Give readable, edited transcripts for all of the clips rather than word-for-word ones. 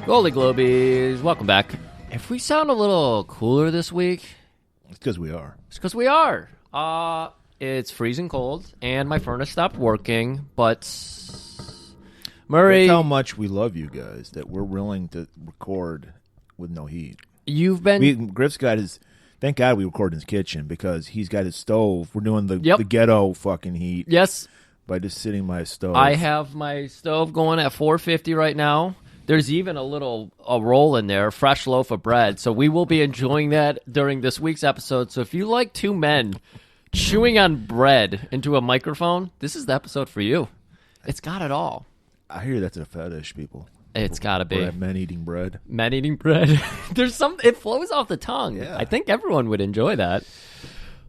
Golan-globus, welcome back. If we sound a little cooler this week, it's because we are. It's because we are. It's freezing cold, and my furnace stopped working, but Murray... That's how much we love you guys, that we're willing to record with no heat. You've been... Griff's got his... Thank God we record in his kitchen, because he's got his stove. We're doing the ghetto fucking heat. Yes. By just sitting by his stove. I have my stove going at 450 right now. There's even a roll in there, fresh loaf of bread. So we will be enjoying that during this week's episode. So if you like two men chewing on bread into a microphone, this is the episode for you. It's got it all. I hear that's a fetish, people. It's got to be. Men eating bread. Men eating bread. It flows off the tongue. Yeah. I think everyone would enjoy that.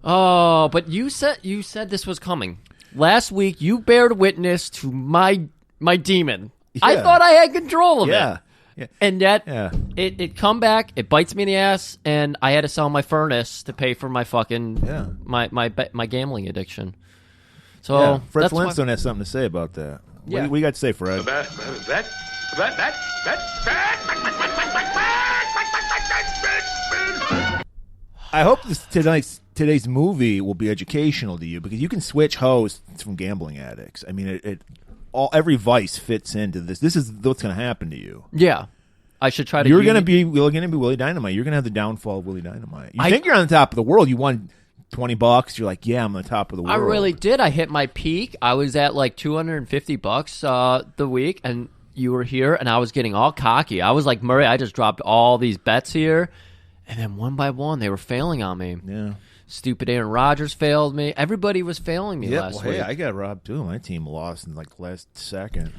Oh, but you said this was coming. Last week, you bared witness to my demon. Yeah. I thought I had control of it. Yeah. And yet, it come back, it bites me in the ass, and I had to sell my furnace to pay for my fucking my gambling addiction. So Fred Flintstone has something to say about that. Yeah. What do you got to say, Fred? I hope today's movie will be educational to you, because you can switch hosts from gambling addicts. I mean, every vice fits into this. This is what's going to happen to you. Yeah, I should try to. You're going to be Willie Dynamite. You're going to have the downfall of Willie Dynamite. You think you're on the top of the world. You won $20. You're like, yeah, I'm on the top of the world. I really did. I hit my peak. I was at like $250 the week, and you were here, and I was getting all cocky. I was like, Murray, I just dropped all these bets here, and then one by one, they were failing on me. Yeah. Stupid Aaron Rodgers failed me. Everybody was failing me last week. Hey, I got robbed too. My team lost in like the last second.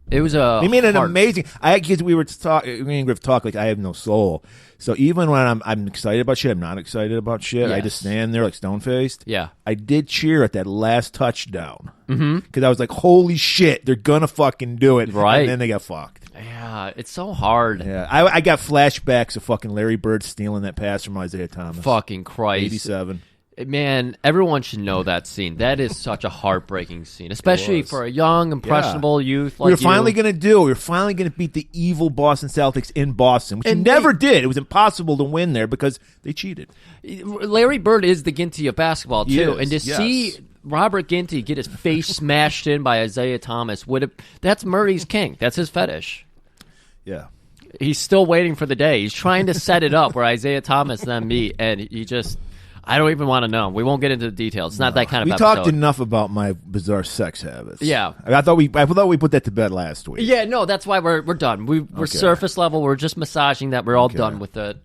It was We made an amazing. Because we were me and Griff talk like I have no soul. So even when I'm excited about shit, I'm not excited about shit. Yes. I just stand there like stone faced. Yeah. I did cheer at that last touchdown because I was like, holy shit, they're gonna fucking do it. Right. And then they got fucked. Yeah, it's so hard. Yeah, I got flashbacks of fucking Larry Bird stealing that pass from Isaiah Thomas. Fucking Christ. 87. Man, everyone should know that scene. That is such a heartbreaking scene, especially for a young, impressionable youth like we were finally going to do it. We were finally going to beat the evil Boston Celtics in Boston, which we never did. It was impossible to win there because they cheated. Larry Bird is the Ginty of basketball, too. And to see Robert Ginty get his face smashed in by Isaiah Thomas, that's Murray's king. That's his fetish. Yeah. He's still waiting for the day. He's trying to set it up where Isaiah Thomas and them meet, and he just... I don't even want to know. We won't get into the details. It's not that kind of episode. We talked enough about my bizarre sex habits. Yeah. I thought we put that to bed last week. Yeah, no, that's why we're done. We're surface level. We're just massaging that. We're all done with it.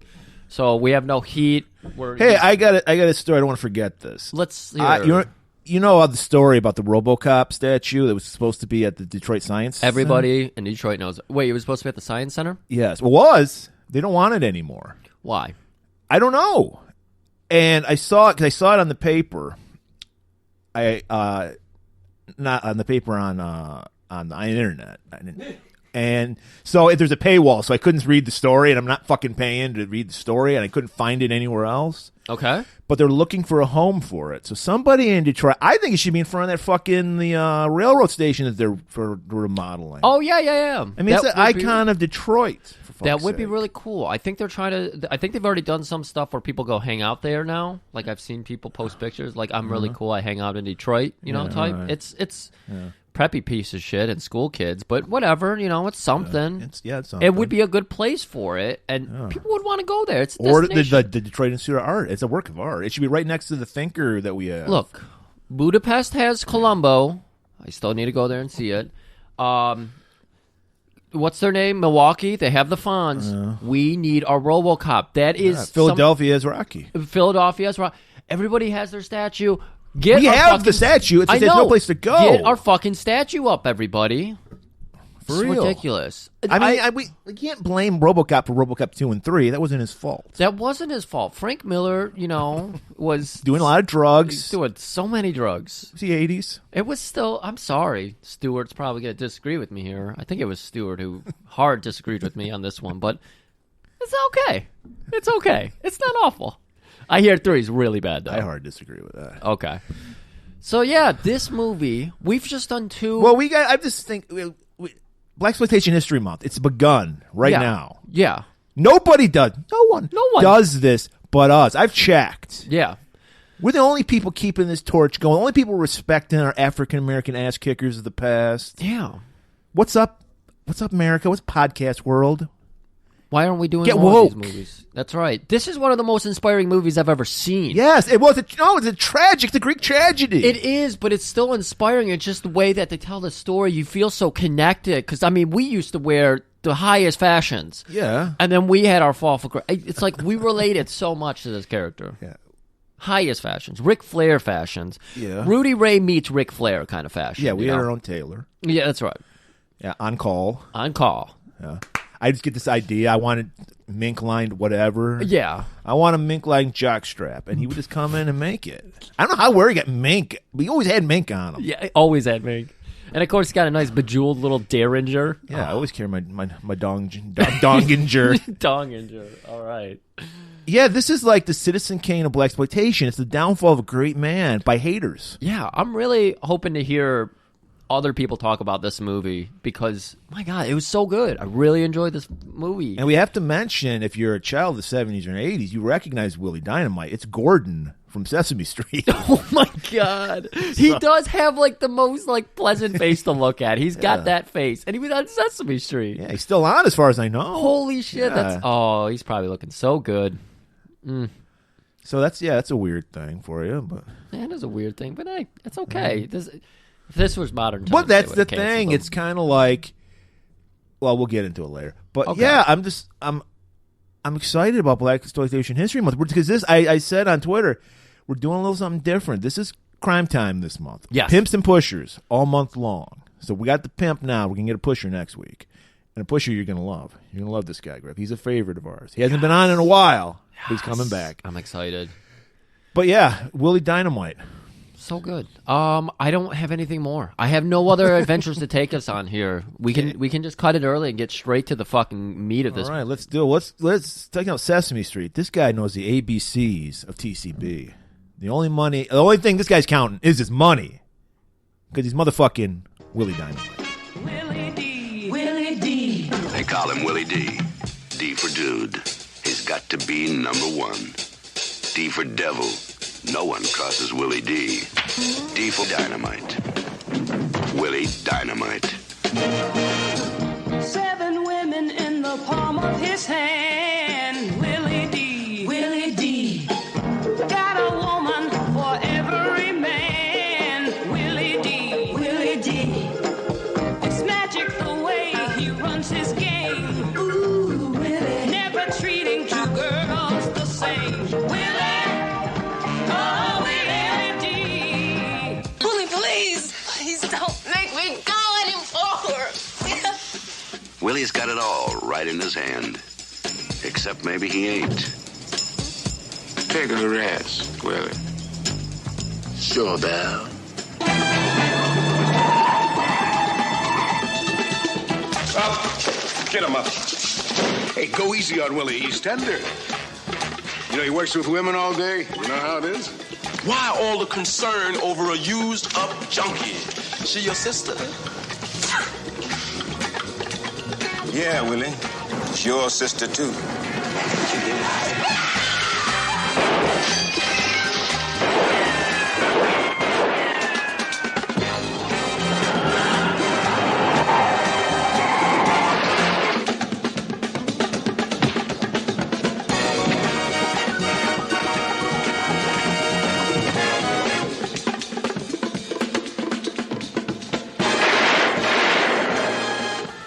So we have no heat. I got a story. I don't want to forget this. Let's hear You know the story about the RoboCop statue that was supposed to be at the Detroit Science Center? Everybody in Detroit knows. Wait, it was supposed to be at the Science Center? Yes. It was. They don't want it anymore. Why? I don't know. And I saw it because I saw it on the paper. Not on the paper on the internet. And so if there's a paywall, so I couldn't read the story, and I'm not fucking paying to read the story, and I couldn't find it anywhere else. Okay. But they're looking for a home for it. So somebody in Detroit, I think it should be in front of that fucking the railroad station that they're for remodeling. Oh, yeah. I mean, it's an icon of Detroit. For fuck's That would be sake. really cool. I think they're trying to. I think they've already done some stuff where people go hang out there now. Like I've seen people post pictures. Like I'm really cool. I hang out in Detroit. Type. right. It's preppy piece of shit and school kids, but whatever. It's something. It's something. It would be a good place for it, and people would want to go there. It's a or destination. the Detroit Institute of Art. It's a work of art. It should be right next to the Thinker that we have. Look, Budapest has Colombo. I still need to go there and see it. What's their name? Milwaukee. They have the Fonz. We need our RoboCop. That is Philadelphia is Rocky. Philadelphia's Rocky. Everybody has their statue. We have the statue. There's no place to go. Get our fucking statue up, everybody. For it's real. ridiculous. We can't blame RoboCop for RoboCop 2 and 3. That wasn't his fault. That wasn't his fault. Frank Miller, was doing a lot of drugs. Doing so many drugs. It was the 80s. It was still. I'm sorry. Stewart's probably going to disagree with me here. I think it was Stewart who hard disagreed with me on this one, but it's okay. It's okay. It's not awful. I hear 3 is really bad, though. I hard disagree with that. Okay. So, yeah, this movie, we've just done 2. Well, I just think Blaxploitation History Month, it's begun now. Yeah. Nobody does. No one does this but us. I've checked. Yeah. We're the only people keeping this torch going. The only people respecting our African-American ass kickers of the past. Yeah. What's up? What's up, America? What's podcast world? Why aren't we doing Get more woke. of these movies? That's right. This is one of the most inspiring movies I've ever seen. Yes, it was. It's a tragic, the Greek tragedy. It is, but it's still inspiring. It's just the way that they tell the story. You feel so connected. Because, we used to wear the highest fashions. Yeah. And then we had our fall for grace. It's like we related so much to this character. Yeah. Highest fashions. Ric Flair fashions. Yeah. Rudy Ray meets Ric Flair kind of fashion. Yeah, we had our own tailor. Yeah, that's right. Yeah, on call. On call. Yeah. I just get this idea. I wanted mink-lined whatever. Yeah. I want a mink-lined jockstrap, and he would just come in and make it. I don't know where he got mink. But he always had mink on him. Yeah, always had mink. And, of course, he's got a nice bejeweled little Derringer. Yeah, I always carry my donginger. Donginger. All right. Yeah, this is like the Citizen Kane of blaxploitation. It's the downfall of a great man by haters. Yeah, I'm really hoping to hear other people talk about this movie because, my God, it was so good. I really enjoyed this movie. And we have to mention, if you're a child of the 70s or 80s, you recognize Willie Dynamite. It's Gordon from Sesame Street. Oh, my God. He does have, the most, pleasant face to look at. He's got that face. And he was on Sesame Street. Yeah, he's still on as far as I know. Holy shit. Yeah. He's probably looking so good. So that's a weird thing for you. But it is a weird thing, but hey, it's okay. If this was modern times, but that's the they would've thing. canceled It's kind of like, well, we'll get into it later. But Okay. yeah, I'm excited about Blaxploitation History Month because I said on Twitter, we're doing a little something different. This is crime time this month. Yes. Pimps and pushers all month long. So we got the pimp now. We're gonna get a pusher next week, and a pusher you're gonna love. You're gonna love this guy, Griff. He's a favorite of ours. He hasn't been on in a while, but he's coming back. I'm excited. But yeah, Willie Dynamite. So good. I don't have anything more. I have no other adventures to take us on here. We can just cut it early and get straight to the fucking meat of this. All right, let's do it. Let's take out Sesame Street. This guy knows the ABCs of TCB. The only thing this guy's counting is his money, because he's motherfucking Willie Dynamite. Willie D. Willie D. They call him Willie D. D for dude. He's got to be number one. D for devil. No one crosses Willie D. D for dynamite. Willie Dynamite. 7 women in the palm of his hand. Willie D. Willie D. Got a woman for every man. Willie D. Willie D. It's magic the way he runs his game. Ooh, Willie. Never treating 2 girls the same. Willie. Oh, Willie D. Willie, please don't make me go anymore. Willie's got it all right in his hand. Except maybe he ain't. Take a rest, Willie. Sure, Belle. Up. Get him up. Hey, go easy on Willie. He's tender. You know, he works with women all day. You know how it is? Why all the concern over a used-up junkie? She your sister? Yeah, Willie. It's your sister, too.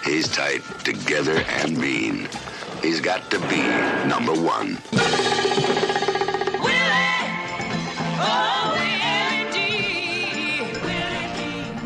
He's tight, together, and mean. He's got to be number one.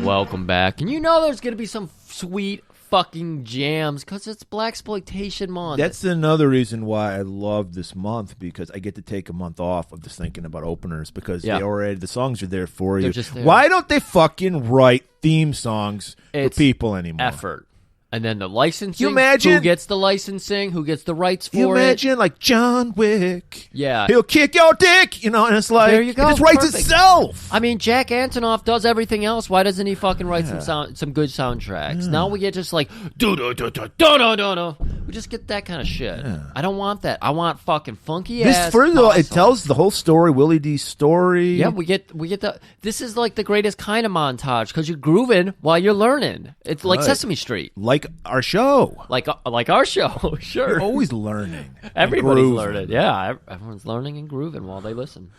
Welcome back. And you know there's going to be some sweet fucking jams because it's Blaxploitation Month. That's another reason why I love this month, because I get to take a month off of just thinking about openers, because the songs are there for you. They're just there. Why don't they fucking write theme songs for people anymore? Effort. And then the licensing. You imagine? Who gets the licensing? Who gets the rights for it? You imagine, like, John Wick. Yeah. He'll kick your dick, and it's like, there you go. it just writes Perfect. itself. I mean, Jack Antonoff does everything else. Why doesn't he fucking write some good soundtracks? Now we get just like, do-do-do-do-do-do-do-do. We just get that kind of shit. Yeah. I don't want that. I want fucking funky ass. First of all, it songs. tells the whole story, Willie D's story. Yeah, we get the. This is like the greatest kind of montage because you're grooving while you're learning. It's like Sesame Street, like our show. Like our show, sure. You're always learning. Everybody's learning. Yeah, everyone's learning and grooving while they listen.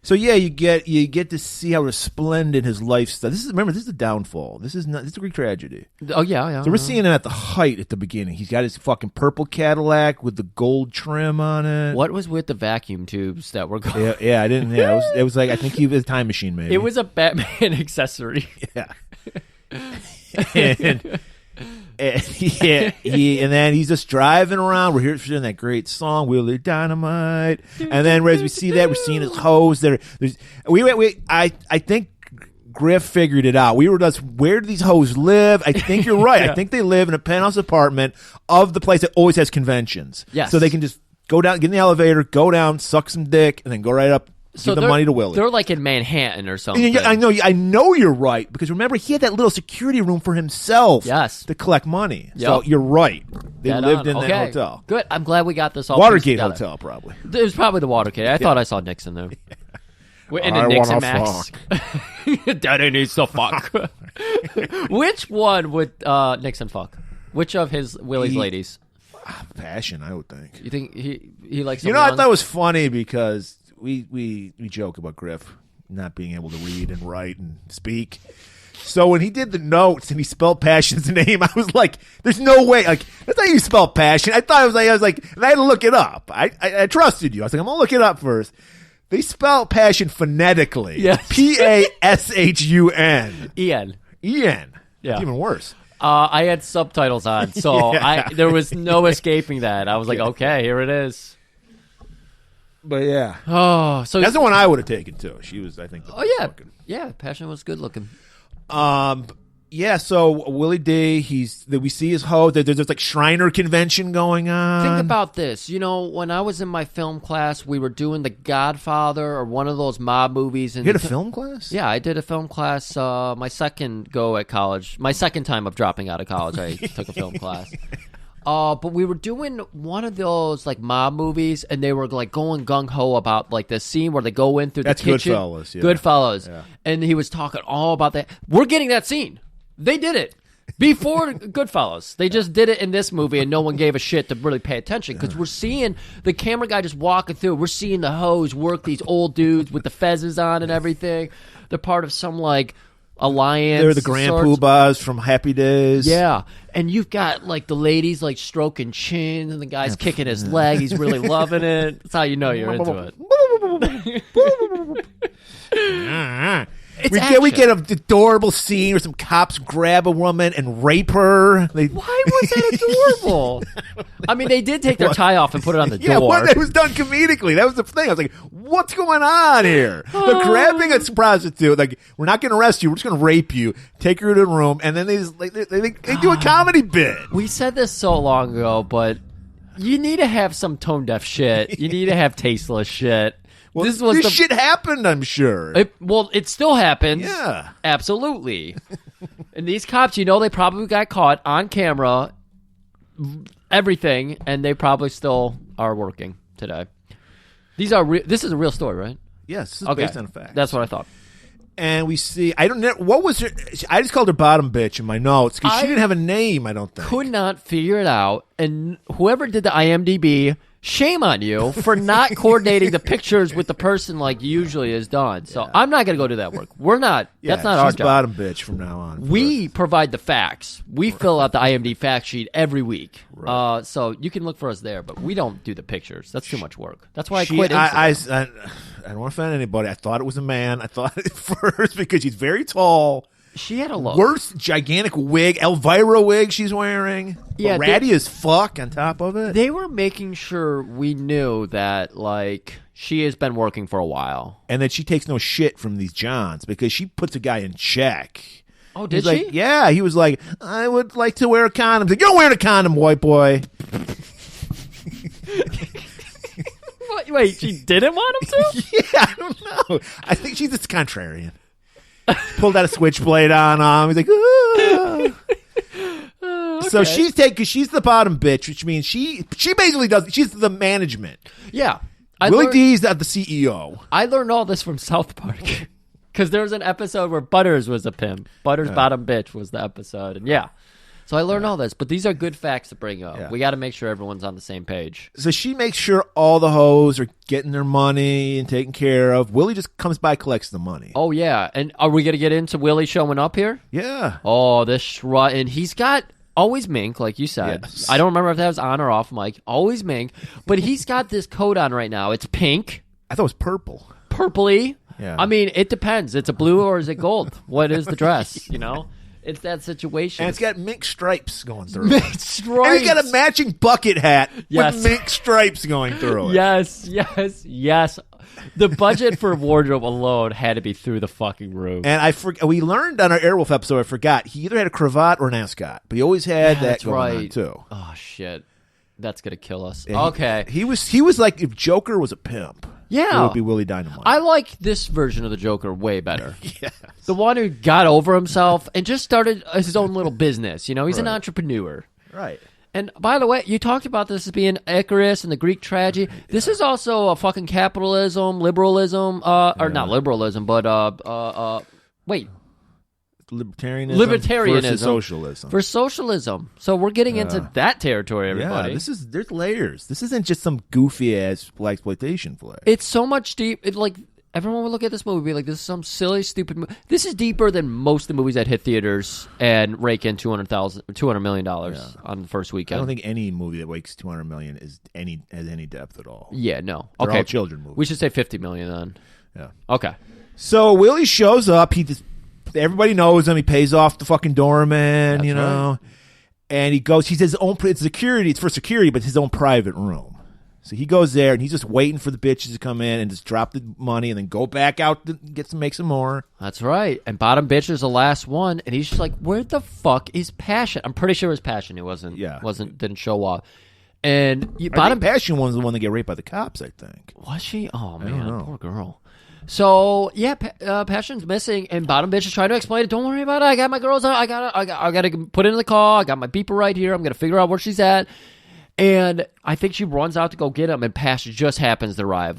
So yeah, you get to see how resplendent his lifestyle. This is the downfall. This is a Greek tragedy. Oh yeah. So we're seeing him at the height at the beginning. He's got his fucking purple Cadillac with the gold trim on it. What was with the vacuum tubes that were going? Yeah, I didn't. Yeah, it was like, I think he was a time machine. Maybe it was a Batman accessory. Yeah. And then he's just driving around. We're hearing that great song, Willie Dynamite. And then as we see that, we're seeing his hose. I think Griff figured it out. We were just, where do these hoes live? I think you're right. I think they live in a penthouse apartment of the place that always has conventions. Yes. So they can just go down, get in the elevator, go down, suck some dick, and then go right up. So give the money to Willie. They're like in Manhattan or something. I know you're right, because remember, he had that little security room for himself. Yes. To collect money. Yep. So you're right. They lived in that hotel. Good. I'm glad we got this all Watergate Hotel, probably. It was probably the Watergate. I thought I saw Nixon there. In the Nixon Max. Daddy needs to fuck. Which one would Nixon fuck? Which of Willie's ladies? Passion, I would think. You think he likes? I thought it was funny because we joke about Griff not being able to read and write and speak. So when he did the notes and he spelled Passion's name, I was like, "There's no way! Like, that's how you spell Passion." I thought I was like, and I had to look it up. I trusted you. I was like, I'm gonna look it up first. They spell Passion phonetically. Yes. P-A-S-H-U-N. Ian. Yeah. It's even worse. I had subtitles on, so there was no escaping that. I was like, okay, here it is. But yeah. Oh, so that's the one I would have taken too. She was, I think. Yeah. Passion was good looking. Yeah. So Willie D, we see his hoe. There's this like Shriner convention going on. Think about this. When I was in my film class, we were doing The Godfather or one of those mob movies. You had a film class? Yeah, I did a film class. My second go at college. My second time of dropping out of college, I took a film class. But we were doing one of those like mob movies, and they were like going gung ho about like the scene where they go in through the kitchen. Goodfellas. Yeah. Goodfellas. Yeah. And he was talking all about that. We're getting that scene. They did it before Goodfellas. They just did it in this movie, and no one gave a shit to really pay attention because we're seeing the camera guy just walking through. We're seeing the hoes work these old dudes with the fezzes on and everything. They're part of some like alliance. They're the Grand Poobahs from Happy Days. Yeah. And you've got like the ladies like stroking chins and the guy's kicking his leg. He's really loving it. That's how you know you're into it. It's we get action. an adorable scene where some cops grab a woman and rape her. Why was that adorable? I mean, they did take their tie off and put it on the door. Well, it was done comedically. That was the thing. I was like, what's going on here? They're grabbing a prostitute. Like, we're not going to arrest you. We're just going to rape you, take her to the room, and then they do a comedy bit. We said this so long ago, but you need to have some tone-deaf shit. You need to have tasteless shit. Well, this shit happened, I'm sure. It still happened. Yeah. Absolutely. And these cops, they probably got caught on camera, everything, and they probably still are working today. This is a real story, right? Yes, this is Okay. based on facts. That's what I thought. And we see, I don't know, what was her, I just called her bottom bitch in my notes because she I didn't have a name, I don't think. Could not figure it out, and whoever did the IMDb, shame on you for not coordinating the pictures with the person like usually is done. So I'm not going to go do that work. We're not. That's not our she's job. bottom bitch from now on. We provide the facts. We fill out the IMDb fact sheet every week. Right. So you can look for us there, but we don't do the pictures. That's too much work. That's why I She- quit. I Instagram. don't want to offend anybody. I thought it was a man. I thought it first because she's very tall. She had a look. Worst gigantic wig, Elvira wig she's wearing. Yeah, ratty as fuck on top of it. They were making sure we knew that, she has been working for a while. And that she takes no shit from these Johns because she puts a guy in check. Oh, did He's she? like, yeah, he was like, I would like to wear a condom. He's like, you're wearing a condom, white boy. Wait, she didn't want him to? Yeah, I don't know. I think she's just contrarian. Pulled out a switchblade on him. He's like, ah. So she's because she's the bottom bitch, which means she basically does. She's the management. Yeah. Willie D's the CEO. I learned all this from South Park. Because there was an episode where Butters was a pimp. Butters' bottom bitch was the episode. And so I learned all this. But these are good facts to bring up. Yeah. We got to make sure everyone's on the same page. So she makes sure all the hoes are getting their money and taken care of. Willie just comes by, collects the money. Oh, yeah. And are we going to get into Willie showing up here? Yeah. Oh, this strut. And he's got always mink, like you said. Yes. I don't remember if that was on or off mic. Always mink. But he's got this coat on right now. It's pink. I thought it was purple. Purpley. Yeah. I mean, it depends. It's a blue or is it gold? What is the dress, It's that situation. And it's got mink stripes going through it. Mink stripes. And he's got a matching bucket hat Yes. with mink stripes going through it. Yes. The budget for wardrobe alone had to be through the fucking roof. And we learned on our Airwolf episode, I forgot, he either had a cravat or an ascot. But he always had that That's going on, right. too. Oh, shit. That's going to kill us. And Okay. He was like if Joker was a pimp. Yeah. It would be Willie Dynamite. I like this version of the Joker way better. Yes. The one who got over himself and just started his own little business. He's an Right. entrepreneur. Right. And by the way, you talked about this as being Icarus and the Greek tragedy. This is also a fucking capitalism, liberalism, or not liberalism, but wait. Libertarianism versus socialism. For socialism. So we're getting into that territory, everybody. Yeah, there's layers. This isn't just some goofy ass blaxploitation flick. It's so much deep. Everyone would look at this movie and be like, this is some silly, stupid movie. This is deeper than most of the movies that hit theaters and rake in $200 million on the first weekend. I don't think any movie that wakes $200 million has any depth at all. Yeah, no. They're Okay. all children movies. We should say $50 million then. Yeah. Okay. So Willie shows up. Everybody knows him. He pays off the fucking doorman, That's right. And he goes. He's his own. It's security. It's for security, but his own private room. So he goes there and he's just waiting for the bitches to come in and just drop the money and then go back out to make some more. That's right. And bottom bitch is the last one, and he's just like, where the fuck is Passion? I'm pretty sure it was Passion who didn't show up. And Bottom Passion one's the one that get raped by the cops, I think. Was she? Oh don't man, know. poor girl. So yeah, Passion's missing, and bottom bitch is trying to explain it. Don't worry about it. I got my girls. I got to put it in the car. I got my beeper right here. I'm gonna figure out where she's at. And I think she runs out to go get him, and Passion just happens to arrive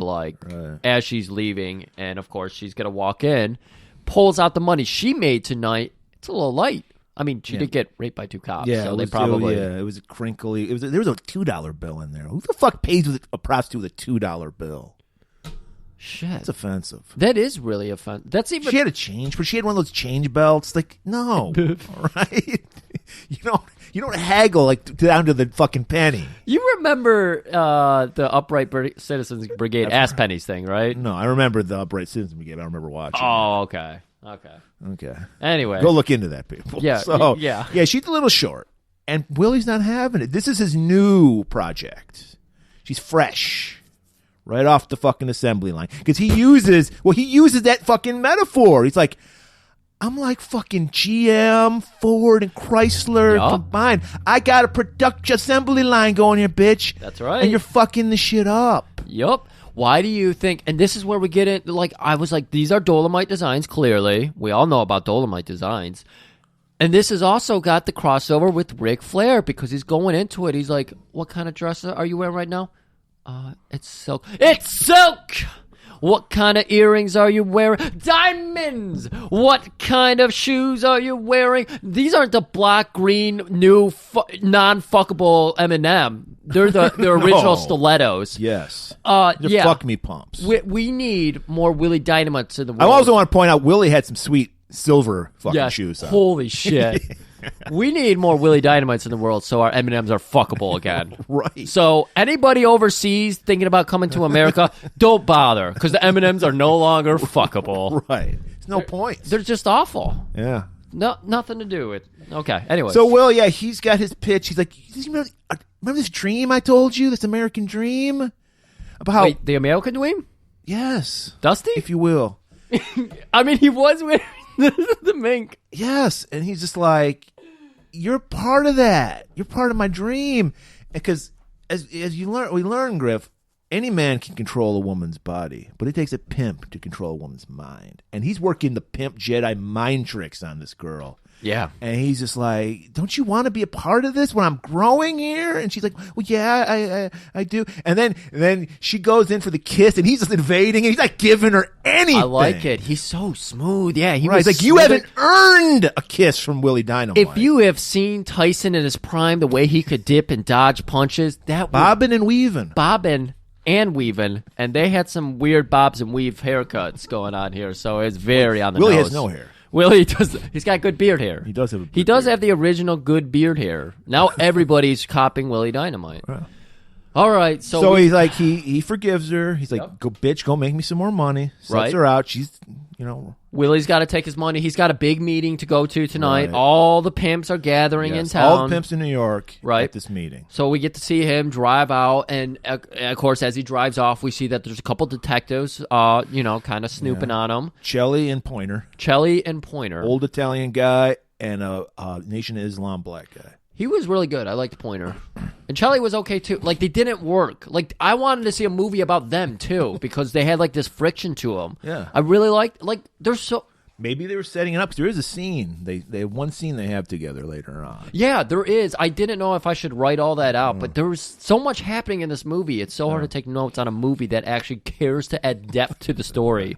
as she's leaving. And of course, she's gonna walk in, pulls out the money she made tonight. It's a little light. I mean, she did get raped by two cops. Yeah, so it they was, probably. it was crinkly. There was a $2 bill in there. Who the fuck pays with a prostitute with a $2 bill? Shit. That's offensive. That is really offensive. That's even. She had a change, but she had one of those change belts. Like, no, all right. You don't haggle like down to the fucking penny. You remember the Upright Citizens Brigade ass pennies thing, right? No, I remember the Upright Citizens Brigade. I don't remember watching. Oh, okay. Okay. Anyway. Go look into that, people. Yeah, So, yeah. Yeah, she's a little short. And Willie's not having it. This is his new project. She's fresh. Right off the fucking assembly line. Because he uses that fucking metaphor. He's like, I'm like fucking GM, Ford, and Chrysler combined. I got a production assembly line going here, bitch. That's right. And you're fucking the shit up. Yup. Why do you think, and this is where we get it, like, I was like, these are Dolomite designs, clearly. We all know about Dolomite designs. And this has also got the crossover with Ric Flair, because he's going into it. He's like, what kind of dress are you wearing right now? It's silk. It's silk! What kind of earrings are you wearing? Diamonds! What kind of shoes are you wearing? These aren't the black, green, new, non-fuckable M&M. They're the original stilettos. Yes. Yeah. Fuck me pumps. We need more Willie Dynamites in the world. I also want to point out Willie had some sweet silver fucking shoes on. Holy shit. We need more Willie Dynamites in the world so our M&Ms are fuckable again. Right. So anybody overseas thinking about coming to America, don't bother, because the M&Ms are no longer fuckable. Right. There's no point. They're just awful. Yeah. No, nothing to do with. Okay. Anyway. So Will, yeah, he's got his pitch. He's like, remember this dream I told you? This American dream about how? Wait, the American dream? Yes, Dusty, if you will. I mean, he was wearing the mink. Yes, and he's just like, you're part of that. You're part of my dream. Because as we learn, Griff, any man can control a woman's body, but it takes a pimp to control a woman's mind. And he's working the pimp Jedi mind tricks on this girl. Yeah. And he's just like, don't you want to be a part of this when I'm growing here? And she's like, well, yeah, I do. And then she goes in for the kiss, and he's just invading, and he's not giving her anything. I like it. He's so smooth. Yeah, he right. was He's like, you haven't earned a kiss from Willie Dynamite. If you have seen Tyson in his prime, the way he could dip and dodge punches, that bobbing and weaving. And weaving, and they had some weird bobs and weave haircuts going on here, so it's very on the Willie nose. has no hair. Willie does. He's got good beard hair. He does have. He does have the original good beard hair. Now everybody's copying Willie Dynamite. Right. All right, so he's like he forgives her. He's like, go bitch, go make me some more money. Sets her out. She's Willie's got to take his money. He's got a big meeting to go to tonight. Right. All the pimps are gathering in town. All the pimps in New York right. at this meeting. So we get to see him drive out, and of course, as he drives off, we see that there's a couple detectives, kind of snooping on him. Chelly and Pointer. Old Italian guy and a Nation of Islam black guy. He was really good. I liked Pointer. And Chelly was okay, too. Like, they didn't work. Like, I wanted to see a movie about them, too, because they had, like, this friction to them. Yeah. I really liked, like, they're so... Maybe they were setting it up, because there is a scene. They have one scene they have together later on. Yeah, there is. I didn't know if I should write all that out, but there was so much happening in this movie. It's so hard to take notes on a movie that actually cares to add depth to the story.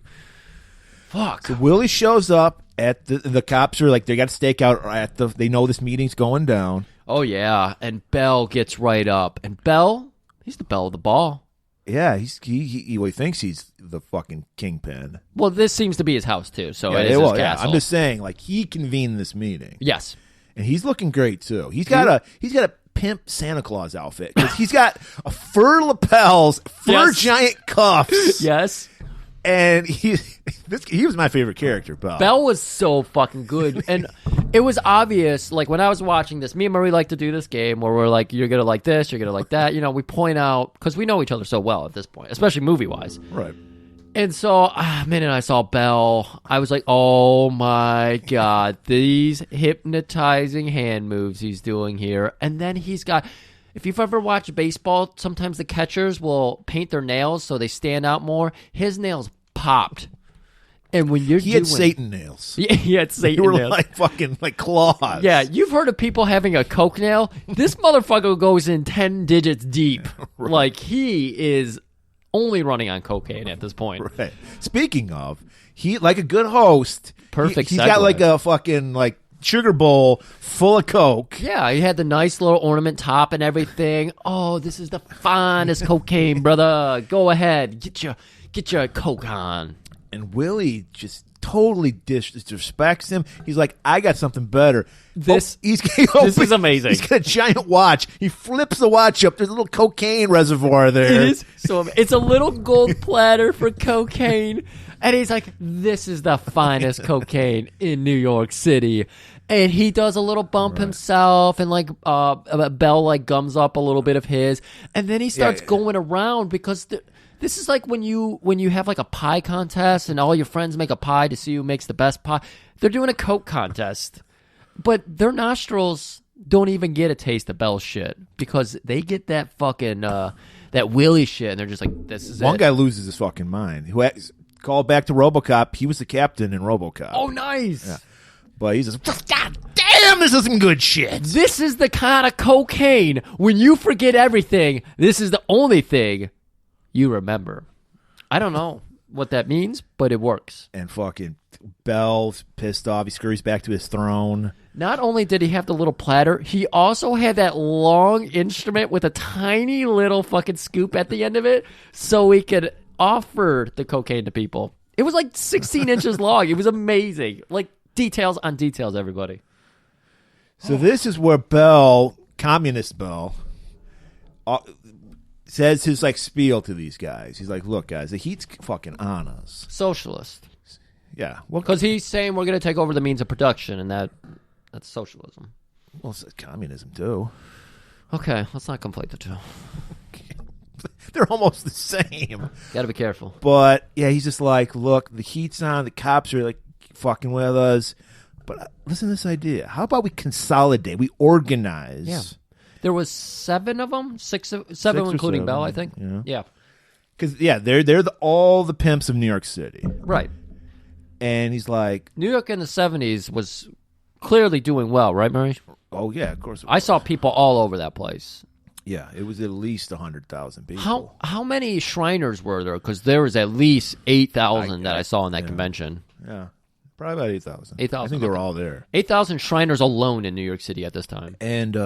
Fuck. So Willie shows up at the cops are like, they got a stakeout at they know this meeting's going down. Oh, yeah. And Bell gets right up. And Bell, he's the belle of the ball. Yeah, he thinks he's the fucking kingpin. Well, this seems to be his house, too, so it is his castle. I'm just saying, like, he convened this meeting. Yes. And he's looking great, too. He's got a pimp Santa Claus outfit. 'Cause he's got a fur lapels, giant cuffs. Yes. And he was my favorite character, Bell. Bell was so fucking good. And it was obvious, like, when I was watching this, me and Marie like to do this game where we're like, you're going to like this, you're going to like that. We point out, because we know each other so well at this point, especially movie-wise. Right. And so, minute I saw Bell, I was like, oh my God, these hypnotizing hand moves he's doing here. And then he's got... If you've ever watched baseball, sometimes the catchers will paint their nails so they stand out more. His nails popped. And when he had Satan nails. Yeah, he had Satan nails. They were like fucking like claws. Yeah, you've heard of people having a coke nail. This motherfucker goes in 10 digits deep. Right. Like, he is only running on cocaine at this point. Right. Speaking of, he, like a good host, perfect. He's got like a fucking like sugar bowl full of coke. Yeah, he had the nice little ornament top and everything. Oh, this is the finest cocaine, brother. Go ahead, get your coke on. And Willie just totally disrespects him. He's like, I got something better. This is amazing. He's got a giant watch. He flips the watch up. There's a little cocaine reservoir there. It is. So it's a little gold platter for cocaine. And he's like, this is the finest cocaine in New York City. And he does a little bump himself, and like Bell like gums up a little bit of his. And then he starts going around because this is like when you have like a pie contest and all your friends make a pie to see who makes the best pie. They're doing a Coke contest. But their nostrils don't even get a taste of Bell's shit because they get that fucking that Willie shit, and they're just like, this is One it. guy loses his fucking mind. Called back to RoboCop. He was the captain in RoboCop. Oh, nice. Yeah. But he's just, God damn, this is some good shit. This is the kind of cocaine when you forget everything. This is the only thing you remember. I don't know what that means, but it works. And fucking Bell's pissed off. He scurries back to his throne. Not only did he have the little platter, he also had that long instrument with a tiny little fucking scoop at the end of it so he could offer the cocaine to people. It was like 16 inches long. It was amazing. Like, details on details, everybody. So this is where Bell, communist Bell, says his like spiel to these guys. He's like, look, guys, the heat's fucking on us. Socialist. Yeah. Well, Because he's saying we're going to take over the means of production, and that's socialism. well, it's communism, too. Okay, let's not conflate the two. They're almost the same. Got to be careful. But, yeah, he's just like, look, the heat's on. The cops are, like, fucking with us. But listen to this idea. How about we consolidate? We organize. Yeah. There was 7 of them? Seven including Bell, I think. Yeah. Because, yeah, they're all the pimps of New York City. Right. And he's like... New York in the 70s was clearly doing well, right, Murray? Oh, yeah, of course. I saw people all over that place. Yeah, it was at least 100,000 people. How many Shriners were there? Because there was at least 8,000 that I saw in that convention. Yeah, probably about 8,000. 8,000. I think they were all there. 8,000 Shriners alone in New York City at this time. And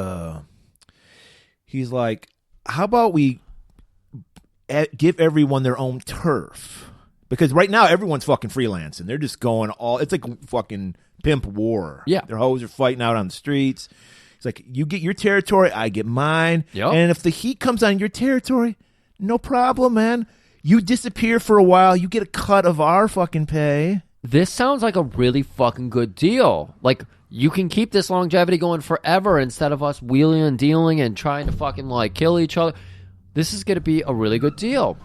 he's like, how about we give everyone their own turf? Because right now everyone's fucking freelancing. They're just going all... It's like fucking pimp war. Yeah. Their hoes are fighting out on the streets. It's like, you get your territory, I get mine. Yep. And if the heat comes on your territory, no problem, man. You disappear for a while, you get a cut of our fucking pay. This sounds like a really fucking good deal. Like, you can keep this longevity going forever instead of us wheeling and dealing and trying to fucking, like, kill each other. This is going to be a really good deal.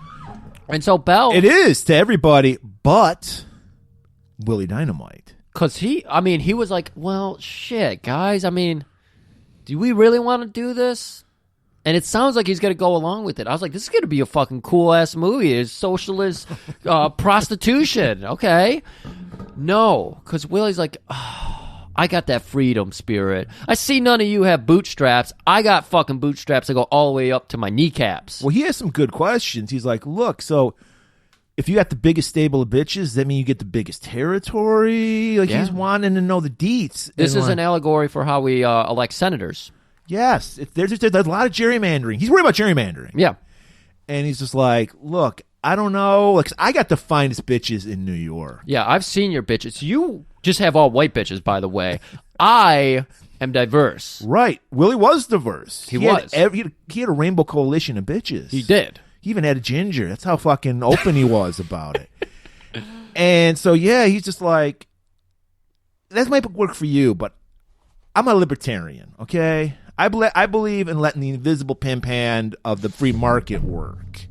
And so Bell... It is to everybody, but Willie Dynamite. Because he was like, well, shit, guys, I mean... Do we really want to do this? And it sounds like he's going to go along with it. I was like, this is going to be a fucking cool-ass movie. It's socialist prostitution. Okay. No, because Willie's like, oh, I got that freedom spirit. I see none of you have bootstraps. I got fucking bootstraps that go all the way up to my kneecaps. Well, he has some good questions. He's like, look, so if you got the biggest stable of bitches, does that mean you get the biggest territory? Like, he's wanting to know the deets. This and is an allegory for how we elect senators. Yes. There's a lot of gerrymandering. He's worried about gerrymandering. Yeah. And he's just like, look, I don't know. Like, I got the finest bitches in New York. Yeah, I've seen your bitches. You just have all white bitches, by the way. I am diverse. Right. Willie was diverse. He was. He had a rainbow coalition of bitches. He did. He even had a ginger. That's how fucking open he was about it. And so, yeah, he's just like, that might work for you, but I'm a libertarian, okay? I believe in letting the invisible pimp hand of the free market work.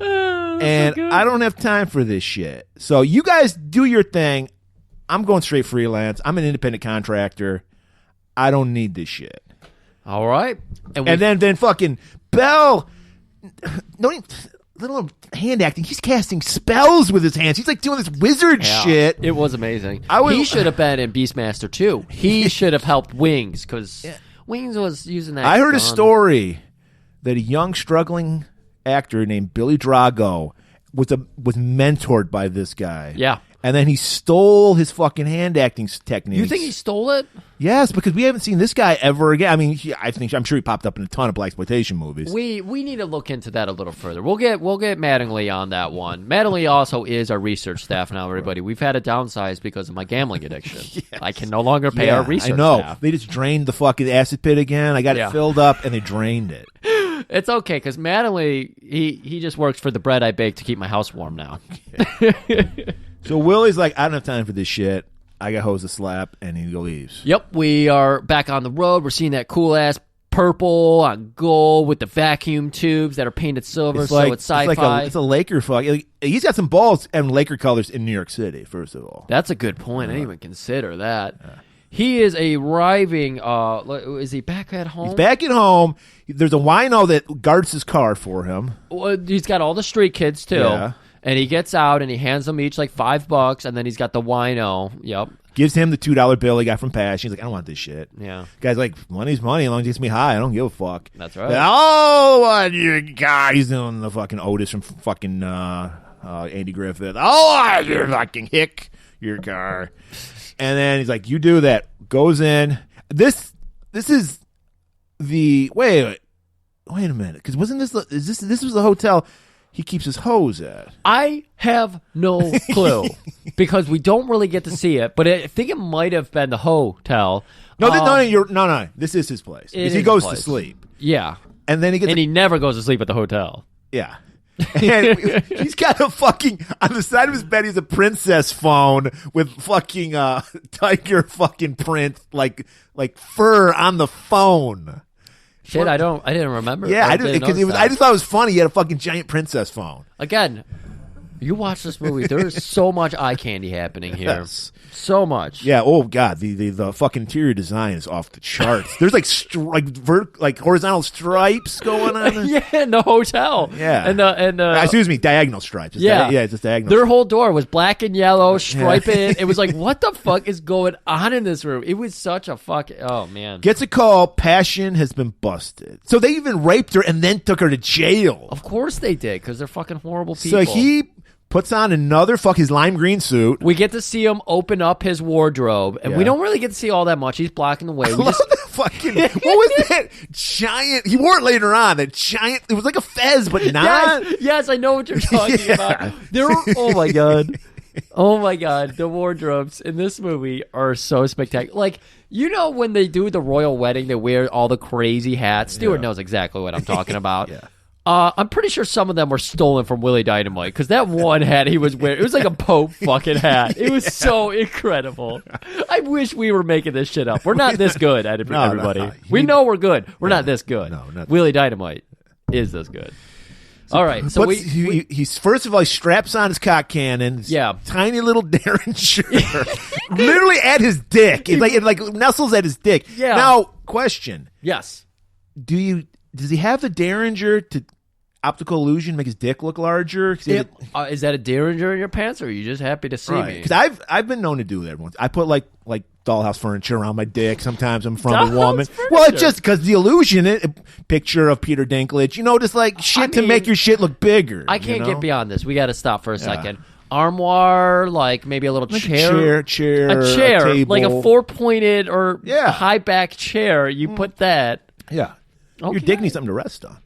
And so I don't have time for this shit. So you guys do your thing. I'm going straight freelance. I'm an independent contractor. I don't need this shit. All right. And then fucking Bell... Don't even, little hand acting. He's casting spells with his hands. He's like doing this wizard shit. It was amazing. He should have been in Beastmaster 2. He should have helped Wings because Wings was using that. I heard a story that a young struggling actor named Billy Drago was mentored by this guy. Yeah. And then he stole his fucking hand acting techniques. You think he stole it? Yes, because we haven't seen this guy ever again. I mean, I'm sure he popped up in a ton of blaxploitation movies. We need to look into that a little further. We'll get Mattingly on that one. Mattingly also is our research staff now, everybody. We've had to downsize because of my gambling addiction. Yes. I can no longer pay our research I know. staff. They just drained the fucking acid pit again. I got it filled up, and they drained it. It's okay, because Mattingly, he just works for the bread I bake to keep my house warm now. So Willie's like, I don't have time for this shit. I got hoes to slap, and he leaves. Yep, we are back on the road. We're seeing that cool-ass purple on gold with the vacuum tubes that are painted silver, so it's sci-fi. It's a Laker fuck. He's got some balls and Laker colors in New York City, first of all. That's a good point. I didn't even consider that. He is arriving, is he back at home? He's back at home. There's a wino that guards his car for him. Well, he's got all the street kids, too. Yeah. And he gets out and he hands them each like $5, and then he's got the wino. Yep. Gives him the $2 bill he got from Pash. He's like, I don't want this shit. Yeah. Guy's like, money's money as long as it gets me high. I don't give a fuck. That's right. Oh, what you guys doing? The fucking Otis from fucking Andy Griffith. Oh, you fucking hick your car. And then he's like, you do that. Goes in. This is the wait a minute, because wasn't this was the hotel he keeps his hose at? I have no clue because we don't really get to see it, but I think it might have been the hotel. No. This is his place. He goes to sleep. Yeah, and then he never goes to sleep at the hotel. Yeah. And he's got a fucking on the side of his bed. He's a princess phone with fucking tiger fucking print like fur on the phone. Shit, I didn't remember. Yeah, I just thought it was funny. He had a fucking giant princess phone. Again, you watch this movie. There is so much eye candy happening here. Yes. So much. Yeah. Oh god, the fucking interior design is off the charts. There's like horizontal stripes going on. Yeah, in the hotel. Yeah, and excuse me, diagonal stripes. It's just diagonal. Their whole door was black and yellow, striped. It was like, what the fuck is going on in this room? It was such a fucking. Oh man. Gets a call. Passion has been busted. So they even raped her and then took her to jail. Of course they did, because they're fucking horrible people. So he puts on another his lime green suit. We get to see him open up his wardrobe, and we don't really get to see all that much. He's blocking the way. What was that giant? He wore it later on. That giant. It was like a fez, but not. Yes, I know what you're talking about. Oh my god. Oh my god, the wardrobes in this movie are so spectacular. Like, you know when they do the royal wedding, they wear all the crazy hats? Stuart knows exactly what I'm talking about. Yeah. I'm pretty sure some of them were stolen from Willie Dynamite, because that one hat he was wearing, it was like a Pope fucking hat. It was so incredible. I wish we were making this shit up. We're not this good at everybody. No. We know we're good. We're not this good. No, not Willie Dynamite is this good. All right, so he's first of all, he straps on his cock cannon. Tiny little Derringer, literally at his dick. It like nestles at his dick. Yeah. Now, question. Yes. Does he have the Derringer to optical illusion make his dick look larger? Is that a Derringer in your pants, or are you just happy to see me? Because I've been known to do that once. I put like dollhouse furniture around my dick. Sometimes I'm from a woman. Well, it's just because the illusion, picture of Peter Dinklage, just like shit to make your shit look bigger. I can't get beyond this. We got to stop for a second. Armoire, like maybe a little chair. A chair, a like a 4-pointed or high back chair. You put that. Yeah. Okay. Your dick needs something to rest on.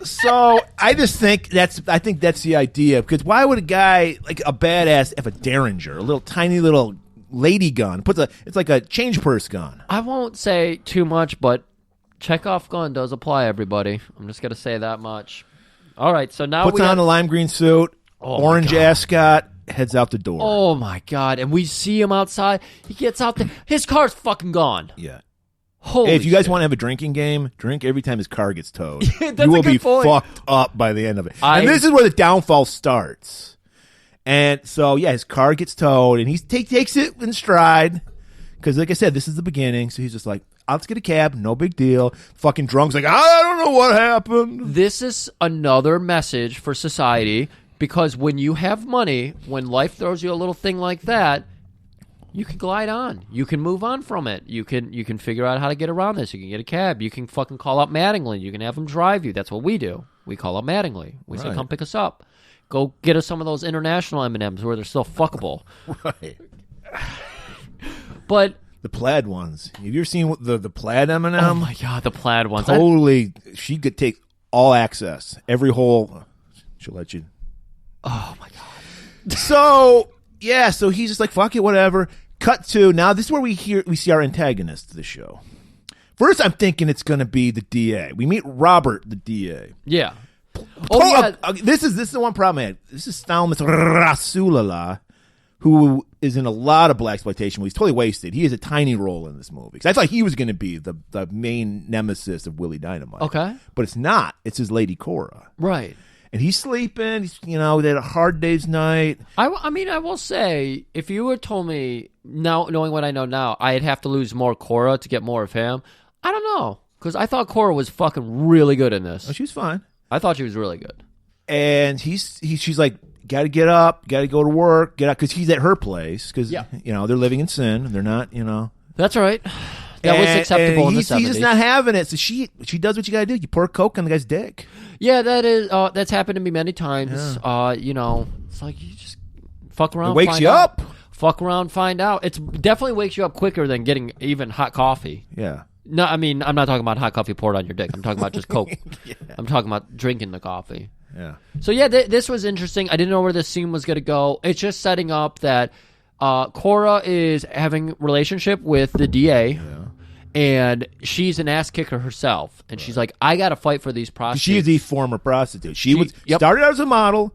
So I just think that's the idea, because why would a guy like a badass have a Derringer, a little tiny little lady gun? It's like a change purse gun. I won't say too much, but Chekhov gun does apply, everybody. I'm just gonna say that much. All right, so now puts on a lime green suit, orange ascot, heads out the door. Oh my god! And we see him outside. He gets out there. His car's fucking gone. Yeah. Holy if you guys shit. want to have a drinking game, drink every time his car gets towed. That's you will a good be point. fucked up by the end of it. And this is where the downfall starts. And so, his car gets towed, and he takes it in stride. Because, like I said, this is the beginning. So he's just like, let's get a cab, no big deal. Fucking drunk's like, I don't know what happened. This is another message for society, because when you have money, when life throws you a little thing like that, you can glide on. You can move on from it. You can figure out how to get around this. You can get a cab. You can fucking call up Mattingly. You can have them drive you. That's what we do. We call up Mattingly. We say, come pick us up. Go get us some of those international M&Ms where they're still fuckable. Right. But the plaid ones. Have you ever seen the plaid M&M? oh my God, the plaid ones. Totally. She could take all access. Every hole. She'll let you. Oh my God. So yeah, so he's just like, fuck it, whatever. Cut to now. This is where we see our antagonist of the show. First, I'm thinking it's going to be the DA. We meet Robert, the DA. Yeah. Oh, yeah. This is the one problem I had. This is Thalmus Rasulala, who is in a lot of blaxploitation movies. Totally wasted. He has a tiny role in this movie. Because I thought he was going to be the main nemesis of Willie Dynamite. Okay. But it's not. It's his lady Cora. Right. And he's sleeping. He's, they had a hard day's night. I mean, I will say, if you had told me, now knowing what I know now, I'd have to lose more Cora to get more of him. I don't know. Because I thought Cora was fucking really good in this. Oh, she was fine. I thought she was really good. And she's like, got to get up, got to go to work, get up, because he's at her place, because, they're living in sin. They're not, That's right. That was acceptable in the 70s. He's just not having it, so she does what you got to do. You pour Coke on the guy's dick. Yeah, that's happened to me many times. Yeah. It's like you just fuck around, it wakes find you out. up. Fuck around, find out. It definitely wakes you up quicker than getting even hot coffee. Yeah. No, I mean, I'm not talking about hot coffee poured on your dick. I'm talking about just Coke. Yeah. I'm talking about drinking the coffee. Yeah. So, yeah, this was interesting. I didn't know where this scene was going to go. It's just setting up that Cora is having a relationship with the DA, and she's an ass kicker herself. And she's like, I got to fight for these prostitutes. She is a former prostitute. She started out as a model,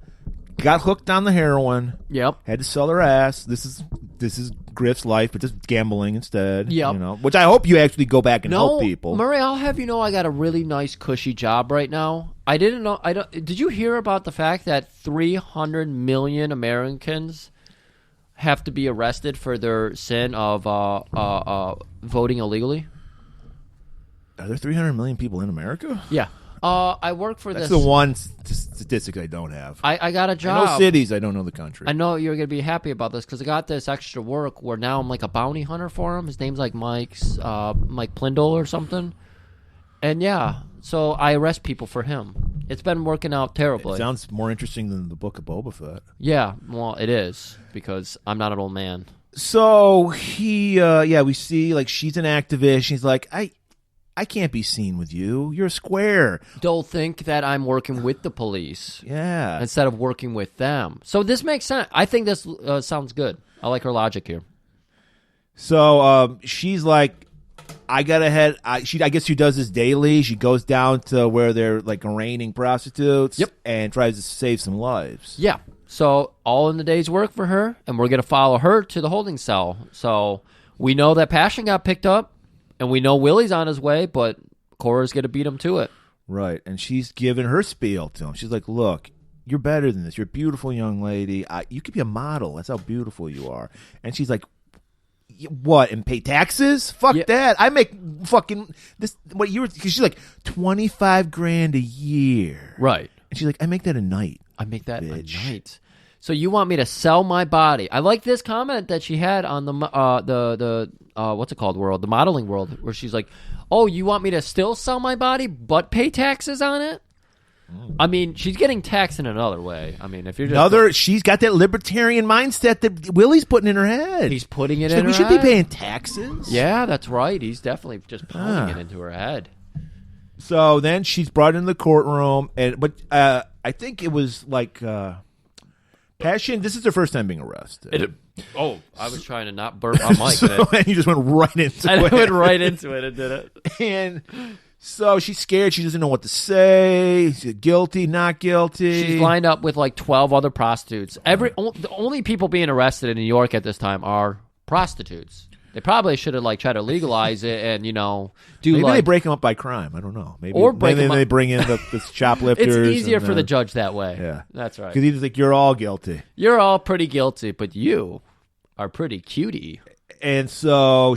got hooked on the heroin. Yep. Had to sell her ass. This is Griff's life, but just gambling instead. Yep. Which I hope you actually go back and help people. Murray, I'll have you know I got a really nice cushy job right now. I didn't know. Did you hear about the fact that 300 million Americans have to be arrested for their sin of voting illegally? Are there 300 million people in America? Yeah. I work for That's this. the one statistic I don't have. I got a job. I know cities. I don't know the country. I know you're going to be happy about this because I got this extra work where now I'm like a bounty hunter for him. His name's like Mike Plindle or something. And yeah, so I arrest people for him. It's been working out terribly. It sounds more interesting than the book of Boba Fett. Yeah, well, it is because I'm not an old man. So we see like she's an activist. She's like, I can't be seen with you. You're a square. Don't think that I'm working with the police. Yeah. Instead of working with them. So this makes sense. I think this sounds good. I like her logic here. So she's like, I gotta head. I guess she does this daily. She goes down to where they're like arraigning prostitutes. Yep. And tries to save some lives. Yeah. So all in the day's work for her, and we're gonna follow her to the holding cell. So we know that Passion got picked up. And we know Willie's on his way, but Cora's going to beat him to it. Right. And she's giving her spiel to him. She's like, look, you're better than this. You're a beautiful young lady. You could be a model. That's how beautiful you are. And she's like, what, and pay taxes? Fuck that. I make fucking this. Because she's like, $25,000 a year. Right. And she's like, I make that a night. I make that bitch. A night. So you want me to sell my body? I like this comment that she had on the what's it called world, the modeling world, where she's like, "Oh, you want me to still sell my body but pay taxes on it?" I mean, she's getting taxed in another way. I mean, if you're just she's got that libertarian mindset that Willie's putting in her head. He's putting it she's in like, her we should head. be paying taxes. Yeah, that's right. He's definitely just pounding it into her head. So then she's brought into the courtroom, but I think it was like. Passion, this is her first time being arrested. I was trying to not burp on Mike. And you just went right into it. I went right into it and did it. And so she's scared. She doesn't know what to say. She's guilty, not guilty. She's lined up with like 12 other prostitutes. The only people being arrested in New York at this time are prostitutes. They probably should have tried to legalize it and do maybe they break them up by crime. I don't know. Maybe they bring in the shoplifters. It's easier for the judge that way. Yeah, that's right. Because he's like, you're all guilty. You're all pretty guilty, but you are pretty cutie. And so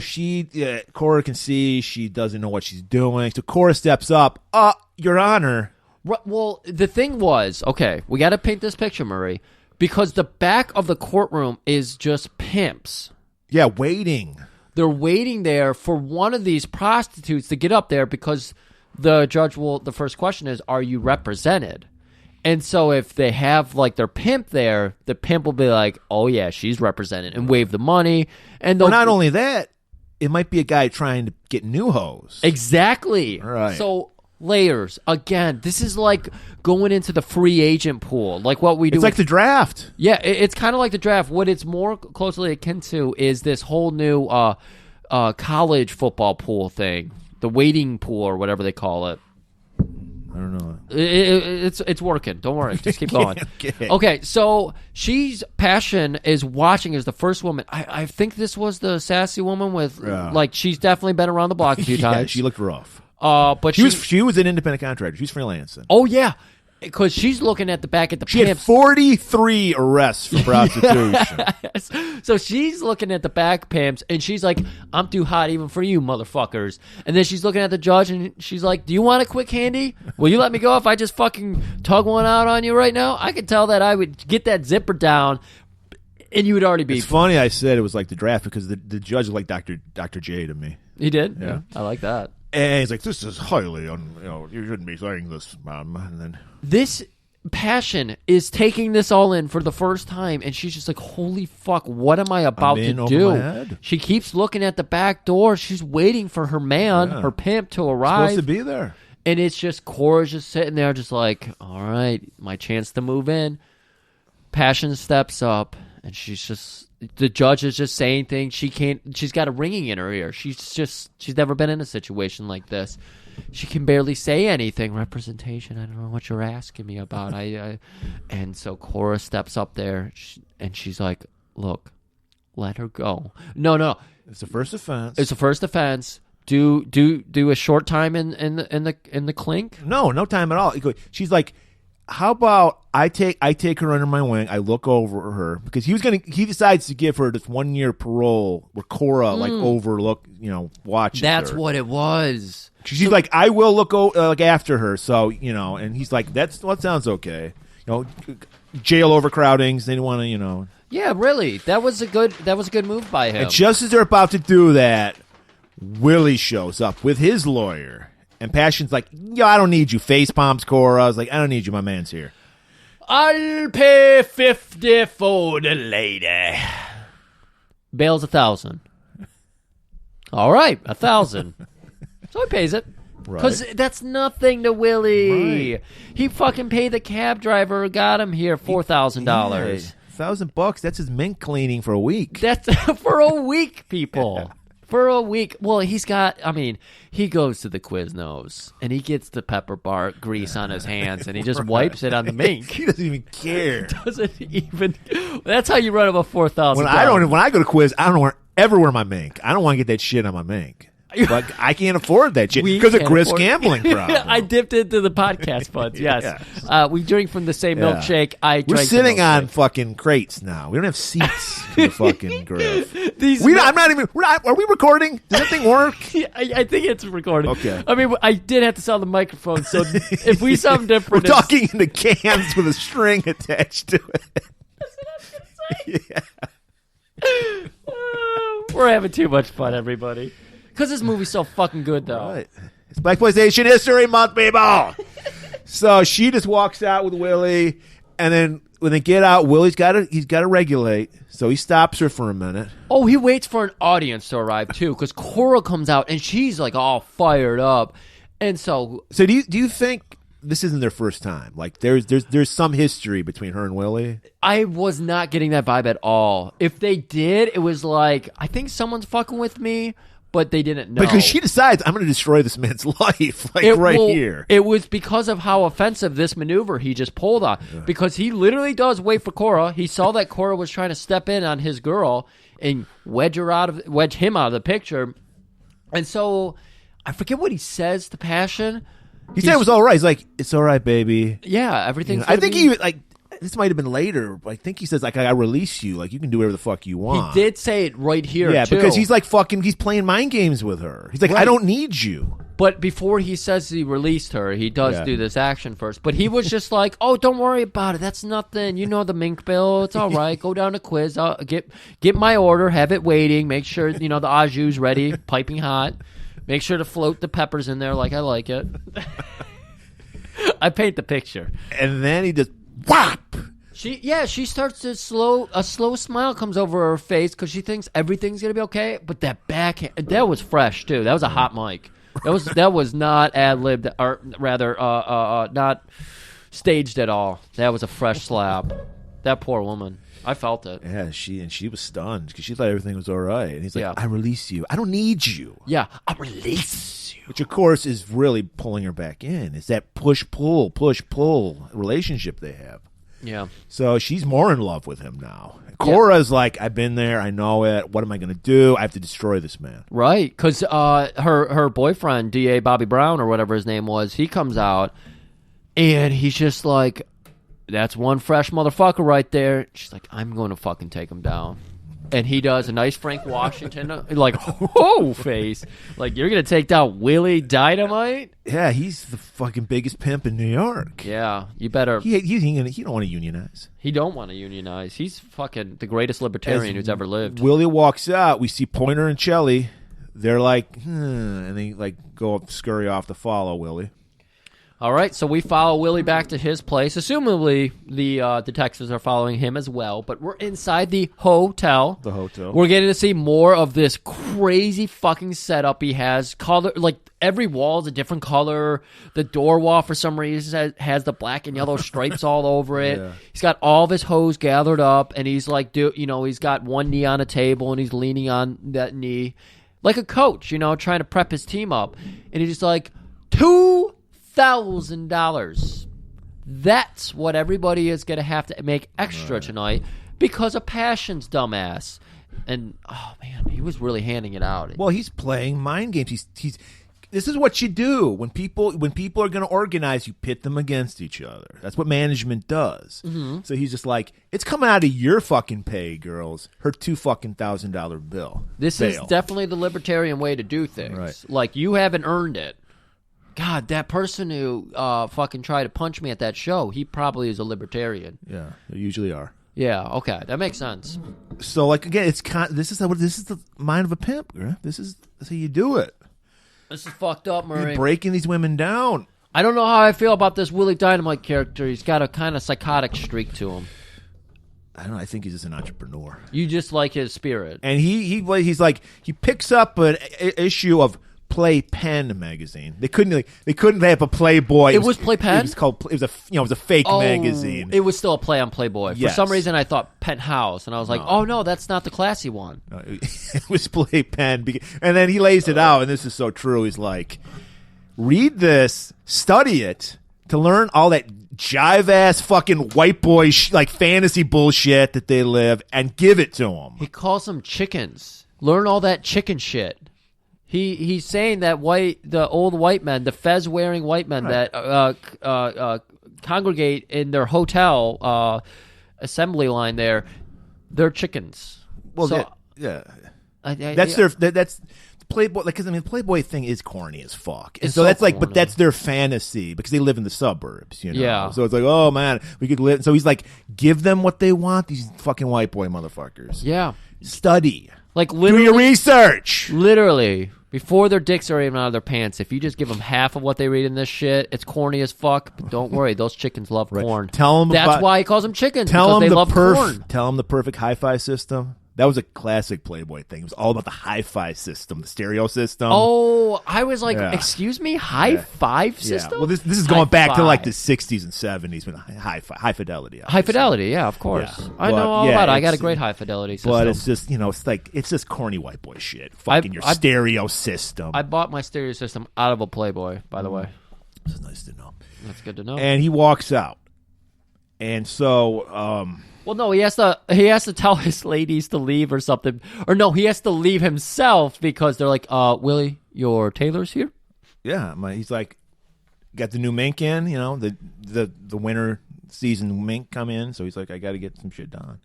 Cora can see she doesn't know what she's doing. So Cora steps up. Your Honor. Well, the thing was, okay, we got to paint this picture, Murray, because the back of the courtroom is just pimps. Yeah, waiting. They're waiting there for one of these prostitutes to get up there because the judge will. The first question is, "Are you represented?" And so if they have like their pimp there, the pimp will be like, "Oh yeah, she's represented," and wave the money. And Well, not only that, it might be a guy trying to get new hoes. Exactly. Right. So layers again. This is like going into the free agent pool, like what we do. It's like the draft. Yeah, it's kind of like the draft. What it's more closely akin to is this whole new college football pool thing, the waiting pool or whatever they call it. I don't know. It's working. Don't worry. Just keep going. Okay, so Passion is watching as the first woman. I think this was the sassy woman with like she's definitely been around the block a few times. She looked rough. But she was an independent contractor. She was freelancing. Oh yeah, because she's looking at the back at the She had 43 arrests for prostitution. Yes. So she's looking at the back pimps, and she's like, "I'm too hot even for you, motherfuckers." And then she's looking at the judge, and she's like, "Do you want a quick handy? Will you let me go if I just fucking tug one out on you right now?" I could tell that I would get that zipper down, and you would already be. It's funny I said it was like the draft because the judge was like Dr. J to me. He did? Yeah. I like that. And he's like, "This is highly, you shouldn't be saying this, ma'am." And then this Passion is taking this all in for the first time, and she's just like, "Holy fuck, what am I about to do?" She keeps looking at the back door. She's waiting for her man, her pimp, to arrive. Supposed to be there. And it's just Cora's just sitting there, just like, "All right, my chance to move in." Passion steps up, and the judge is just saying things. She's got a ringing in her ear. She's never been in a situation like this. She can barely say anything. Representation, I don't know what you're asking me about. And so Cora steps up there, and she's like, "Look, let her go." No. It's the first offense. It's the first offense. Do a short time in the clink? No time at all. She's like, "How about I take her under my wing. I look over her because he decides to give her this 1 year parole where Cora watches. That's her. what it was. She's like, "I will look after her." So and he's like, "That sounds okay." Jail overcrowdings. They want to Yeah, really. That was a good move by him. And just as they're about to do that, Willie shows up with his lawyer. And Passion's like, "I don't need you." Face palms Cora. I was like, "I don't need you. My man's here." "I'll pay $50 for the lady." Bail's $1,000. All right, $1,000. So he pays it. Because that's nothing to Willie. Right. He fucking paid the cab driver who got him here $4,000. $1,000. That's his mint cleaning for a week. That's for a week, people. Yeah. For a week. Well, he goes to the Quiznos, and he gets the pepper bar grease on his hands, and he just wipes it on the mink. He doesn't even care. That's how you run up a $4,000. When I go to Quiz, I don't ever wear my mink. I don't want to get that shit on my mink. But I can't afford that shit because of Chris' gambling problem. I dipped into the podcast funds, yes. We drink from the same milkshake. We're sitting on fucking crates now. We don't have seats in the fucking griff. Are we recording? Does that thing work? I think it's recording. Okay. I mean, I did have to sell the microphone, so if we sound different... We're talking into cans with a string attached to it. That's what I was going to say. Yeah. We're having too much fun, everybody. Because this movie's so fucking good, though. Right. It's Black PlayStation History Month, people. So she just walks out with Willie, and then when they get out, Willie's got to regulate. So he stops her for a minute. Oh, he waits for an audience to arrive too, because Cora comes out and she's like all fired up, and so do you think this isn't their first time? Like there's some history between her and Willie? I was not getting that vibe at all. If they did, it was like, I think someone's fucking with me. But they didn't know. Because she decides, I'm going to destroy this man's life, here. It was because of how offensive this maneuver he just pulled on. Yeah. Because he literally does wait for Cora. He saw that Cora was trying to step in on his girl and wedge him out of the picture. And so, I forget what he says to Passion. He said it was all right. He's like, "It's all right, baby." Yeah, everything's I think he this might have been later. I think he says, like, "I release you. Like, you can do whatever the fuck you want." He did say it right here, yeah, too. because he's like he's playing mind games with her. He's like, "I don't need you." But before he says he released her, he does do this action first. But he was just like, "Oh, don't worry about it. That's nothing. You know the mink bill. It's all right. Go down to quiz. I'll get my order. Have it waiting. Make sure the au jus ready, piping hot. Make sure to float the peppers in there like I like it." I paint the picture. And then he just whap. She starts to a slow smile comes over her face because she thinks everything's gonna be okay. But that backhand, that was fresh too. That was a hot mic. That was not ad-libbed, or rather, not staged at all. That was a fresh slap. That poor woman. I felt it. Yeah, she was stunned because she thought everything was all right. And he's like, I release you. I don't need you. Yeah, I release you. Which, of course, is really pulling her back in. It's that push-pull relationship they have. Yeah. So she's more in love with him now. Cora's like, I've been there. I know it. What am I going to do? I have to destroy this man. Right. Because her boyfriend, D.A. Bobby Brown or whatever his name was, he comes out and he's just like, that's one fresh motherfucker right there. She's like, I'm going to fucking take him down. And he does a nice Frank Washington, like, oh, face. Like, you're going to take down Willie Dynamite? Yeah, he's the fucking biggest pimp in New York. Yeah, you better. He don't want to unionize. He don't want to unionize. He's fucking the greatest libertarian who's ever lived. Willie walks out. We see Pointer and Chelly. They're like, and they like go up, scurry off to follow Willie. All right, so we follow Willie back to his place. Assumably, the detectives are following him as well, but we're inside the hotel. The hotel. We're getting to see more of this crazy fucking setup he has. Color, like, every wall is a different color. The door wall, for some reason, has the black and yellow stripes all over it. Yeah. He's got all of his hoes gathered up, and he's like, he's got one knee on a table, and he's leaning on that knee. Like a coach, trying to prep his team up. And he's just like, $2,000. That's what everybody is going to have to make extra tonight because of Passion's dumbass. And, oh, man, he was really handing it out. Well, he's playing mind games. He's this is what you do. When people are going to organize, you pit them against each other. That's what management does. Mm-hmm. So he's just like, it's coming out of your fucking pay, girls. Her $2,000 bill. This is definitely the libertarian way to do things. Right. Like, you haven't earned it. God, that person who fucking tried to punch me at that show, he probably is a libertarian. Yeah, they usually are. Yeah, okay, that makes sense. So, like, again, this is the mind of a pimp, girl. That's how you do it. This is fucked up, Murray. You're breaking these women down. I don't know how I feel about this Willie Dynamite character. He's got a kind of psychotic streak to him. I don't know. I think he's just an entrepreneur. You just like his spirit, and he's like he picks up an issue of Playpen magazine. They couldn't have a Playboy. It was Playpen. It was a fake magazine. It was still a play on Playboy. Yes. For some reason, I thought Penthouse, and I was like, oh no, that's not the classy one. No, it was Playpen, and then he lays it out, and this is so true. He's like, read this, study it to learn all that jive ass fucking white boy like fantasy bullshit that they live, and give it to them. He calls them chickens. Learn all that chicken shit. He's saying that the old white men, the fez-wearing white men that congregate in their hotel assembly line there, they're chickens. Well, so, that's Playboy. Because the Playboy thing is corny as fuck, and so that's corny. but that's their fantasy because they live in the suburbs, Yeah. So it's like, oh man, we could live. So he's like, give them what they want. These fucking white boy motherfuckers. Yeah. Study. Like literally, do your research. Literally, before their dicks are even out of their pants, if you just give them half of what they read in this shit, it's corny as fuck. But don't worry, those chickens love corn. Tell them that's why he calls them chickens. Tell them they love corn. Tell them the perfect hi-fi system. That was a classic Playboy thing. It was all about the hi-fi system, the stereo system. Oh, I was like, excuse me, high-fi system? Yeah. Well, this is going back to like the 60s and 70s when high fidelity. Obviously. High fidelity, yeah, of course. Yeah. I know all about it. I got a great high fidelity system. But it's just, it's just corny white boy shit. Fucking your stereo system. I bought my stereo system out of a Playboy, by the way. This is nice to know. That's good to know. And he walks out. And so... well, no, he has to tell his ladies to leave or something. Or no, he has to leave himself because they're like, Willie, your tailor's here? Yeah, he's like, got the new mink in, the winter season mink come in, so he's like, I got to get some shit done.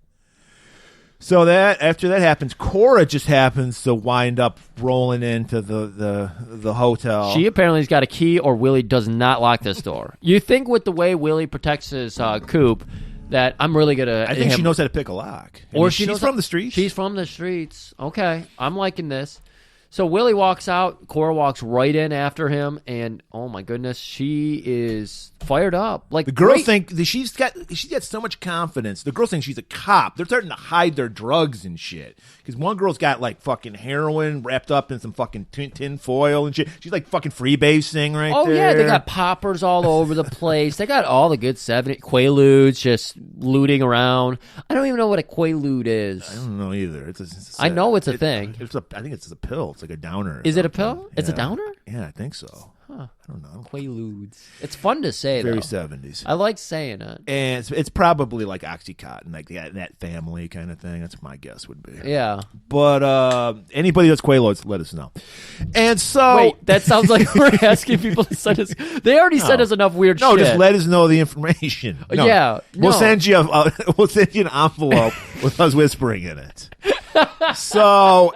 So after that happens, Cora just happens to wind up rolling into the hotel. She apparently has got a key, or Willie does not lock this door. You think with the way Willie protects his coop that I'm really gonna. I think she knows how to pick a lock. She's from the streets. She's from the streets. Okay, I'm liking this. So Willie walks out. Cora walks right in after him, and oh my goodness, she is fired up. Like the girls think that she's got so much confidence. The girls think she's a cop. They're starting to hide their drugs and shit. Because one girl's got like fucking heroin wrapped up in some fucking tin foil and shit. She's like fucking freebasing right there. Oh yeah, they got poppers all over the place. They got all the good 70 Quaaludes just looting around. I don't even know what a Quaalude is. I don't know either. I know it's a thing. I think it's a pill. It's like a downer. Is it a pill? It's a downer? Yeah, I think so. Huh. I don't know. Quaaludes. It's fun to say, Very though. 70s. I like saying it. And it's probably like Oxycontin, like that family kind of thing. That's my guess would be. Yeah. But anybody that's Quaaludes, let us know. And so... Wait, that sounds like we're asking people to send us... They already sent us enough weird shit. No, just let us know the information. No. Yeah. We'll send you we'll send you an envelope with us whispering in it. So...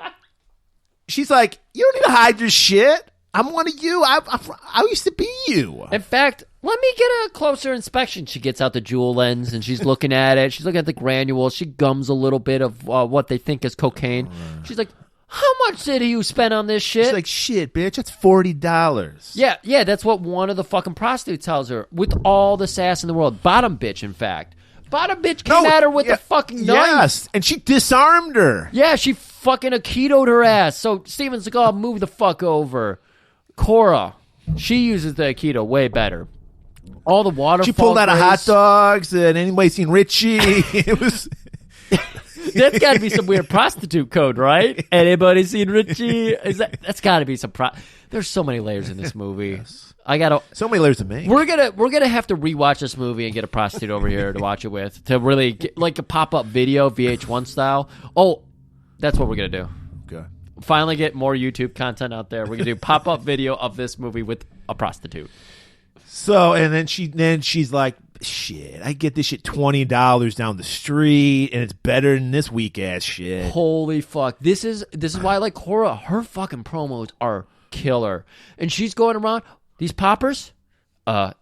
She's like, you don't need to hide your shit. I'm one of you. I used to be you. In fact, let me get a closer inspection. She gets out the jewel lens and she's looking at it. She's looking at the granules. She gums a little bit of what they think is cocaine. She's like, how much did you spend on this shit? She's like, shit, bitch, that's $40. Yeah, that's what one of the fucking prostitutes tells her with all the sass in the world. Bottom bitch, in fact. Bottom bitch came at her with the fucking knife. Yes, and she disarmed her. Yeah, she fucking Aikito'd her ass. So Steven Seagal, move the fuck over. Cora, she uses the Aikido way better. All the waterfall. She pulled out grace. of hot dogs, and anybody seen Richie? It was. That's got to be some weird prostitute code, right? Anybody seen Richie? That's got to be some. There's so many layers in this movie. Yes. I gotta. So many layers to make. We're gonna have to rewatch this movie and get a prostitute over here to watch it with to really get, like a pop up video VH1 style. Oh, that's what we're gonna do. Okay. Finally, get more YouTube content out there. We're gonna do pop up video of this movie with a prostitute. So and then she's like, shit, I get this shit $20 down the street, and it's better than this weak ass shit. Holy fuck! This is why I like Cora. Her fucking promos are killer, and she's going around. These poppers?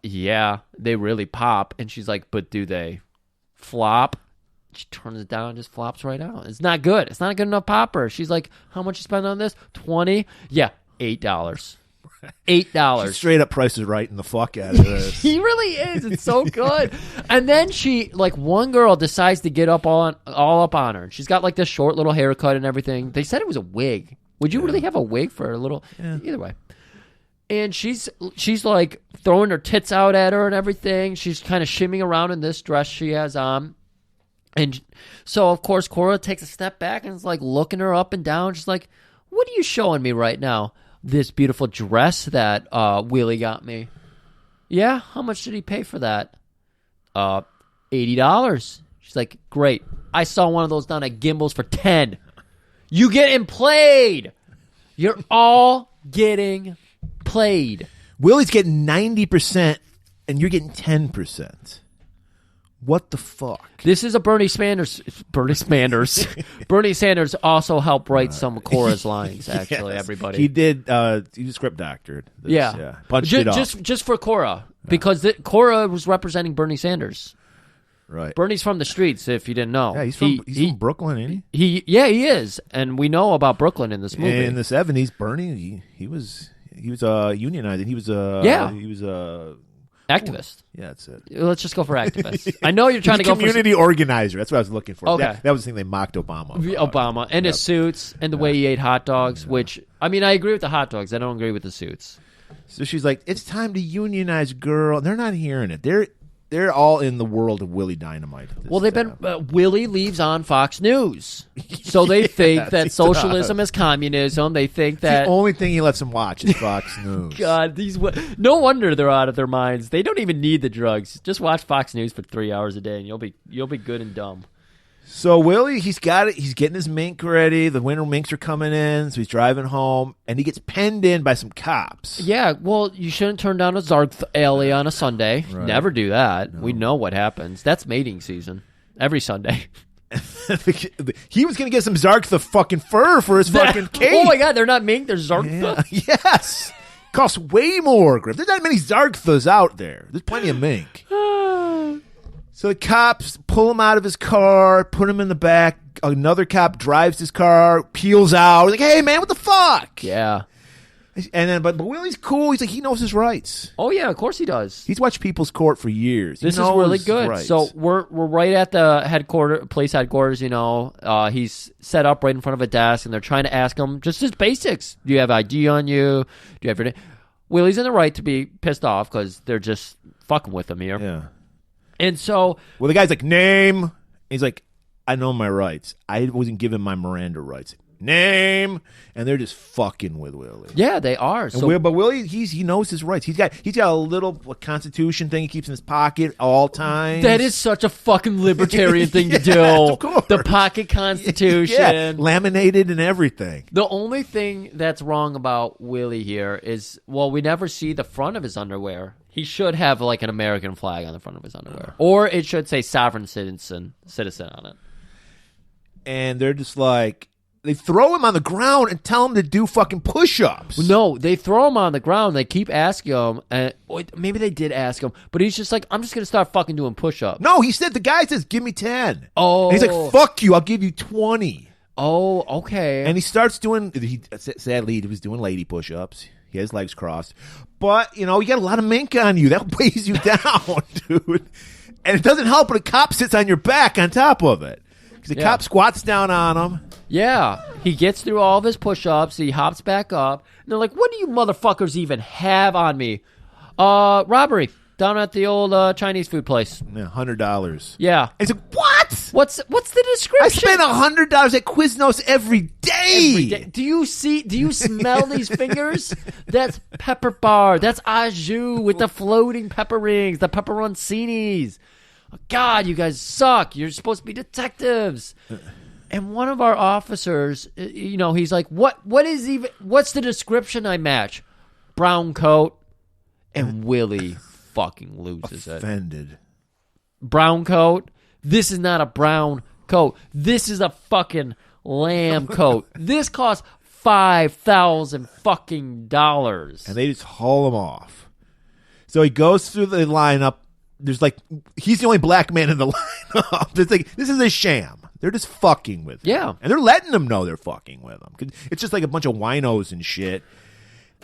Yeah, they really pop. And she's like, but do they flop? She turns it down and just flops right out. It's not good. It's not a good enough popper. She's like, how much you spend on this? $20? Yeah, $8. $8. Straight up Price is Right in the fuck out of this. He really is. It's so good. And then she, like, one girl decides to get all up on her. She's got like this short little haircut and everything. They said it was a wig. Would you really have a wig for a little? Yeah. Either way. And she's like throwing her tits out at her and everything. She's kind of shimmying around in this dress she has on. And so, of course, Cora takes a step back and is like looking her up and down. She's like, what are you showing me right now? This beautiful dress that Willie got me. Yeah? How much did he pay for that? $80. She's like, great. I saw one of those down at Gimbel's for $10. You getting played. You're all getting played. Willie's getting 90%, and you're getting 10%. What the fuck? This is a Bernie Sanders. Bernie Sanders also helped write some of Cora's lines, actually, yes. Everybody. He did. He was script doctored. Yeah. Punched it off. Just for Cora, because Cora was representing Bernie Sanders. Right. Bernie's from the streets, if you didn't know. Yeah, he's from Brooklyn, isn't he? He is, and we know about Brooklyn in this movie. In the 70s, Bernie, he was unionizing. He was activist. Yeah, that's it. Let's just go for activist. I know you're trying to go for community organizer. That's what I was looking for. Okay. That was the thing they mocked Obama. Obama and his suits and the way he ate hot dogs. Which I agree with the hot dogs. I don't agree with the suits. So she's like, "It's time to unionize, girl." They're not hearing it. They're all in the world of Willie Dynamite. Well, they've been Willie leaves on Fox News, so they think that socialism is communism. They think that the only thing he lets them watch is Fox News. God, no wonder they're out of their minds. They don't even need the drugs. Just watch Fox News for 3 hours a day, and you'll be good and dumb. So Willie, he's got it. He's getting his mink ready. The winter minks are coming in, so he's driving home, and he gets penned in by some cops. Yeah, well, you shouldn't turn down a Zarth alley on a Sunday. Right. Never do that. No. We know what happens. That's mating season every Sunday. He was going to get some Zarktha fucking fur for his fucking cape. Oh my god, they're not mink, they're Zarktha. Yeah. Yes. Costs way more, Griff. There's not many Zarkthas out there. There's plenty of mink. So the cops pull him out of his car, put him in the back. Another cop drives his car, peels out. He's like, hey, man, what the fuck? Yeah. And then, but Willie's cool. He's like, he knows his rights. Oh yeah, of course he does. He's watched People's Court for years. This is really good. So we're right at the police headquarters. You know, he's set up right in front of a desk, and they're trying to ask him just his basics. Do you have ID on you? Do you have your name? Willie's in the right to be pissed off because they're just fucking with him here. Yeah. And so, well, the guy's like, name. He's like, I know my rights. I wasn't given my Miranda rights. Name, and they're just fucking with Willie. Yeah, they are. So, but Willie, he knows his rights. He's got a little Constitution thing he keeps in his pocket all times. That is such a fucking libertarian thing to do. Of course. The pocket Constitution, laminated and everything. The only thing that's wrong about Willie here is, well, we never see the front of his underwear. He should have like an American flag on the front of his underwear, or it should say "sovereign citizen" on it. And they're just like. They throw him on the ground and tell him to do fucking push-ups. No, they throw him on the ground. They keep asking him. And maybe they did ask him, but he's just like, I'm just going to start fucking doing push-ups. No, he said, the guy says, give me 10. Oh. And he's like, fuck you, I'll give you 20. Oh, okay. And he starts doing, sadly, he was doing lady push-ups. He has legs crossed. But, you got a lot of mink on you. That weighs you down, dude. And it doesn't help when a cop sits on your back on top of it. Because the cop squats down on him. Yeah, he gets through all of his push-ups. He hops back up. And they're like, what do you motherfuckers even have on me? Robbery down at the old Chinese food place. Yeah, $100. Yeah. And he's like, what? What's the description? I spend $100 at Quiznos every day. Do you smell these fingers? That's pepper bar. That's au jus with the floating pepper rings, the pepperoncinis. Oh, God, you guys suck. You're supposed to be detectives. And one of our officers, he's like, what's the description I match? Brown coat. And Willie fucking loses it. Offended. Brown coat? This is not a brown coat. This is a fucking lamb coat. This costs $5,000 fucking dollars. And they just haul him off. So he goes through the lineup. There's like, he's the only black man in the lineup. It's like, this is a sham. They're just fucking with him. Yeah. And they're letting them know they're fucking with him. It's just like a bunch of winos and shit.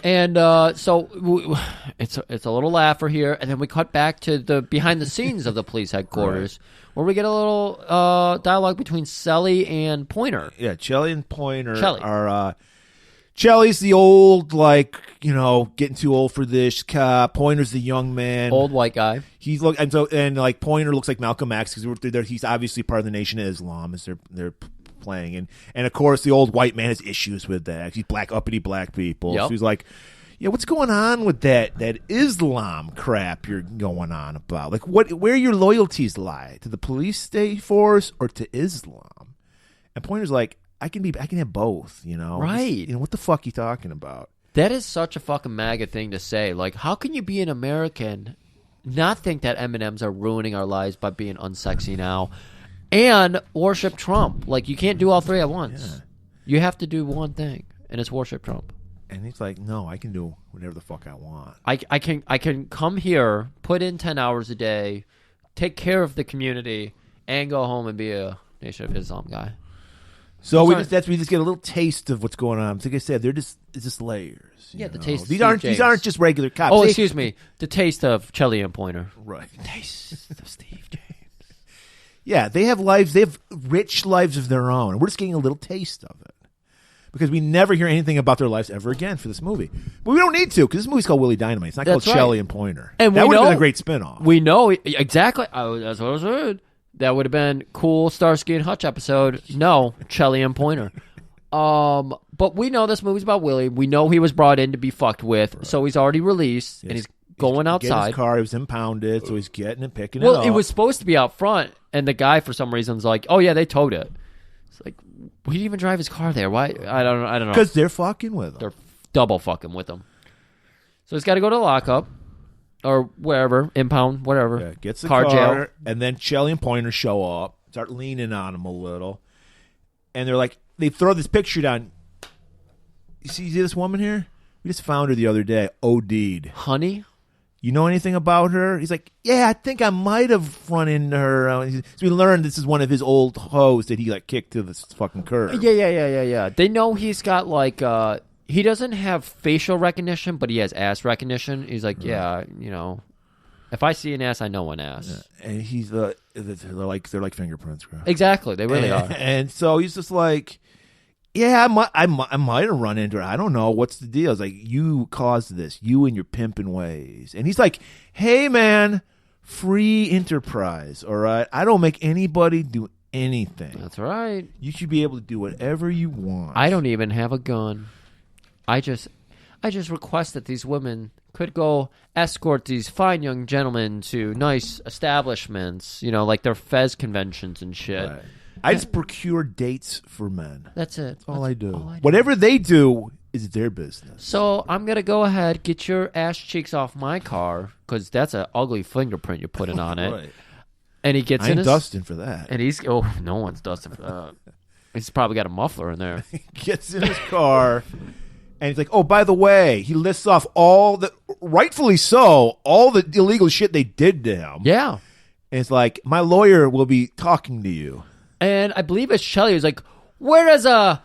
And so it's a little laugher here. And then we cut back to the behind the scenes of the police headquarters where we get a little dialogue between Shelly and Pointer. Yeah, Shelly and Pointer Shelly. are... Shelly's the old, getting too old for this cop. Pointer's the young man. Old white guy. He's Pointer looks like Malcolm X because he's obviously part of the Nation of Islam as they're playing, and of course the old white man has issues with that. He's uppity black people. Yep. So he's like, yeah, what's going on with that Islam crap you're going on about? Like, where your loyalties lie, to the police state force or to Islam? And Pointer's like, I can have both, Right. What the fuck you talking about? That is such a fucking MAGA thing to say. Like, how can you be an American, not think that M&Ms are ruining our lives by being unsexy now, and worship Trump? Like, you can't do all three at once. Yeah. You have to do one thing, and it's worship Trump. And he's like, no, I can do whatever the fuck I want. I can come here, put in 10 hours a day, take care of the community, and go home and be a Nation of Islam guy. So we just get a little taste of what's going on. Like I said, it's just layers. Yeah, the taste. These aren't just regular cops. Oh, excuse me, the taste of Shelly and Pointer. Right. The taste of Steve James. Yeah, they have rich lives of their own, and we're just getting a little taste of it because we never hear anything about their lives ever again for this movie. But we don't need to because this movie's called Willie Dynamite. It's not called Shelly and Pointer. And that would have been a great spinoff. We know exactly. That's what I was heard. That would have been cool Starsky and Hutch episode. No, Shelly and Pointer. But we know this movie's about Willie. We know he was brought in to be fucked with, so he's already released, and he's going outside. His car, it was impounded, so he's getting and picking it up. Well, it was supposed to be out front, and the guy, for some reason, is like, oh, yeah, they towed it. It's like, we didn't even drive his car there. Why? I don't know. Because they're fucking with him. They're double fucking with him. So he's got to go to lockup. Or wherever, impound, whatever. Yeah, gets the car jail. and then Shelly and Pointer show up. start leaning on him a little. And they're like, they throw this picture down. You see this woman here? We just found her the other day, OD'd. Honey? You know anything about her? He's like, yeah, I think I might have run into her. So we learned this is one of his old hoes that he like kicked to this fucking curb. Yeah. They know he's got like, he doesn't have facial recognition, but he has ass recognition. He's like, yeah, you know, if I see an ass, I know an ass. Yeah. And he's they're like fingerprints, bro. Exactly, they really are. And so he's just like, yeah, I might have run into her. I don't know. What's the deal? It's like, you caused this. You and your pimping ways. And he's like, hey, man, free enterprise, all right? I don't make anybody do anything. That's right. You should be able to do whatever you want. I don't even have a gun. I just request that these women could go escort these fine young gentlemen to nice establishments, you know, like their Fez conventions and shit. Right. I just procure dates for men. That's it. That's all I do. all I do. Whatever they do is their business. So I'm going to go ahead, get your ass cheeks off my car, because that's an ugly fingerprint you're putting on it. Right. And he gets I in ain't his... dusting for that. And he's... Oh, no one's dusting for that. He's probably got a muffler in there. He gets in his car, and he's like, oh, by the way, he lists off all the... Rightfully so, all the illegal shit they did to him. Yeah. And it's like, my lawyer will be talking to you. And I believe it's Shelley who's like, where does a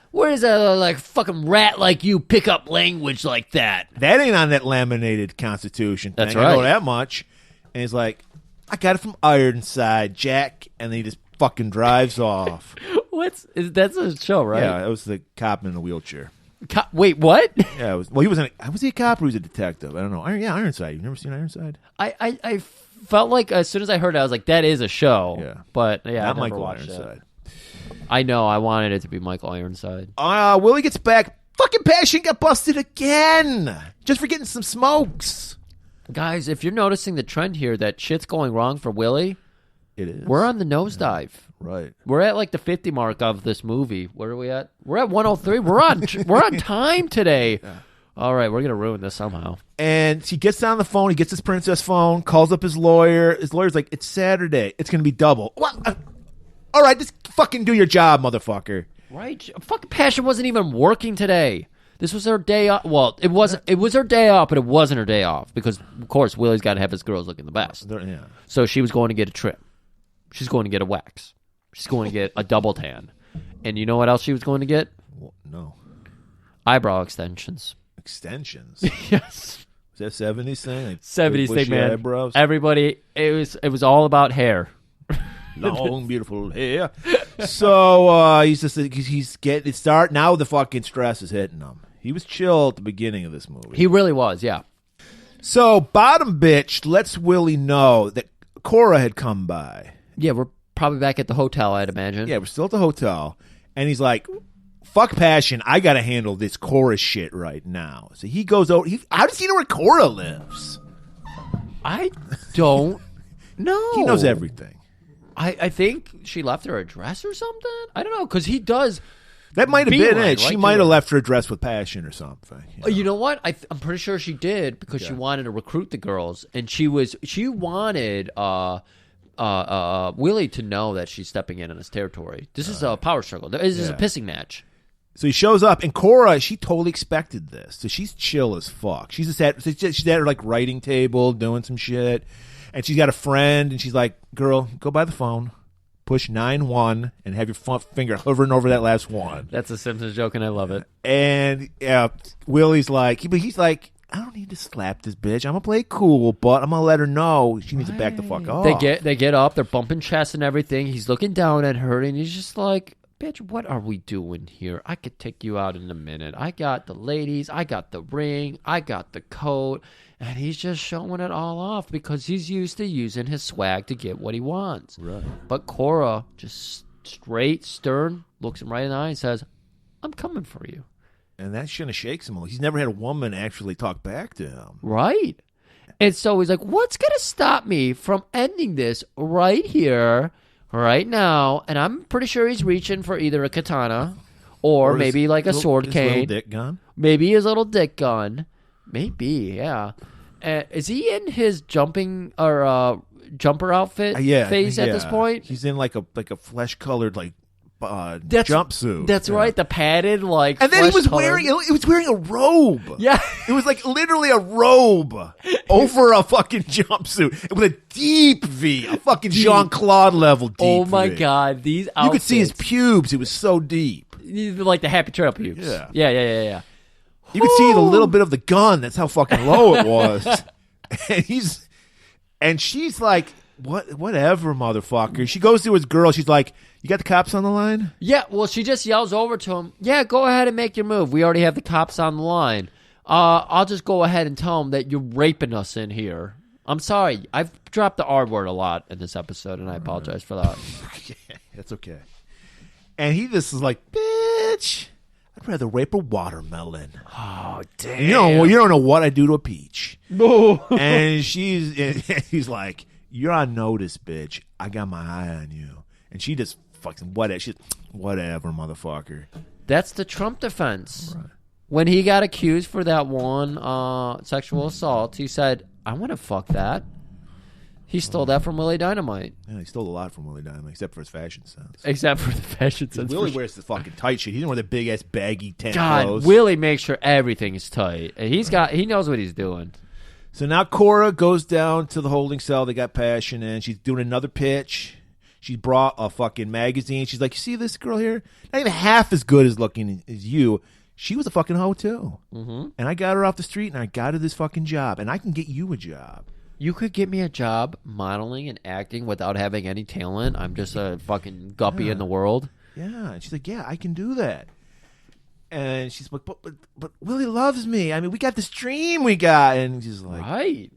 like fucking rat like you pick up language like that? That ain't on that laminated Constitution thing. That's I know right. that much. And he's like, I got it from Ironside, Jack. And then he just fucking drives off. That's a show, right? Yeah, it was the cop in the wheelchair. Wait, what? Yeah, he wasn't. Was he a cop or was he a detective? I don't know. Ironside. You've never seen Ironside? I felt like as soon as I heard it, I was like, that is a show. Yeah. But yeah, Not I never Michael watched Ironside. it. I know. I wanted it to be Michael Ironside. Willie gets back. Fucking Passion got busted again. Just for getting some smokes. Guys, if you're noticing the trend here that shit's going wrong for Willie, It is. we're on the nosedive. Right. We're at like the 50 mark of this movie. Where are we at? We're at 103. We're on time today. Yeah. All right, we're gonna ruin this somehow. And he gets on the phone. He gets his princess phone. Calls up his lawyer. His lawyer's like, "It's Saturday. It's gonna be double." What? All right, just fucking do your job, motherfucker. Right? Fucking Passion wasn't even working today. This was her day off. Well, it was her day off, but it wasn't her day off because, of course, Willie's got to have his girls looking the best. Yeah. So she was going to get a trim. She's going to get a wax. She's going to get a double tan. And you know what else she was going to get? Well, no. Eyebrow extensions. Extensions? Yes. Is that 70s thing? Like 70s thing, man. Eyebrows? Everybody, it was all about hair. Long, beautiful hair. So he's getting it start. Now the fucking stress is hitting him. He was chill at the beginning of this movie. He really was, yeah. So bottom bitch lets Willie know that Cora had come by. Yeah, we're probably back at the hotel, I'd imagine. Yeah, we're still at the hotel. And he's like, fuck Passion. I got to handle this Cora shit right now. So he goes over. How does he know where Cora lives? I don't know. He knows everything. I think she left her address or something. I don't know, because he does. That might have been it. She right might have left her address with Passion or something. You know what? I'm pretty sure she did because she wanted to recruit the girls, and she wanted Willie to know that she's stepping in his territory. This is a power struggle. This is a pissing match. So he shows up, and Cora, she totally expected this. So she's chill as fuck. She's at her like writing table doing some shit. And she's got a friend, and she's like, girl, go by the phone, push 9-1, and have your finger hovering over that last one. That's a Simpsons joke, and I love it. And Willie's like, he's like, I don't need to slap this bitch. I'm going to play it cool, but I'm going to let her know she needs to back the fuck off. They get up, they're bumping chests and everything. He's looking down at her, and he's just like, bitch, what are we doing here? I could take you out in a minute. I got the ladies, I got the ring, I got the coat. And he's just showing it all off because he's used to using his swag to get what he wants. Right. But Cora, just straight, stern, looks him right in the eye and says, I'm coming for you. And that shouldn't have shakes him. He's never had a woman actually talk back to him. Right. And so he's like, what's going to stop me from ending this right here, right now? And I'm pretty sure he's reaching for either a katana or maybe like a sword cane. His little dick gun. Maybe his little dick gun. Maybe, yeah. Is he in his jumping or jumper outfit phase at this point. He's in like a flesh colored jumpsuit. That's right. The padded and then he was wearing a robe. Yeah, it was like literally a robe over a fucking jumpsuit with a deep V, a fucking Jean-Claude level deep. Oh my V. God, these outfits. You could see his pubes. It was so deep, like the Happy Trail pubes. Yeah. You could see the little bit of the gun. That's how fucking low it was. And she's like, whatever, motherfucker. She goes to his girl. She's like, you got the cops on the line? Yeah, well, she just yells over to him, yeah, go ahead and make your move. We already have the cops on the line. I'll just go ahead and tell them that you're raping us in here. I'm sorry. I've dropped the R word a lot in this episode, and I apologize for that. That's okay. And he just is like, bitch, I'd rather rape a watermelon. Oh, damn. You don't know what I do to a peach. No. And he's like, you're on notice, bitch. I got my eye on you. And she just fucking whatever, motherfucker. That's the Trump defense. Right. When he got accused for that one sexual assault, he said, I want to fuck that. He stole that from Willie Dynamite. Yeah, he stole a lot from Willie Dynamite, except for his fashion sense. Except for the fashion sense. Willie wears the fucking tight shit. He doesn't wear the big ass baggy tent God, clothes. Willie makes sure everything is tight. And he knows what he's doing. So now Cora goes down to the holding cell. They got Passion in. She's doing another pitch. She brought a fucking magazine. She's like, you see this girl here? Not even half as good as looking as you. She was a fucking hoe too. Mm-hmm. And I got her off the street and I got her this fucking job. And I can get you a job. You could get me a job modeling and acting without having any talent. I'm just a fucking guppy in the world. Yeah. And she's like, yeah, I can do that. And she's like, but Willie loves me. I mean, we got this dream we got. And she's like, right.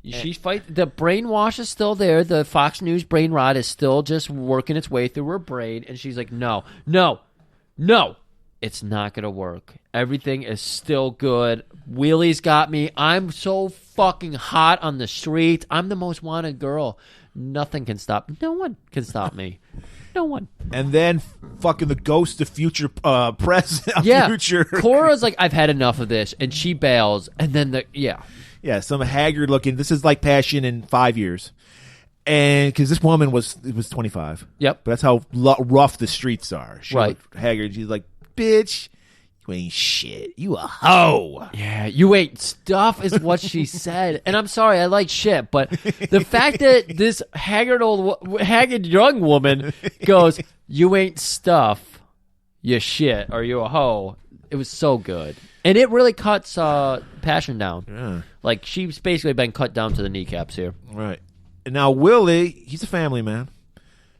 She's the brainwash is still there. The Fox News brain rot is still just working its way through her brain. And she's like, no. It's not going to work. Everything is still good. Willie's got me. I'm so fucking hot on the street. I'm the most wanted girl. Nothing can stop. No one can stop me. No one. And then fucking the ghost of future present. Future. Cora's like, I've had enough of this. And she bails. And then Yeah, some haggard looking. This is like Passion in 5 years. And because this woman was 25. Yep. But that's how rough the streets are. She right. Haggard. She's like, bitch, you ain't shit. You a hoe. Yeah, you ain't stuff is what she said. And I'm sorry, I like shit, but the fact that this haggard young woman goes, you ain't stuff, you shit, or you a hoe, it was so good. And it really cuts Passion down. Yeah. Like, she's basically been cut down to the kneecaps here. Right. And now Willie, he's a family man.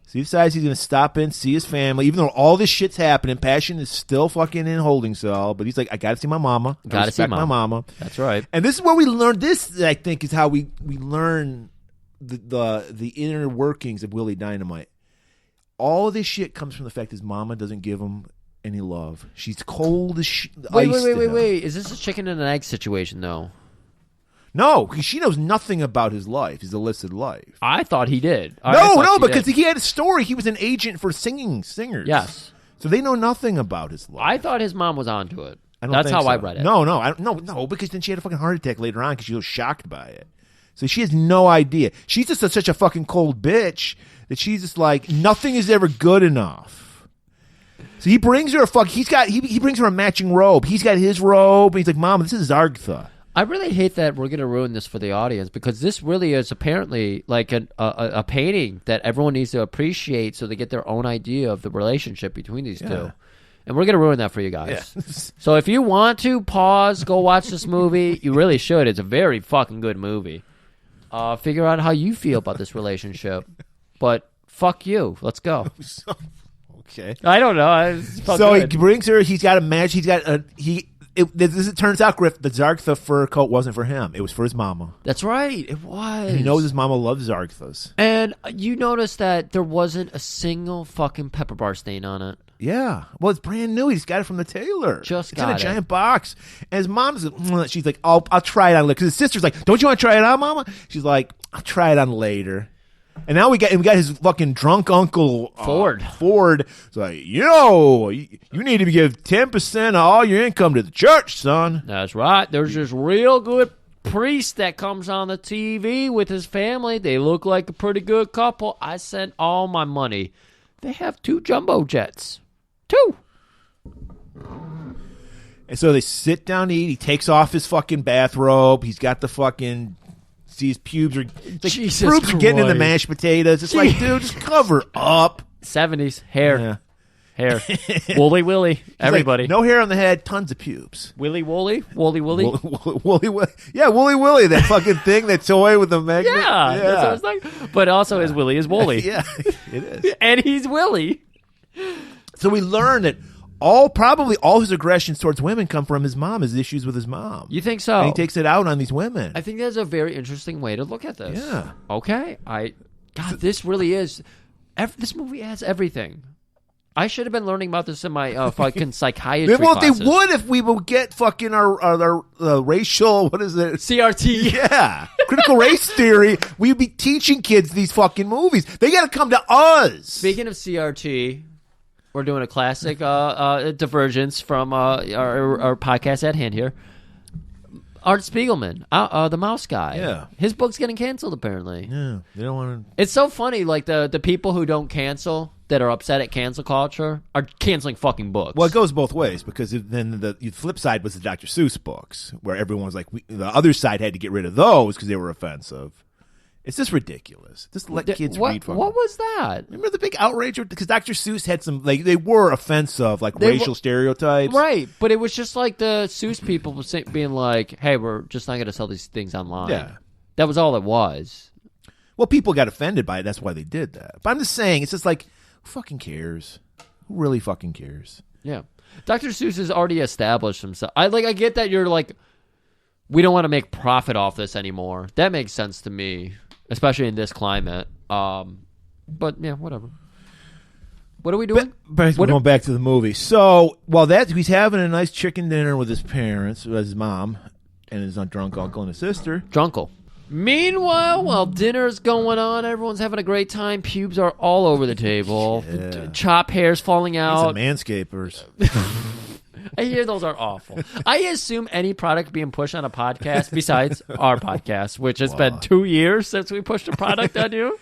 So he decides he's going to stop in, see his family. Even though all this shit's happening, Passion is still fucking in holding cell. But he's like, I got to see my mama. Got to see my mama. That's right. And this is where we learn. This, I think, is how we learn the inner workings of Willie Dynamite. All of this shit comes from the fact his mama doesn't give him any love. She's cold as Wait. Is this a chicken and an egg situation, though? No, because she knows nothing about his life, his illicit life. I thought he did. Because he had a story. He was an agent for singers. Yes. So they know nothing about his life. I thought his mom was onto it. I don't That's think how so. I read it. No, because then she had a fucking heart attack later on because she was shocked by it. So she has no idea. She's just such a fucking cold bitch that she's just like, nothing is ever good enough. So he brings her he brings her a matching robe. He's got his robe, and he's like, Mom, this is Zargtha. I really hate that we're going to ruin this for the audience because this really is apparently like a painting that everyone needs to appreciate so they get their own idea of the relationship between these two. And we're going to ruin that for you guys. Yeah. So if you want to pause, go watch this movie. You really should. It's a very fucking good movie. Figure out how you feel about this relationship. But fuck you. Let's go. Okay. I don't know. He brings her. He's got a match. He's got it turns out, Griff, the Zargtha fur coat wasn't for him. It was for his mama. That's right. It was. And he knows his mama loves Zargthas. And you noticed that there wasn't a single fucking pepper bar stain on it. Yeah. Well, it's brand new. He's got it from the tailor. It's in a giant box. And his mom's, she's like, I'll try it on later. Because his sister's like, don't you want to try it on, Mama? She's like, I'll try it on later. And now we got his fucking drunk uncle Ford. It's like, you need to give 10% of all your income to the church, son. That's right. There's this real good priest that comes on the TV with his family. They look like a pretty good couple. I sent all my money. They have 2 jumbo jets. 2. And so they sit down to eat. He takes off his fucking bathrobe. He's got the fucking... See, his pubes are... Jesus pubes are getting in the Christ. mashed potatoes. It's like, dude, just cover up. 70s. Hair. Yeah. Hair. Woolly Willy. Everybody. Like, no hair on the head, tons of pubes. Willy Woolly? Woolly Willy? Wooly Willy. Yeah, Wooly Willy, that fucking thing, that toy with the magnet. Yeah. That's what I was like. But also his Willy is Woolly. Yeah, it is. And he's Willy. So we learn that probably all his aggressions towards women come from his mom, his issues with his mom. You think so? And he takes it out on these women. I think that's a very interesting way to look at this. Yeah. Okay. God, this really is. This movie has everything. I should have been learning about this in my fucking psychiatry Well, classes. they would if we would get fucking our racial, what is it? CRT. Yeah. Critical race theory. We'd be teaching kids these fucking movies. They got to come to us. Speaking of CRT, we're doing a classic divergence from our podcast at hand here. Art Spiegelman, the mouse guy. Yeah. His book's getting canceled, apparently. Yeah, they don't want to. It's so funny, like the people who don't cancel, that are upset at cancel culture, are canceling fucking books. Well, it goes both ways, because then the flip side was the Dr. Seuss books, where everyone was like, the other side had to get rid of those because they were offensive. It's just ridiculous. Just let kids read from What them. was that? Remember the big outrage? Because Dr. Seuss had some, like, they were offensive, like racial stereotypes. Right, but it was just like the Seuss people being like, hey, we're just not going to sell these things online. Yeah. That was all it was. Well, people got offended by it. That's why they did that. But I'm just saying, it's just like, who fucking cares? Who really fucking cares? Yeah. Dr. Seuss has already established himself. I get that you're like, we don't want to make profit off this anymore. That makes sense to me, especially in this climate. But yeah, whatever. What are we doing? But going back to the movie. So, while he's having a nice chicken dinner with his parents, with his mom, and his drunk uncle and his sister. Drunkle. Meanwhile, while dinner's going on, everyone's having a great time. Pubes are all over the table. Yeah. Chop hairs falling He's out. a manscapers. I hear those are awful. I assume any product being pushed on a podcast, besides our podcast, which has been 2 years since we pushed a product on you.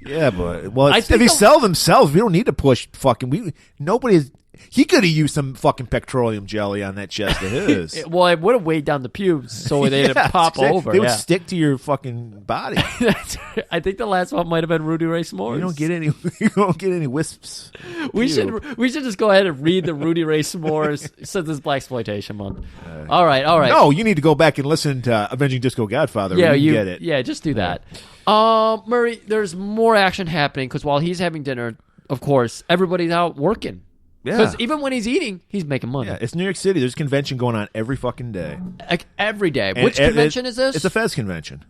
Yeah, but if think they sell themselves, we don't need to push fucking. He could have used some fucking petroleum jelly on that chest of his. Well, it would have weighed down the pubes so they didn't pop over. They would stick to your fucking body. I think the last one might have been Rudy Ray S'mores. You don't get any. You don't get any wisps. We should just go ahead and read the Rudy Ray S'mores since it's Blaxploitation Month. All right. No, you need to go back and listen to Avenging Disco Godfather. Yeah, you get it. Yeah, just do that. Murray, there's more action happening because while he's having dinner, of course, everybody's out working. Yeah. Because even when he's eating, he's making money. Yeah, it's New York City. There's a convention going on every fucking day. Like every day. And Which convention is this? It's a Fez convention.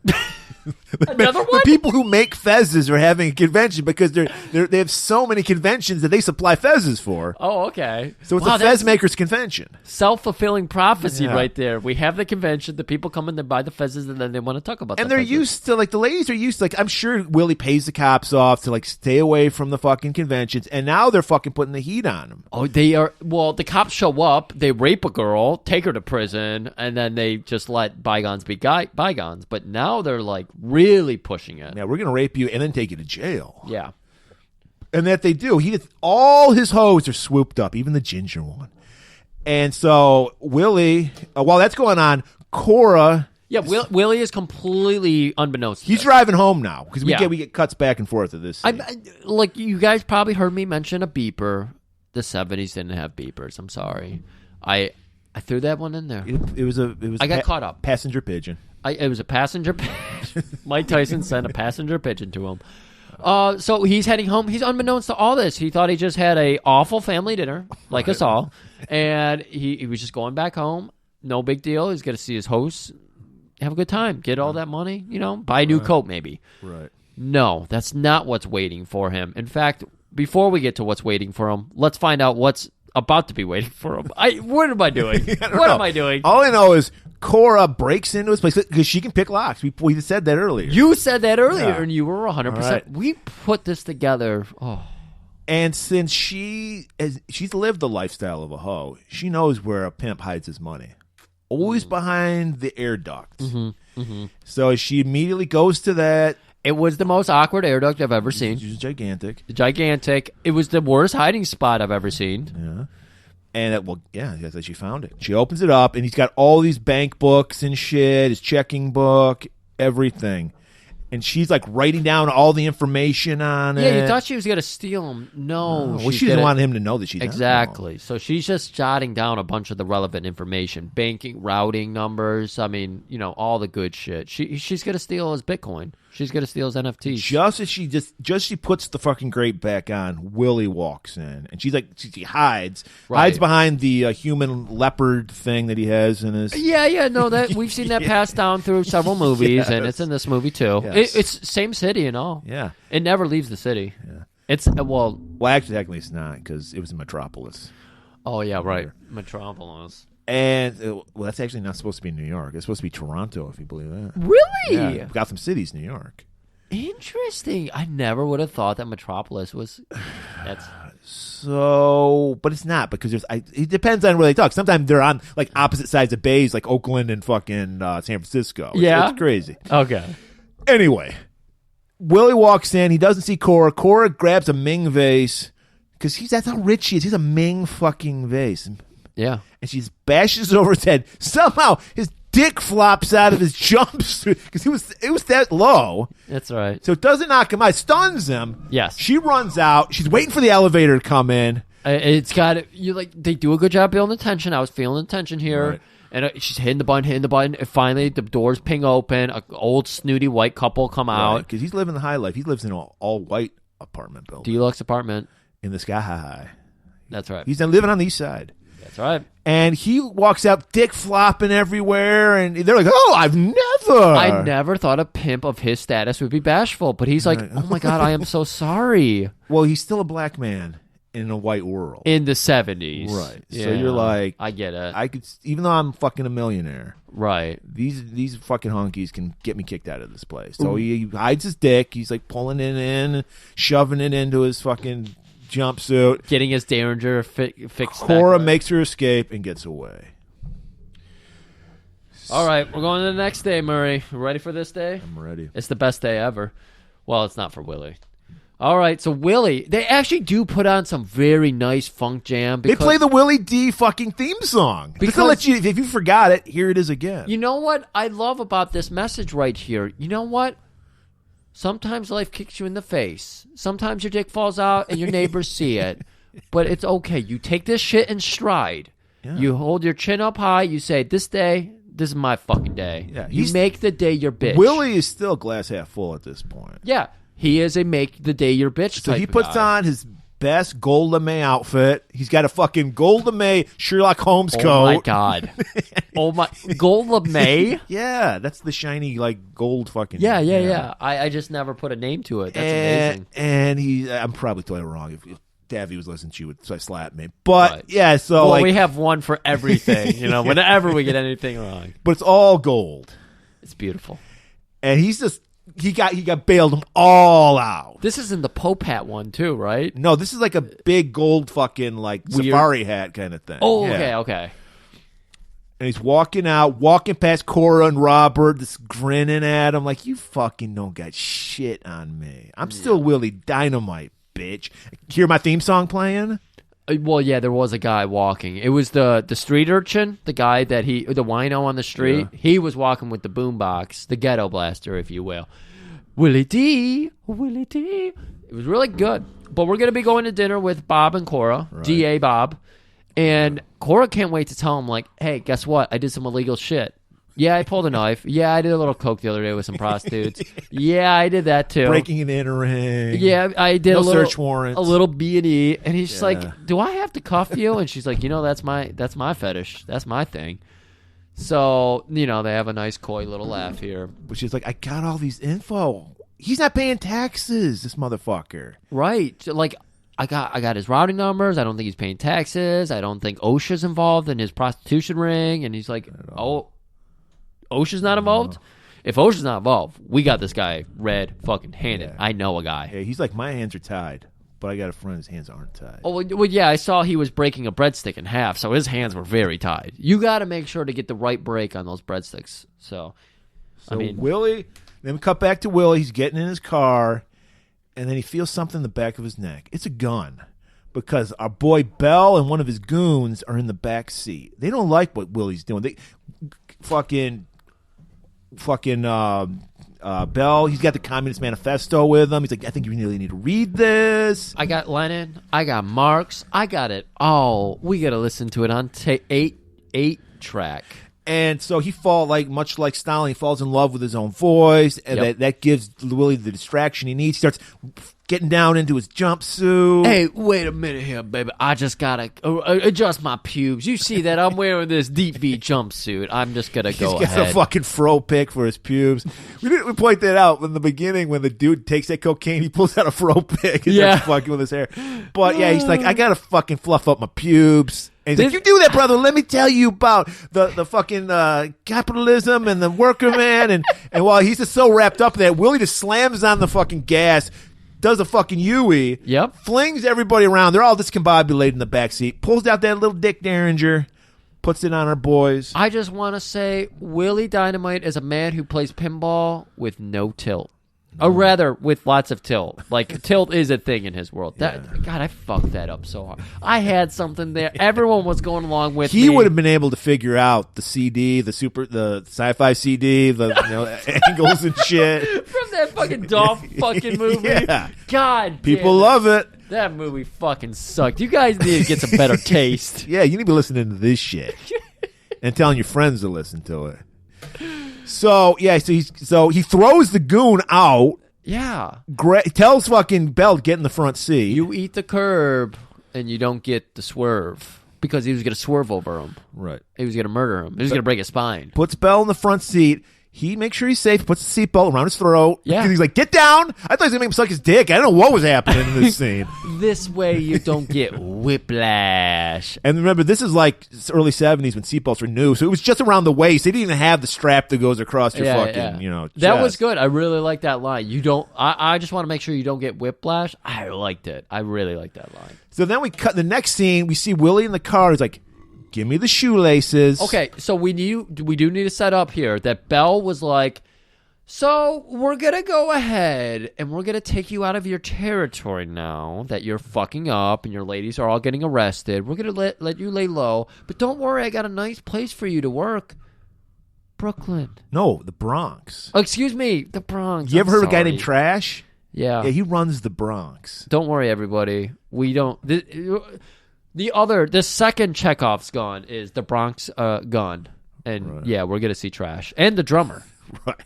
Another one? The people who make Fezes are having a convention because they have so many conventions that they supply Fezes for. Oh, okay. So it's a Fez Makers convention. Self-fulfilling prophecy Yeah. right there. We have the convention, the people come in, they buy the Fezes, and then they want to talk about And the they're Fezes. used to, like, the ladies are used to, like, I'm sure Willie pays the cops off to, like, stay away from the fucking conventions, and now they're fucking putting the heat on them. Oh, they are. Well, the cops show up, they rape a girl, take her to prison, and then they just let bygones be bygones. But now they're, like, really pushing it. Yeah, we're going to rape you and then take you to jail. Yeah. And that they do. All his hoes are swooped up, even the ginger one. And so Willie, while that's going on, Cora... Yeah, Willie is completely unbeknownst to He's this. driving home now because we Yeah. get cuts back and forth of this scene. Like, you guys probably heard me mention a beeper. The 70s didn't have beepers. I'm sorry. I threw that one in there. It was I got caught up. Passenger pigeon. It was a passenger pigeon. Mike Tyson sent a passenger pigeon to him. So he's heading home. He's unbeknownst to all this. He thought he just had a awful family dinner, like us all, and he was just going back home. No big deal. He's going to see his hosts, have a good time, get all that money, buy a new coat maybe. Right. No, that's not what's waiting for him. In fact, before we get to what's waiting for him, let's find out what's about to be waiting for him. What am I doing? What am I doing? All I know is Cora breaks into his place because she can pick locks. We said that earlier. You said that earlier, Yeah. and you were 100%. Right. We put this together. Oh. And since she's lived the lifestyle of a hoe, she knows where a pimp hides his money. always behind the air duct. Mm-hmm. So she immediately goes to that. It was the most awkward air duct I've ever seen. She's gigantic. Gigantic. It was the worst hiding spot I've ever seen. Yeah. And that's how she found it. She opens it up, and he's got all these bank books and shit, his checking book, everything. And she's like writing down all the information on it. Yeah, you thought she was going to steal them. No. Well, she doesn't want him to know that she's exactly. So she's just jotting down a bunch of the relevant information, banking, routing numbers. I mean, all the good shit. She's going to steal his Bitcoin. She's going to steal his NFTs. Just as she puts the fucking grate back on, Willie walks in, and she's like, she hides behind the human leopard thing that he has in his. Yeah, no, that we've seen that passed down through several movies, Yes. and it's in this movie too. Yes. It's same city and all. Yeah, it never leaves the city. Yeah, it's well, actually, technically, it's not because it was in Metropolis. Oh yeah, right, Metropolis. And that's actually not supposed to be New York. It's supposed to be Toronto, if you believe that. Really? Yeah, Gotham City's New York. Interesting. I never would have thought that Metropolis was. That's so, but it's not because it depends on where they talk. Sometimes they're on like opposite sides of bays, like Oakland and fucking San Francisco. It's crazy. Okay. Anyway, Willie walks in. He doesn't see Cora. Cora grabs a Ming vase because that's how rich he is. He's a Ming fucking vase. Yeah. And she bashes it over his head. Somehow his dick flops out of his jumpsuit because it was that low. That's right. So it doesn't knock him out. It stuns him. Yes. She runs out. She's waiting for the elevator to come in. It's got they do a good job building the tension. I was feeling the tension here. Right. And she's hitting the button, and finally the doors ping open. An old snooty white couple come out. Because he's living the high life. He lives in an all-white apartment building. Deluxe apartment. In the sky high. That's right. He's living on the east side. That's right. And he walks out, dick flopping everywhere, and they're like, "Oh, I never thought a pimp of his status would be bashful." But he's like, "Oh my God, I am so sorry." Well, he's still a black man in a white world in the 70s, right? Yeah. So you're like, I get it. I could, even though I'm fucking a millionaire, right? These fucking honkies can get me kicked out of this place. So he hides his dick. He's like pulling it in, shoving it into his fucking jumpsuit, getting his Derringer fixed. Cora makes her escape and gets away. All right, we're going to the next day, Murray. Ready for this day? I'm ready. It's the best day ever. Well, it's not for Willie. All right, so Willie, they actually do put on some very nice funk jam. They play the Willie D fucking theme song. Because if you forgot it, here it is again. You know what I love about this message right here? You know what? Sometimes life kicks you in the face. Sometimes your dick falls out and your neighbors see it. But it's okay. You take this shit in stride. Yeah. You hold your chin up high. You say, this is my fucking day. Yeah, you make the day your bitch. Willie is still glass half full at this point. Yeah. He is a make the day your bitch type So he puts on his best Golda Meir outfit. He's got a fucking Golda Meir Sherlock Holmes coat. Oh my God. Oh my, Golda Meir? Yeah, that's the shiny like gold fucking. Yeah. I just never put a name to it. That's amazing. And I'm probably totally wrong. If Davy was listening, she would slap me. But yeah, so we have one for everything. Whenever we get anything wrong. But it's all gold. It's beautiful. And he's just. He got bailed them all out. This is in the Pope hat one too, right? No, this is like a big gold fucking like weird safari hat kind of thing. Oh, yeah. Okay. And he's walking past Cora and Robert, just grinning at him like, you fucking don't got shit on me. I'm still Willie Dynamite, bitch. Hear my theme song playing? Well, yeah, there was a guy walking. It was the street urchin, the guy the wino on the street. Yeah. He was walking with the boombox, the ghetto blaster, if you will. Willie D. It was really good. But we're going to be going to dinner with Bob and Cora, right. DA Bob. And Cora can't wait to tell him, like, hey, guess what? I did some illegal shit. Yeah, I pulled a knife. Yeah, I did a little coke the other day with some prostitutes. Yeah, I did that too. Breaking and entering. Yeah, I did no search warrants. A little B&E, and he's just like, "Do I have to cuff you?" And she's like, that's my fetish. That's my thing. So they have a nice coy little laugh here. But she's like, "I got all these info. He's not paying taxes. This motherfucker." Right. Like I got his routing numbers. I don't think he's paying taxes. I don't think OSHA's involved in his prostitution ring. And he's like, "Oh." OSHA's not involved? If OSHA's not involved, we got this guy red fucking handed. Yeah. I know a guy. Yeah, he's like, my hands are tied. but I got a friend whose hands aren't tied. Oh, well, yeah, I saw he was breaking a breadstick in half, so his hands were very tied. You got to make sure to get the right break on those breadsticks. So I mean, Willie, then we cut back to Willie. He's getting in his car, and then he feels something in the back of his neck. It's a gun, because our boy Bell and one of his goons are in the back seat. They don't like what Willie's doing. They fucking Bell, he's got the Communist Manifesto with him. He's like, I think you really need to read this. I got Lenin. I got Marx. I got it all. We got to listen to it on 8-track. And so he much like Stalin, he falls in love with his own voice, and that gives Willie the distraction he needs. He starts getting down into his jumpsuit. Hey, wait a minute here, baby. I just gotta adjust my pubes. You see that? I'm wearing this deep V jumpsuit. I'm just gonna go ahead. He's got a fucking fro pick for his pubes. We point that out in the beginning when the dude takes that cocaine. He pulls out a fro pick and starts fucking with his hair. But yeah, he's like, I gotta fucking fluff up my pubes. And he's like, you do that, brother. Let me tell you about the fucking capitalism and the worker man. And while he's just so wrapped up in that, Willie just slams on the fucking gas, does a fucking Yui, flings everybody around. They're all discombobulated in the backseat, pulls out that little Dick Derringer, puts it on our boys. I just want to say Willie Dynamite is a man who plays pinball with no tilt. Or rather, with lots of tilt. Like, tilt is a thing in his world. God, I fucked that up so hard. I had something there. Everyone was going along with me. He would have been able to figure out the CD, the sci-fi CD, the angles and shit. From that fucking Dolph fucking movie. Yeah. God People love it. That movie fucking sucked. You guys need to get some better taste. Yeah, you need to be listening to this shit. And telling your friends to listen to it. So he throws the goon out. Yeah. Tells fucking Bell to get in the front seat. You eat the curb and you don't get the swerve because he was going to swerve over him. Right. He was going to murder him. He was going to break his spine. Puts Bell in the front seat. He makes sure he's safe. Puts the seatbelt around his throat. Yeah. He's like, get down. I thought he was going to make him suck his dick. I don't know what was happening in this scene. This way you don't get whiplash. And remember, this is like early 70s when seatbelts were new. So it was just around the waist. They didn't even have the strap that goes across your fucking, chest. That was good. I really like that line. You don't. I just want to make sure you don't get whiplash. I liked it. I really liked that line. So then we cut the next scene. We see Willie in the car. He's like, give me the shoelaces. Okay, so we do need to set up here that Bell was like, so we're going to go ahead and we're going to take you out of your territory now that you're fucking up and your ladies are all getting arrested. We're going to let you lay low. But don't worry, I got a nice place for you to work. Brooklyn. No, the Bronx. Oh, excuse me, the Bronx. You ever heard of a guy named Trash? Yeah. Yeah, he runs the Bronx. Don't worry, everybody. We don't... The second Chekhov's gun is the Bronx gun. And yeah, we're going to see Trash. And the drummer. Right.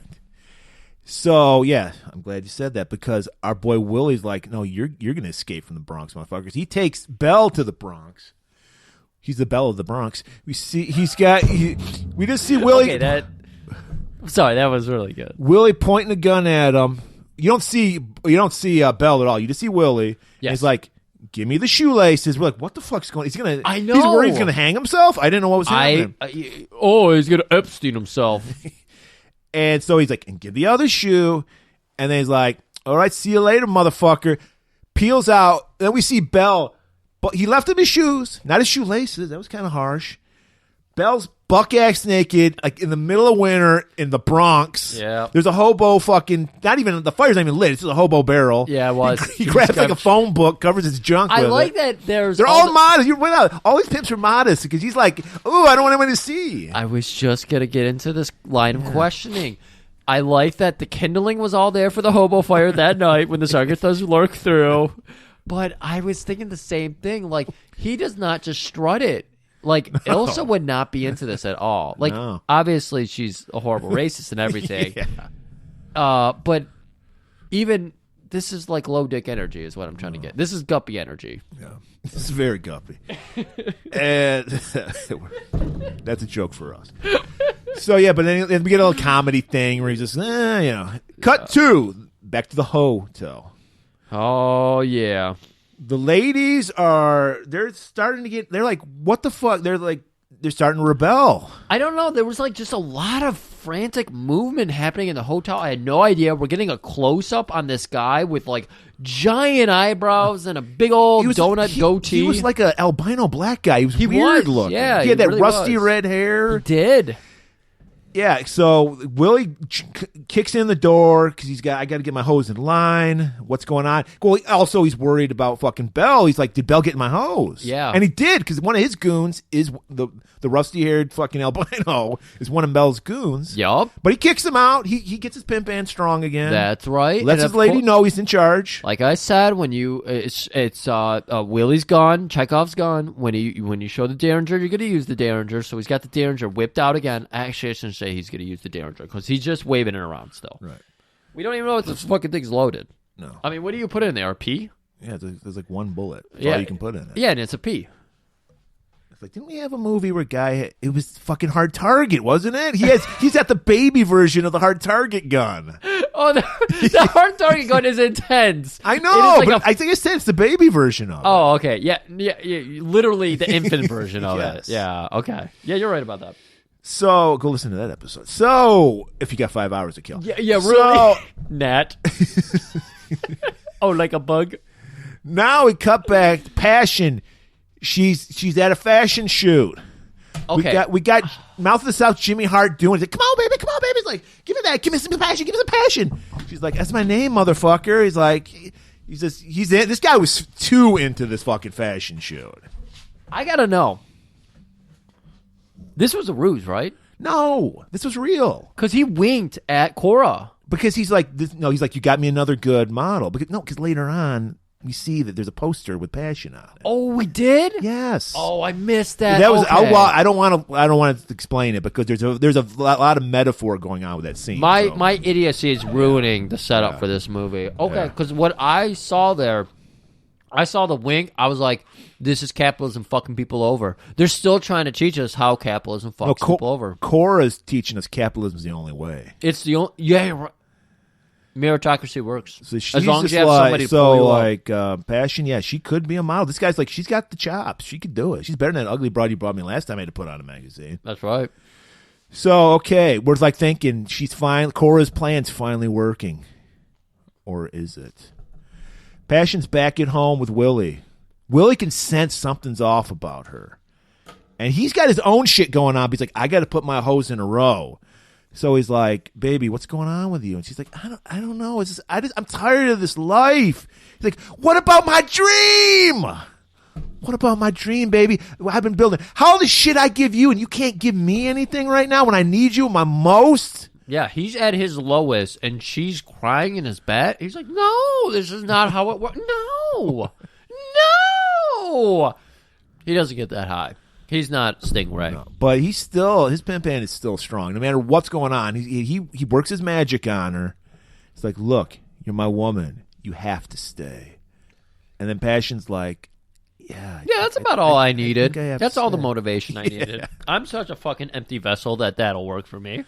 So, yeah, I'm glad you said that because our boy Willie's like, no, you're going to escape from the Bronx, motherfuckers. He takes Bell to the Bronx. He's the Bell of the Bronx. We just see Willie. Okay, sorry, that was really good. Willie pointing a gun at him. You don't see Bell at all. You just see Willie. Yes. And he's like, give me the shoelaces. We're like, what the fuck's going on? I know. He's worried he's going to hang himself? I didn't know what was happening. He's going to Epstein himself. And so he's like, and give the other shoe. And then he's like, all right, see you later, motherfucker. Peels out. Then we see Bell. But he left him his shoes, not his shoelaces. That was kind of harsh. Bell's buck-ass naked, like in the middle of winter in the Bronx. Yeah. There's a hobo fucking, the fire's not even lit. It's just a hobo barrel. Yeah, it was. He grabs like a phone book, covers his junk with it. I like that they're all modest. All these pimps are modest because he's like, ooh, I don't want anyone to see. I was just going to get into this line of questioning. I like that the kindling was all there for the hobo fire that night when the Sergeant does lurk through. But I was thinking the same thing. Like, he does not just strut it. Like, Ilsa would not be into this at all. Like, obviously, she's a horrible racist and everything. But even, this is like low dick energy is what I'm trying to get. This is guppy energy. Yeah. This is very guppy. And that's a joke for us. So, yeah, but then we get a little comedy thing where he's just, Cut to, back to the hotel. Oh, yeah. The ladies they're starting to get, they're like, what the fuck? They're like, they're starting to rebel. I don't know. There was like just a lot of frantic movement happening in the hotel. I had no idea. We're getting a close-up on this guy with like giant eyebrows and a big old donut goatee. He was like an albino black guy. He was weird looking. Yeah, he had that really rusty was. red hair. He did. Yeah, so Willie kicks in the door because I got to get my hose in line. What's going on? Well, also he's worried about fucking Bell. He's like, did Bell get in my hose? Yeah, and he did because one of his goons is the rusty-haired fucking albino is one of Bell's goons. Yup. But he kicks him out. He gets his pimp band strong again. That's right. Lets his lady know he's in charge. Like I said, when it's Willie's gone, Chekhov's gone. When you show the Derringer, you're gonna use the Derringer. So he's got the Derringer whipped out again. Actually, I shouldn't say he's going to use the Derringer because he's just waving it around still. Right. We don't even know if this fucking thing's loaded. No. I mean, what do you put in there? A P? Yeah, there's like one bullet. That's Yeah. all you can put in it. Yeah, and it's a P. It's like, didn't we have a movie where a guy it was fucking Hard Target, wasn't it? He's got the baby version of the Hard Target gun. Oh, the Hard Target gun is intense. I know, Like but I think I said it's the baby version of it. Oh, okay. Yeah, literally the infant version of Yes. it. Yeah, okay. Yeah, you're right about that. So go listen to that episode. So if you got 5 hours to kill, Yeah, really. So, Nat. Oh, like a bug. now we cut back to Passion. She's at a fashion shoot. Okay. We got Mouth of the South Jimmy Hart doing it. Come on, baby. He's like, give me that. Give me some passion. Give me some passion. She's like, that's my name, motherfucker. He's like, this guy was too into this fucking fashion shoot. I gotta know. This was a ruse, right? No, this was real. Because he winked at Cora. Because he's like, he's like, you got me another good model. Because later on, we see that there's a poster with passion on it. Oh, we did? Yes. Oh, I missed that. That was. Okay. I don't want to explain it because there's a lot of metaphor going on with that scene. My idiocy is ruining the setup for this movie. Okay, because what I saw there, I saw the wink. I was like, this is capitalism fucking people over. They're still trying to teach us how capitalism fucks people over. Cora's teaching us capitalism's the only way. It's the only. Yeah, right. Meritocracy works. So she's as long as just you have somebody to pull you up. Passion, yeah, she could be a model. This guy's like, she's got the chops. She could do it. She's better than that ugly broad you brought me last time I had to put on a magazine. That's right. So, okay, we're like thinking Cora's plan's finally working. Or is it? Passion's back at home with Willie. Willie can sense something's off about her. And he's got his own shit going on. But he's like, I got to put my hose in a row. So he's like, baby, what's going on with you? And she's like, I don't know. I'm tired of this life. He's like, what about my dream? What about my dream, baby? I've been building. How the shit I give you and you can't give me anything right now when I need you my most? Yeah, he's at his lowest and she's crying in his bed. He's like, no, this is not how it works. No. No. He doesn't get that high. He's not Stingray. No, but his pimp hand is still strong. No matter what's going on, he works his magic on her. It's like, look, you're my woman. You have to stay. And then Passion's like, yeah, that's about all I needed. That's all the motivation I needed. I'm such a fucking empty vessel that'll work for me.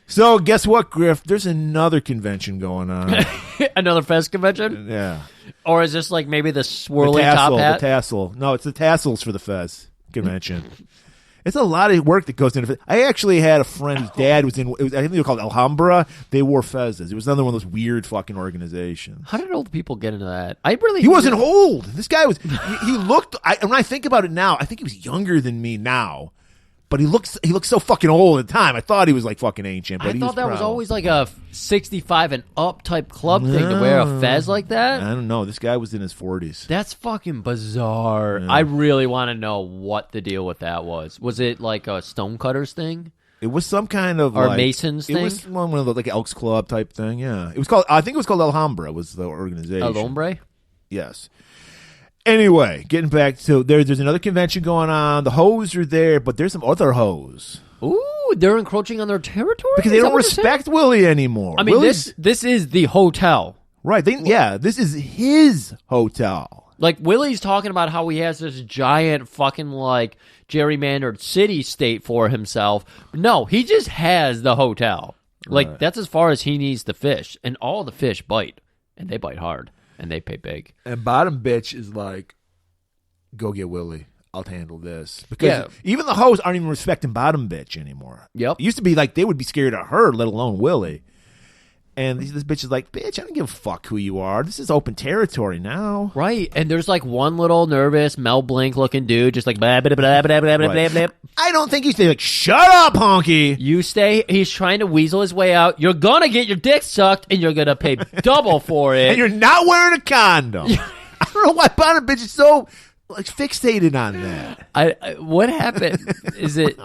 So guess what, Griff? There's another convention going on. Another Fest convention? Yeah. Or is this like maybe the swirling top hat? The tassel. No, it's the tassels for the Fest convention. It's a lot of work that goes into it. I actually had a friend whose dad was in. I think they were called Alhambra. They wore fezzes. It was another one of those weird fucking organizations. How did old people get into that? He wasn't old. This guy was. He looked. When I think about it now, I think he was younger than me now. But he looks so fucking old at the time. I thought he was like fucking ancient. But I thought that was always like a 65 and up type club thing to wear a fez like that. I don't know. This guy was in his 40s. That's fucking bizarre. Yeah. I really want to know what the deal with that was. Was it like a Stonecutters thing? It was some kind of or Masons thing. It was one of the like Elks Club type thing. Yeah, it was called. I think it was called Alhambra. Was the organization? El Hombre? Yes. Anyway, getting back to there's another convention going on. The hoes are there, but there's some other hoes. Ooh, they're encroaching on their territory because they don't respect Willie anymore. I mean, this is the hotel, right? This is his hotel. Like Willie's talking about how he has this giant fucking like gerrymandered city state for himself. No, he just has the hotel. Like that's as far as he needs to fish, and all the fish bite, and they bite hard. And they pay big. And bottom bitch is like, go get Willie. I'll handle this. Because Yeah. even the hoes aren't even respecting bottom bitch anymore. Yep. It used to be like they would be scared of her, let alone Willie. And this bitch is like, bitch, I don't give a fuck who you are. This is open territory now. Right. And there's like one little nervous Mel Blanc looking dude just like blah, blah, blah, blah, blah, blah, blah, blah. I don't think he's like, shut up, honky. You stay. He's trying to weasel his way out. You're going to get your dick sucked and you're going to pay double for it. And you're not wearing a condom. I don't know why bottom bitch is so like fixated on that. What happened? Is it?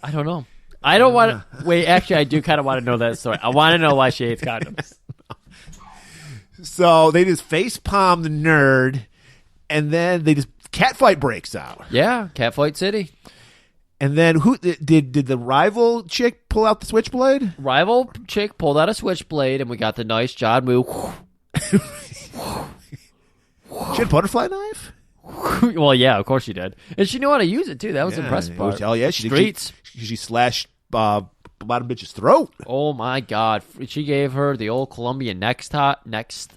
I don't know. I don't want to. Wait, actually, I do kind of want to know that story. I want to know why she hates condoms. So they just face palm the nerd, and then they just catfight breaks out. Yeah, Catfight City. And then who did the rival chick pull out the switchblade? Rival chick pulled out a switchblade, and we got the nice John Woo. She had a butterfly knife? Well, yeah, of course she did, and she knew how to use it too. That was the impressive part. Oh yeah, she Streets. She slashed bottom bitch's throat. Oh my God! She gave her the old Colombian necktie. Well, she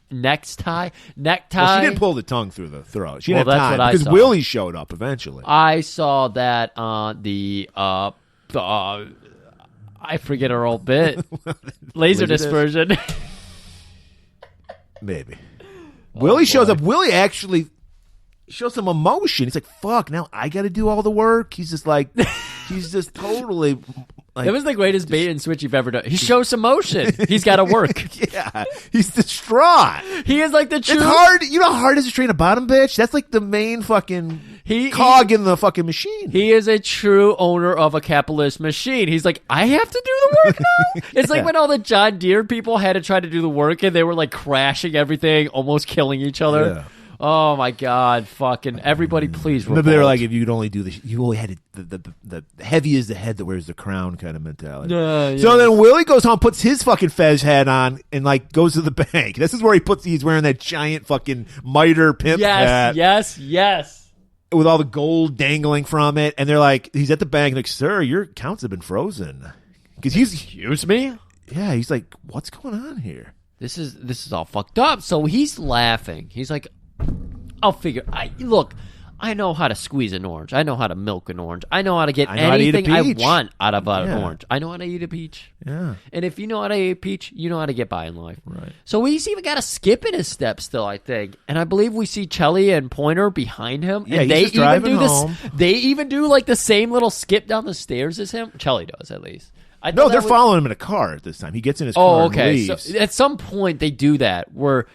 didn't pull the tongue through the throat. She didn't Well, have that's time what I because saw. Willie showed up eventually. I saw that on the I forget her old bit. Laserdisc version. Maybe. Willie shows up. Willie actually shows some emotion. He's like, fuck, now I got to do all the work. He's just like, he's just totally. Like, That was the greatest bait and switch you've ever done. He shows some motion. He's got to work. yeah, he's distraught. He is like the true. It's hard. You know how hard it is to train a bottom bitch? That's like the main fucking cog in the fucking machine. He is a true owner of a capitalist machine. He's like, I have to do the work now? It's like when all the John Deere people had to try to do the work and they were like crashing everything, almost killing each other. Yeah. Oh my God, fucking everybody please revolt. Maybe they were like, if you could only do this, you only had the heavy is the head that wears the crown kind of mentality. Yeah. So then Willie goes home, puts his fucking fez hat on, and like goes to the bank. This is where he's wearing that giant fucking miter pimp hat. Yes. With all the gold dangling from it. And they're like, he's at the bank, like, sir, your accounts have been frozen. Because Excuse me? yeah, he's like, what's going on here? This is all fucked up. So he's laughing. He's like, I'll figure. Look, I know how to squeeze an orange. I know how to milk an orange. I know how to get I know how to eat a anything I peach. want out of an Yeah. orange. I know how to eat a peach. Yeah. And if you know how to eat a peach, you know how to get by in life. Right. So he's even got a skip in his step still, I think. And I believe we see Chelly and Pointer behind him. Yeah, and he's they just even driving do this. home. They even do like the same little skip down the stairs as him. Chelly does, at least. I No, thought they're that was- following him in a car at this time. He gets in his car Oh, and okay. So leaves. at some point they do that where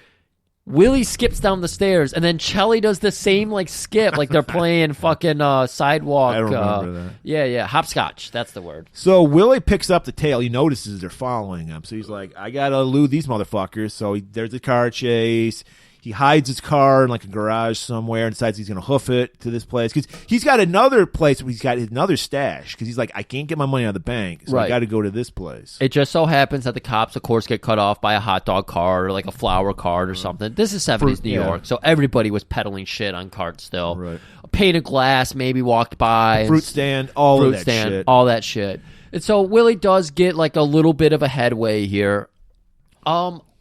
Willie skips down the stairs and then Chelly does the same like skip, like they're playing fucking sidewalk. I remember that. Yeah, hopscotch. That's the word. So Willie picks up the tail. He notices they're following him. So he's like, I got to elude these motherfuckers. So there's a car chase. He hides his car in like a garage somewhere and decides he's going to hoof it to this place. Because he's got another place where he's got another stash. Because he's like, I can't get my money out of the bank. So I Right. got to go to this place. It just so happens that the cops, of course, get cut off by a hot dog cart or like a flower cart or something. This is 70s New yeah. York, so everybody was peddling shit on carts still. Right. A pane of glass maybe walked by. Fruit stand, all of that shit. All that shit. And so Willie does get like a little bit of a headway here.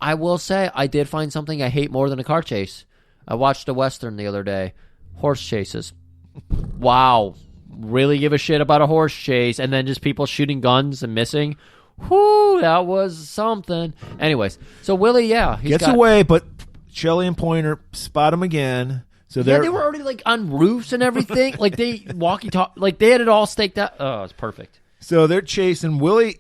I will say I did find something I hate more than a car chase. I watched a Western the other day. Horse chases. Wow. Really give a shit about a horse chase and then just people shooting guns and missing. Whoo, that was something. Anyways, so Willie, he Gets away, but Shelley and Pointer spot him again. So they were already like on roofs and everything. Like they like they had it all staked out. Oh, it's perfect. So they're chasing. Willie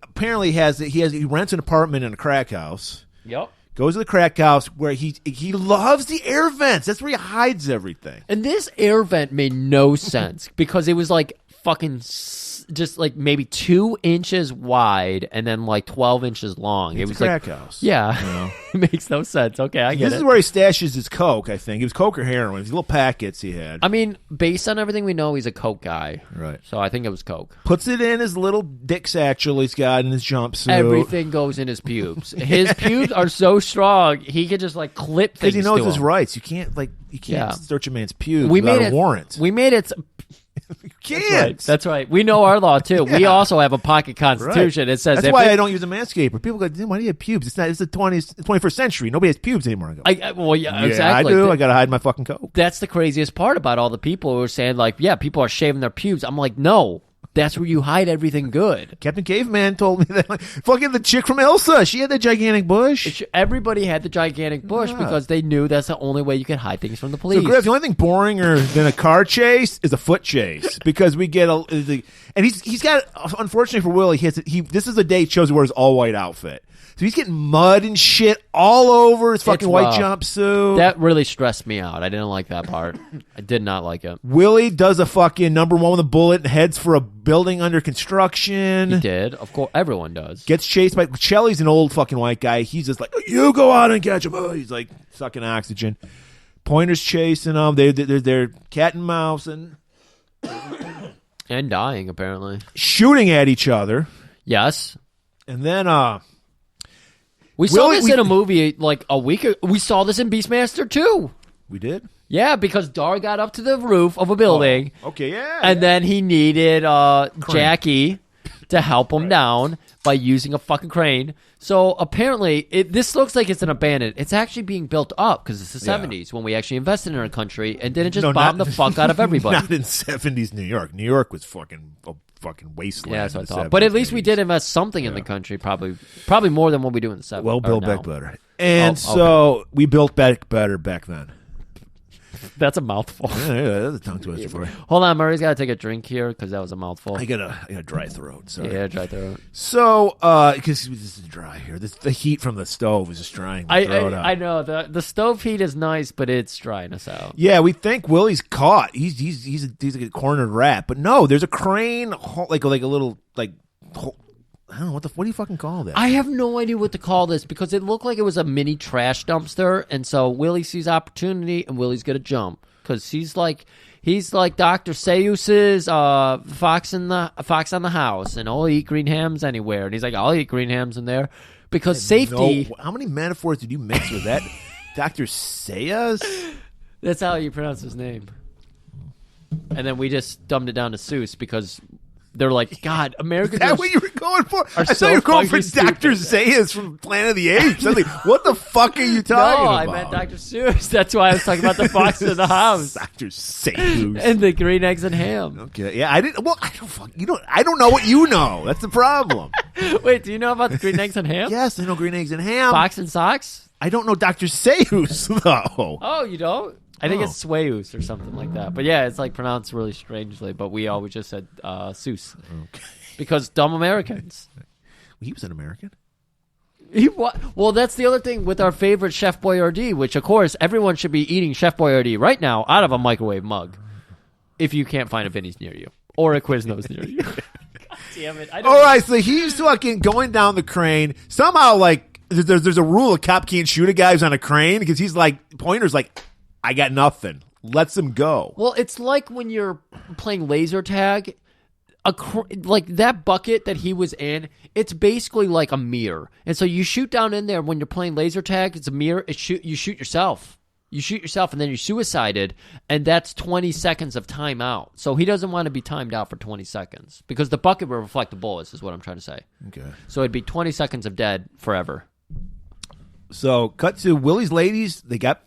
apparently he rents an apartment in a crack house. Yep. Goes to the crack house where he loves the air vents. That's where he hides everything. And this air vent made no sense because it was like fucking just like maybe 2 inches wide and then like 12 inches long. It's it was a crack like, house. Yeah, it makes no sense. Okay, I get This it. is where he stashes his coke. I think it was coke or heroin. These little packets he had. I mean, based on everything we know, he's a coke guy. Right. So I think it was coke. Puts it in his little dick satchel he's got in his jumpsuit. Everything goes in his pubes. His pubes are so strong he could just like clip things. Because he knows to his him. rights. You can't search a man's pubes We without made a it. warrant. We made it. Can't. That's right. We know our law too. We also have a pocket constitution. Right. It says that's why I don't use a manscaper. People go, why do you have pubes? It's the 21st century. Nobody has pubes anymore. I go, well, yeah, exactly. I do. I got to hide my fucking coat. That's the craziest part about all the people who are saying, like, yeah, people are shaving their pubes. I'm like, no. That's where you hide everything good. Captain Caveman told me that. Like, fucking the chick from Elsa, she had that gigantic bush. Everybody had the gigantic bush because they knew that's the only way you could hide things from the police. So, Griff, the only thing boringer than a car chase is a foot chase because we get and he's got, unfortunately for Willie, this is the day he chose to wear his all white outfit. So he's getting mud and shit all over his fucking white jumpsuit. That really stressed me out. I didn't like that part. I did not like it. Willie does a fucking number one with a bullet and heads for a building under construction. He did. Of course, everyone does. Gets chased by Chelly's an old fucking white guy. He's just like, you go out and catch him. He's like sucking oxygen. Pointer's chasing him. They're cat and mouse and dying apparently. Shooting at each other. Yes. And then we saw this in a movie like a week ago. We saw this in Beastmaster too. We did? Yeah, because Dar got up to the roof of a building. Oh, okay, yeah. And then he needed Jackie to help him down by using a fucking crane. So apparently, this looks like it's an abandoned. It's actually being built up because it's the 70s when we actually invested in our country and didn't just bomb the fuck out of everybody. Not in 70s New York. New York was fucking wasteland. Yeah, that's what I thought. But at least we did invest something in the country, probably more than what we do in the 70s. Well, built back better. And so we built back better back then. That's a mouthful. Yeah, that's a tongue twister for you. Hold on, Murray's got to take a drink here because that was a mouthful. I got a dry throat. Sorry. Yeah, dry throat. So, because this is dry here, the heat from the stove is just drying the throat out. I know the stove heat is nice, but it's drying us out. Yeah, we think Willie's caught. He's a cornered rat, but no, there's a crane, like a little I don't know what do you fucking call that? I have no idea what to call this because it looked like it was a mini trash dumpster, and so Willie sees opportunity, and Willie's gonna jump because he's like Dr. Seuss's fox on the house, and I'll eat green hams anywhere, and he's like, I'll eat green hams in there because safety. How many metaphors did you mix with that, Dr. Seuss? That's how you pronounce his name, and then we just dumbed it down to Seuss because. They're like, God, Americans. Is that what you were going for? I thought you were going for Dr. Zayas from Planet of the Apes. I was like, what the fuck are you talking about? No, I meant Dr. Seuss. That's why I was talking about the fox in the house. Dr. Seuss. And the green eggs and ham. Okay, yeah, I didn't. Well, I don't know what you know. That's the problem. Wait, do you know about the green eggs and ham? Yes, I know green eggs and ham. Fox and socks? I don't know Dr. Seuss though. Oh, you don't? I think it's Seuss or something like that. But yeah, it's like pronounced really strangely. But we always just said Seuss. Okay. Because dumb Americans. He was an American. Well, that's the other thing with our favorite Chef Boyardee, which, of course, everyone should be eating Chef Boyardee right now out of a microwave mug if you can't find a Vinny's near you or a Quiznos near you. God damn it. All right, so he's fucking going down the crane. Somehow, like, there's a rule a cop can't shoot a guy who's on a crane because he's like, Pointer's like, I got nothing. Lets him go. Well, it's like when you're playing laser tag, like that bucket that he was in, it's basically like a mirror. And so you shoot down in there when you're playing laser tag, it's a mirror. You shoot yourself. You shoot yourself and then you're suicided, and that's 20 seconds of timeout. So he doesn't want to be timed out for 20 seconds because the bucket will reflect the bullets is what I'm trying to say. Okay. So it'd be 20 seconds of dead forever. So cut to Willie's ladies. They got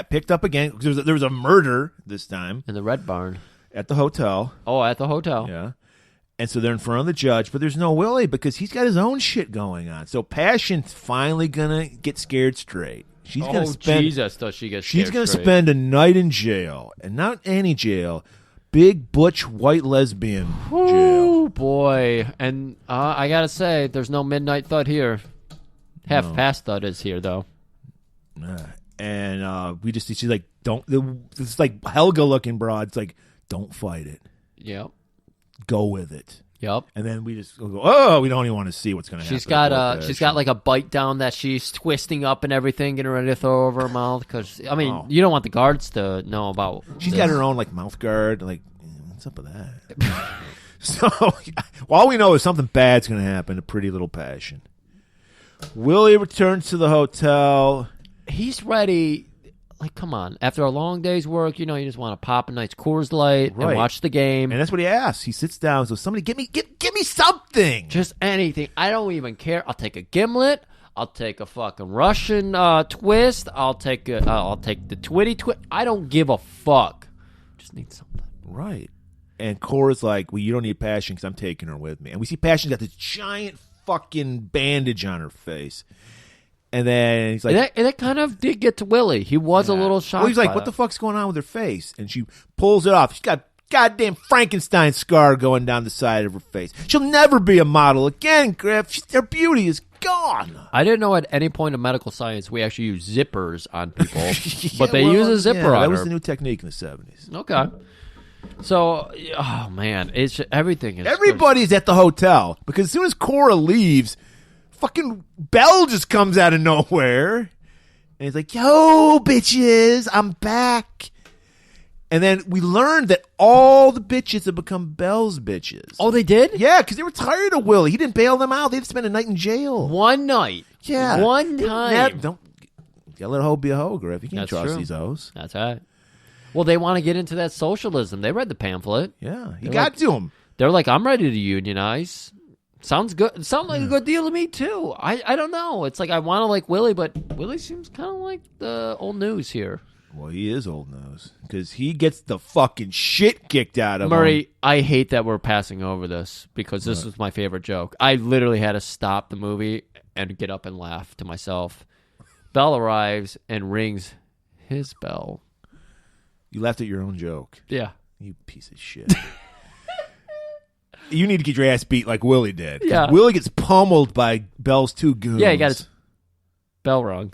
picked up again. There was a murder this time. In the Red Barn. At the hotel. Oh, at the hotel. Yeah. And so they're in front of the judge, but there's no Willie because he's got his own shit going on. So Passion's finally going to get scared straight. She's going to spend. Jesus, does she get scared She's going to spend a night in jail. And not any jail. Big, butch, white lesbian jail. Oh, boy. And I got to say, there's no midnight thud here. Half-past thud is here, though. And she's like, it's like Helga looking broad. It's like, don't fight it. Yep. Go with it. Yep. And then we just go, oh, we don't even want to see what's going to happen. She's got like a bite down that she's twisting up and everything, getting ready to throw over her mouth. Because, I mean, you don't want the guards to know about She's got her own like mouth guard. Like, what's up with that? So, all we know is something bad's going to happen to Pretty Little Passion. Willie returns to the hotel. He's ready. like, come on. After a long day's work, you just want to pop a nice Coors Light and watch the game. And that's what he asks. He sits down. So somebody give me something. Just anything. I don't even care. I'll take a gimlet. I'll take a fucking Russian twist. I'll take the Twitty twist. I don't give a fuck. Just need something. Right. And Cora's like, well, you don't need Passion because I'm taking her with me. And we see Passion's got this giant fucking bandage on her face. And then he's like... And that kind of did get to Willie. He was a little shocked. Well, he's like, what the fuck's going on with her face? And she pulls it off. She's got goddamn Frankenstein scar going down the side of her face. She'll never be a model again, Griff. Her beauty is gone. I didn't know at any point of medical science we actually use zippers on people. But they use a zipper on her. That was the new technique in the 70s. Okay. So, oh, man. Everything is... Everybody's at the hotel. Because as soon as Cora leaves... Fucking Belle just comes out of nowhere. And he's like, yo, bitches, I'm back. And then we learned that all the bitches have become Belle's bitches. Oh, they did? Yeah, because they were tired of Willie. He didn't bail them out. They had to spend a night in jail. One night. Yeah. One time. Don't gotta let a hoe be a hoe, Griff. You can't That's trust true. these hoes. That's right. Well, they want to get into that socialism. They read the pamphlet. Yeah, he They're got like, to him. They're like, I'm ready to unionize. Sounds good. Sounds like a good deal to me, too. I don't know. It's like I want to like Willie, but Willie seems kind of like the old news here. Well, he is old nose because he gets the fucking shit kicked out of him. Murray, I hate that we're passing over this because this was my favorite joke. I literally had to stop the movie and get up and laugh to myself. Belle arrives and rings his bell. You laughed at your own joke. Yeah. You piece of shit. You need to get your ass beat like Willie did. Yeah. Willie gets pummeled by Belle's two goons. Yeah, he got his bell rung.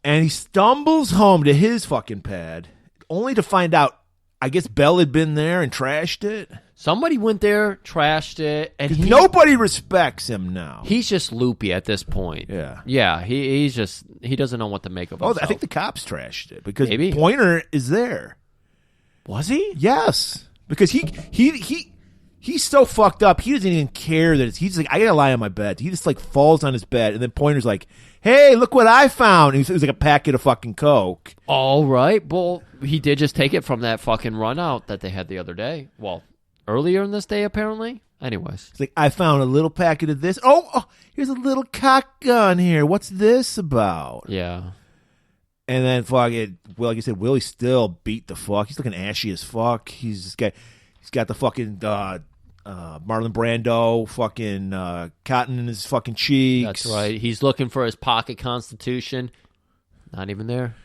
And he stumbles home to his fucking pad, only to find out, I guess Belle had been there and trashed it. Somebody went there, trashed it, and nobody respects him now. He's just loopy at this point. Yeah. Yeah, he doesn't know what to make of himself. I think the cops trashed it because Maybe. Pointer is there. Was he? Yes. Because he's so fucked up, he doesn't even care that he's like, I gotta lie on my bed. He just like falls on his bed, and then Pointer's like, hey, look what I found. It was like a packet of fucking Coke. All right. Well, he did just take it from that fucking run out that they had the other day. Well, earlier in this day, apparently. Anyways. It's like, I found a little packet of this. Oh, here's a little cock gun here. What's this about? Yeah. And then fucking, well, like I said, Willie still beat the fuck. He's looking ashy as fuck. He's got the fucking Marlon Brando fucking cotton in his fucking cheeks. That's right. He's looking for his pocket constitution. Not even there.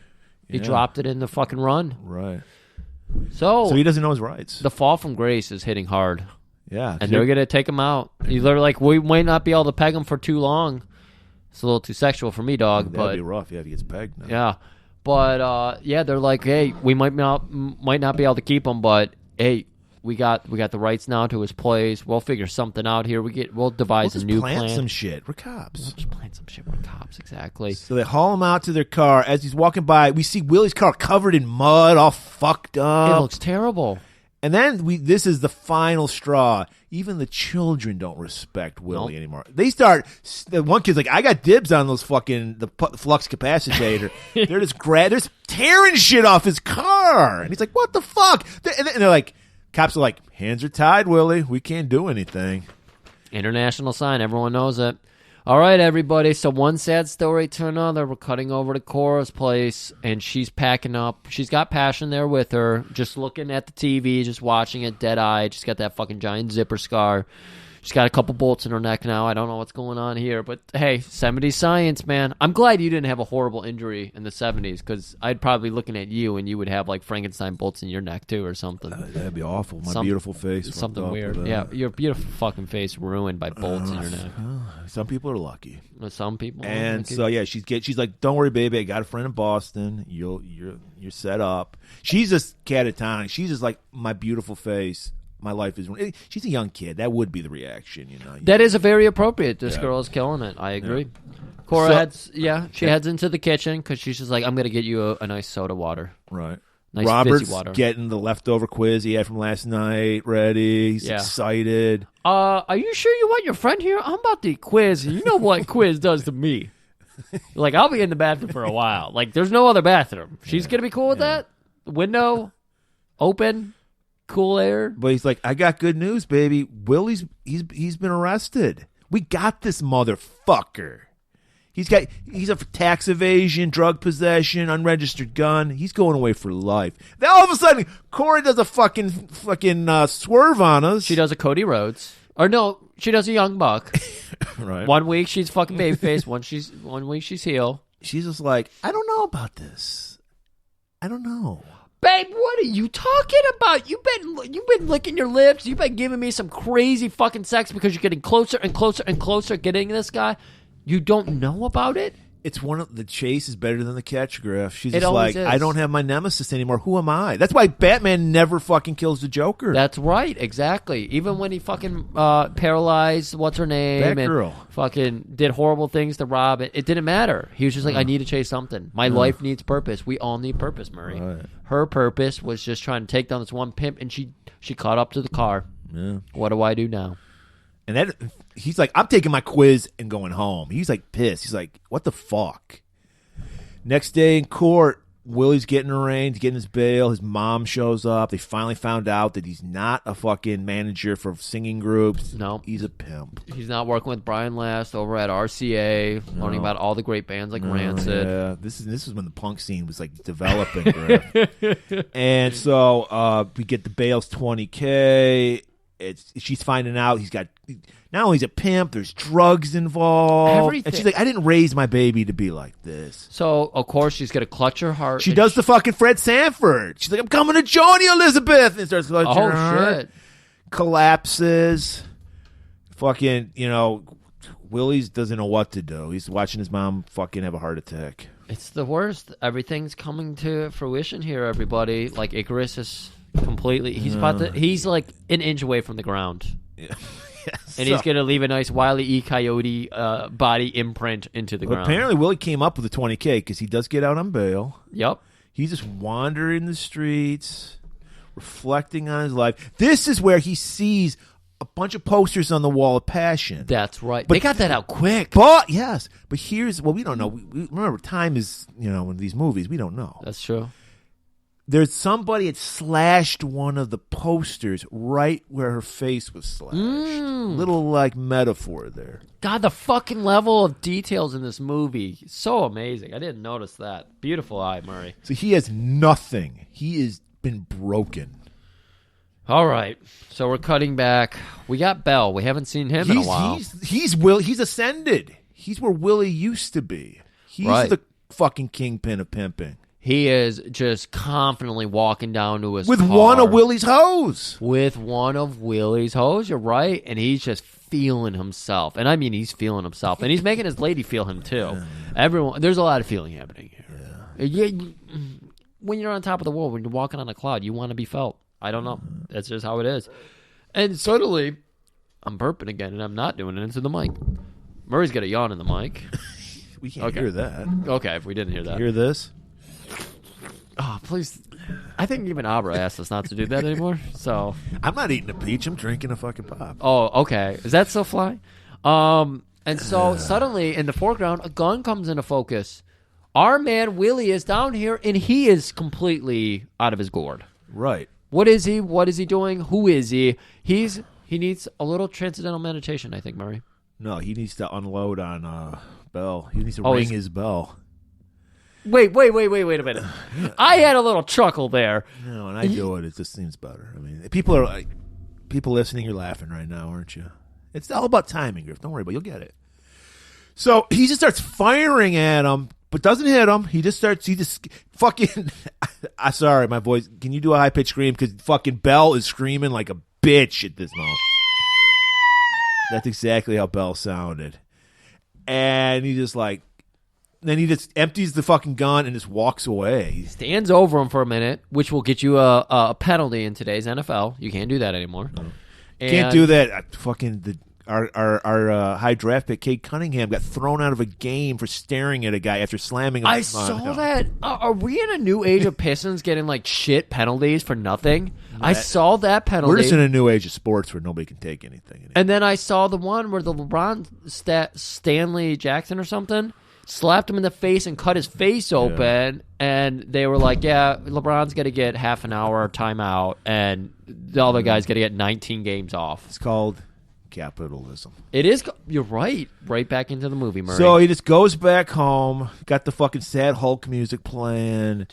He dropped it in the fucking run. Right. So he doesn't know his rights. The fall from grace is hitting hard. Yeah. And they're going to take him out. They're like, we might not be able to peg him for too long. It's a little too sexual for me, dog. That'd be rough. Yeah, if he gets pegged now. Yeah. But, they're like, hey, we might not be able to keep him, but, hey, we got the rights now to his place. We'll figure something out here. We'll devise a new plan. Plant some shit. We're cops. We'll just plant some shit. We're cops, exactly. So they haul him out to their car. As he's walking by, we see Willie's car covered in mud, all fucked up. It looks terrible. And then this is the final straw. Even the children don't respect Willie anymore. They start. One kid's like, "I got dibs on those fucking the flux capacitor." They're just tearing shit off his car, and he's like, "What the fuck?" And they're like, cops are like, "Hands are tied, Willie. We can't do anything." International sign. Everyone knows it. All right, everybody. So one sad story to another. We're cutting over to Cora's place, and she's packing up. She's got Passion there with her, just looking at the TV, just watching it dead-eyed. She's got that fucking giant zipper scar. She's got a couple bolts in her neck now. I don't know what's going on here, but hey, 70s science, man. I'm glad you didn't have a horrible injury in the 70s, because I'd probably be looking at you, and you would have like Frankenstein bolts in your neck too, or something. That'd be awful. My beautiful face. Something weird. Yeah, your beautiful fucking face ruined by bolts in your neck. Some people are lucky. Some people. And so yeah, she's like, "Don't worry, baby. I got a friend in Boston. You're set up." She's just catatonic. She's just like, my beautiful face. My life is. She's a young kid. That would be the reaction, you know. That is a very appropriate. This girl is killing it. I agree. Yeah. Cora heads into the kitchen because she's just like, I'm gonna get you a nice soda water. Right. Nice Robert's fizzy water. getting the leftover quiz he had from last night ready. He's excited. Are you sure you want your friend here? I'm about the quiz. You know what quiz does to me. Like, I'll be in the bathroom for a while. Like, there's no other bathroom. She's going to be cool with that? Window, open, cool air. But he's like, I got good news, baby. Willie's he's been arrested. We got this motherfucker. He's a tax evasion, drug possession, unregistered gun. He's going away for life. Then all of a sudden, Corey does a fucking swerve on us. She does a Cody Rhodes. Or no, she does a Young Buck. Right. 1 week she's fucking babyface. 1 week she's heel. She's just like, I don't know about this. I don't know. Babe, what are you talking about? You've been licking your lips. You've been giving me some crazy fucking sex because you're getting closer and closer and closer getting this guy. You don't know about it? It's one of the chase is better than the catch, Griff. She's It just always like, is. I don't have my nemesis anymore. Who am I? That's why Batman never fucking kills the Joker. That's right, exactly. Even when he fucking paralyzed what's her name Batgirl. and fucking did horrible things to Rob, it didn't matter. He was just like, I need to chase something. My life needs purpose. We all need purpose, Murray. Right. Her purpose was just trying to take down this one pimp, and she caught up to the car. Yeah. What do I do now? And that he's like, I'm taking my quiz and going home. He's like pissed. He's like, what the fuck? Next day in court, Willie's getting arraigned, getting his bail. His mom shows up. They finally found out that he's not a fucking manager for singing groups. No. He's a pimp. He's not working with Brian Last over at RCA, learning about all the great bands like Rancid. Yeah, this is when the punk scene was like developing. Griff. And so we get the bail's $20K. She's finding out he's got not only he's a pimp, there's drugs involved. Everything. And she's like, I didn't raise my baby to be like this. So, of course, she's going to clutch her heart. She does the fucking Fred Sanford. She's like, I'm coming to join you, Elizabeth. And starts clutching her heart. shit. Collapses. Fucking, Willie's doesn't know what to do. He's watching his mom fucking have a heart attack. It's the worst. Everything's coming to fruition here, everybody. Like, Icarus is completely... He's like an inch away from the ground. Yeah. And he's going to leave a nice Wile E. Coyote body imprint into the ground. Apparently, Willie came up with the $20K because he does get out on bail. Yep. He's just wandering the streets, reflecting on his life. This is where he sees a bunch of posters on the wall of Passion. That's right. But they got that out quick. But, yes. But here's... Well, we don't know. We remember, time is, in these movies, we don't know. That's true. There's somebody had slashed one of the posters right where her face was slashed. Little, metaphor there. God, the fucking level of details in this movie. So amazing. I didn't notice that. Beautiful eye, Murray. So he has nothing. He has been broken. All right. So we're cutting back. We got Bell. We haven't seen him in a while. He's ascended. He's where Willie used to be. He's the fucking kingpin of pimping. He is just confidently walking down to his With car. one of Willie's hoes. With one of Willie's hoes, you're right. And he's just feeling himself. And I mean, he's feeling himself. And he's making his lady feel him, too. Everyone, there's a lot of feeling happening here. When you're on top of the world, when you're walking on a cloud, you want to be felt. I don't know. That's just how it is. And suddenly, I'm burping again, and I'm not doing it into the mic. Murray's got a yawn in the mic. We can't hear that. Okay, if we didn't hear that. Hear this? Oh, please. I think even Abra asked us not to do that anymore. So I'm not eating a peach. I'm drinking a fucking pop. Oh, okay. Is that still fly? And so suddenly in the foreground, a gun comes into focus. Our man Willie is down here, and he is completely out of his gourd. Right. What is he? What is he doing? Who is he? He needs a little transcendental meditation, I think, Murray. No, he needs to unload on Bell. He needs to ring his bell. Wait a minute. I had a little chuckle there. No, and I do it. It just seems better. I mean, people listening, you're laughing right now, aren't you? It's all about timing, Griff. Don't worry about it. You'll get it. So he just starts firing at him, but doesn't hit him. He just fucking... I'm sorry, my voice. Can you do a high-pitched scream? Because fucking Bell is screaming like a bitch at this moment. That's exactly how Bell sounded. And he just then he just empties the fucking gun and just walks away. He stands over him for a minute, which will get you a penalty in today's NFL. You can't do that anymore. No. Can't do that. Fucking our high draft pick, Cade Cunningham, got thrown out of a game for staring at a guy after slamming him. I saw that. Are we in a new age of Pistons getting shit penalties for nothing? I saw that penalty. We're just in a new age of sports where nobody can take anything anymore. And then I saw the one where the LeBron Stanley Jackson or something slapped him in the face and cut his face open. And they were like, yeah, LeBron's going to get half an hour timeout, and the other guy's going to get 19 games off. It's called capitalism. It is. You're right. Right back into the movie, Murray. So he just goes back home, got the fucking sad Hulk music playing.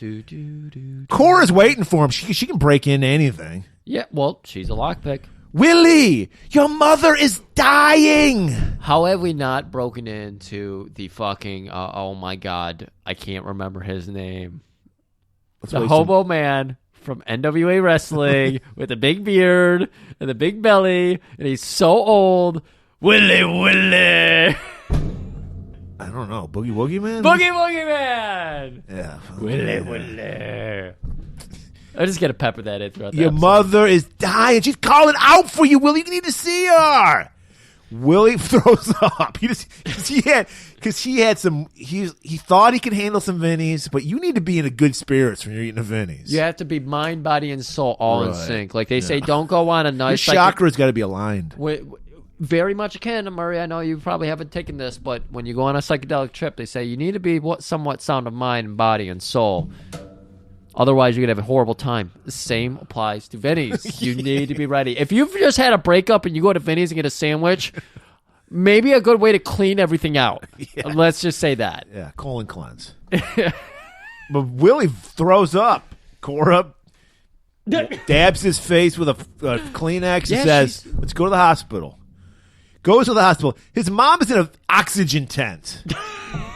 Cora's waiting for him. She can break into anything. Yeah, well, she's a lockpick. Willie, your mother is dying. How have we not broken into the fucking, oh my God, I can't remember his name. The hobo man from NWA Wrestling with a big beard and a big belly, and he's so old. Willie. I don't know. Boogie Woogie Man? Boogie Woogie Man. Yeah. Willie. I just got to pepper that in throughout the Your episode. mother is dying. She's calling out for you, Willie. You need to see her. Willie throws up. He thought he could handle some Vinnies, but you need to be in a good spirits when you're eating a Vinnies. You have to be mind, body, and soul all in sync. Like they say, don't go on a nice... Your chakra's got to be aligned. Very much can, Murray. I know you probably haven't taken this, but when you go on a psychedelic trip, they say you need to be somewhat sound of mind, body, and soul. Otherwise, you're going to have a horrible time. The same applies to Vinny's. You need to be ready. If you've just had a breakup and you go to Vinny's and get a sandwich, maybe a good way to clean everything out. Yeah. Let's just say that. Yeah, colon cleanse. But Willie throws up. Cora dabs his face with a Kleenex and says, let's go to the hospital. Goes to the hospital. His mom is in an oxygen tent.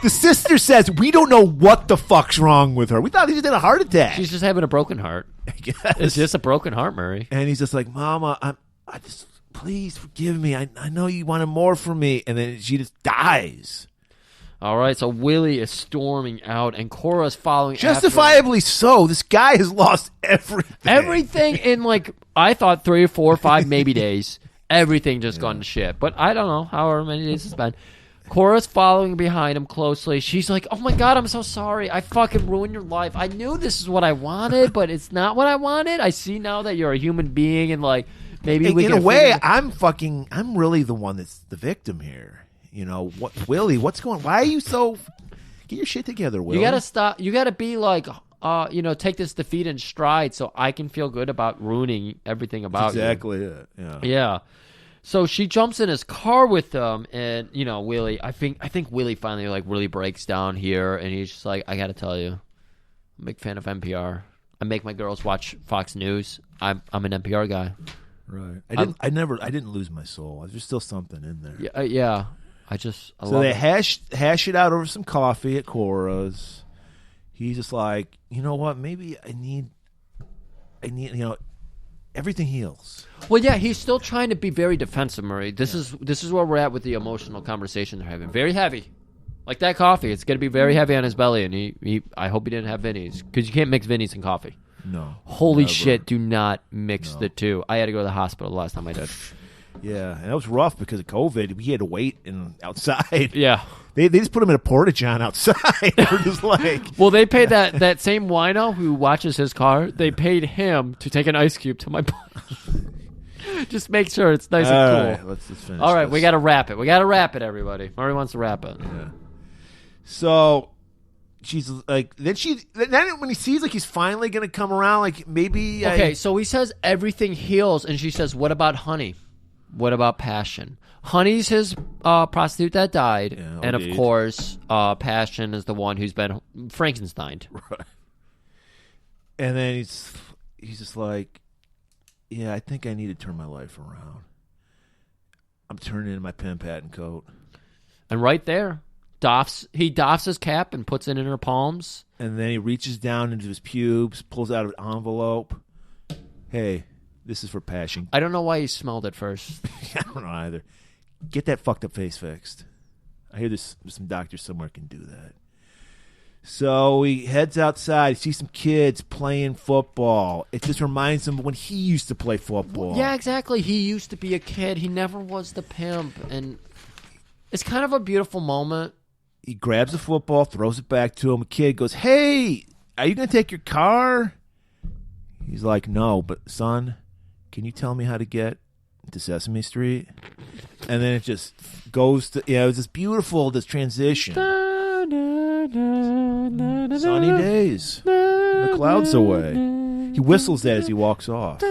The sister says, we don't know what the fuck's wrong with her. We thought he just had a heart attack. She's just having a broken heart. I guess. It's just a broken heart, Murray. And he's just like, Mama, I just, please forgive me. I know you wanted more from me. And then she just dies. All right, so Willie is storming out, and Cora's following justifiably after so. This guy has lost everything. Everything in, like, I thought 3 or 4 or 5 maybe days. Everything just gone to shit. But I don't know, however many days it's been. Cora's following behind him closely. She's like, oh my God, I'm so sorry. I fucking ruined your life. I knew this is what I wanted, but it's not what I wanted. I see now that you're a human being, and, like, maybe we can... In a way, I'm really the one that's the victim here. You know, Willie, what's going... Why are you so... Get your shit together, Willie. You gotta stop. You gotta be like, take this defeat in stride so I can feel good about ruining everything about exactly you. Exactly it, yeah. Yeah. So she jumps in his car with them, and, Willie, I think Willie finally, like, really breaks down here, and he's just like, I gotta tell you, I'm a big fan of NPR. I make my girls watch Fox News. I'm an NPR guy. Right. I didn't lose my soul. There's still something in there. Yeah. So they hash it out over some coffee at Cora's. He's just like, you know what? Maybe I need, everything heals. Well, yeah, he's still trying to be very defensive, Murray. This is where we're at with the emotional conversation they're having. Very heavy, like that coffee. It's going to be very heavy on his belly, and he I hope he didn't have Vinny's, because you can't mix Vinny's and coffee. No. Holy shit! Do not mix the two. I had to go to the hospital the last time I did. Yeah, and that was rough because of COVID. We had to wait outside. Yeah. They just put him in a porta-john outside. They were just like... Well, they paid that same wino who watches his car, they paid him to take an ice cube to my body. Just make sure it's nice and cool. All right, let's just finish All right, this. we got to wrap it. We got to wrap it, everybody. Murray wants to wrap it. Yeah. So... She's like, then when he sees like he's finally going to come around, like maybe... Okay, so he says everything heals, and she says, what about Honey? What about Passion? Honey's his prostitute that died, and of course, Passion is the one who's been Frankensteined. Right. And then he's just like, yeah, I think I need to turn my life around. I'm turning in my pimp hat and coat. And right there, he doffs his cap and puts it in her palms. And then he reaches down into his pubes, pulls out an envelope. Hey, this is for Passion. I don't know why he smelled it first. I don't know either. Get that fucked up face fixed. I hear there's some doctors somewhere can do that. So he heads outside, sees some kids playing football. It just reminds him of when he used to play football. Yeah, exactly. He used to be a kid. He never was the pimp. And it's kind of a beautiful moment. He grabs the football, throws it back to him. A kid goes, hey, are you going to take your car? He's like, no, but son, can you tell me how to get to Sesame Street? And then it just goes to, it's just beautiful, this transition. And Sunny days. The clouds away. He whistles that as he walks off.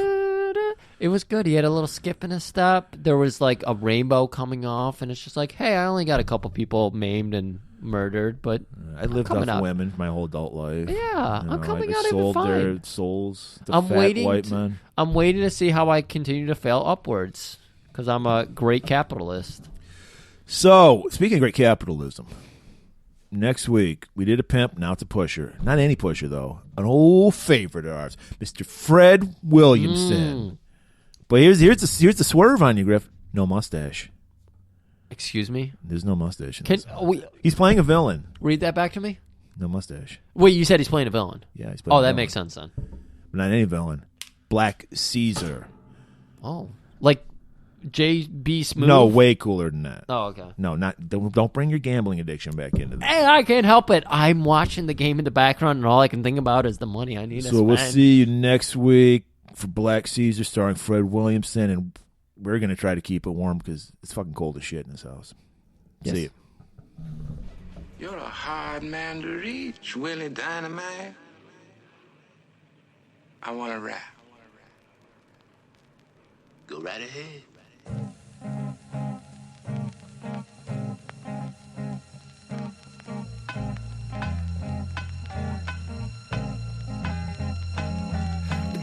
It was good. He had a little skip in his step. There was like a rainbow coming off, and it's just like, hey, I only got a couple people maimed and murdered, but I lived off women my whole adult life. Yeah, You know, I'm coming I out even sold fine. their souls to I'm fat waiting. white men. I'm waiting to see how I continue to fail upwards because I'm a great capitalist. So, speaking of great capitalism, next week we did a pimp. Now it's a pusher. Not any pusher though. An old favorite of ours, Mr. Fred Williamson. But here's the swerve on you, Griff. No mustache. Excuse me? There's no mustache. He's playing a villain. Read that back to me? No mustache. Wait, you said he's playing a villain? Yeah, he's playing a that villain. makes sense then. But not any villain. Black Caesar. Oh. Like J.B. Smooth? No, way cooler than that. Oh, okay. No, don't bring your gambling addiction back into this. Hey, I can't help it. I'm watching the game in the background, and all I can think about is the money I need to spend. So we'll see you next week for Black Caesar starring Fred Williamson, and we're going to try to keep it warm because it's fucking cold as shit in this house. Yes. See you. You're a hard man to reach, Willie Dynamite. I want to rap. Go right ahead.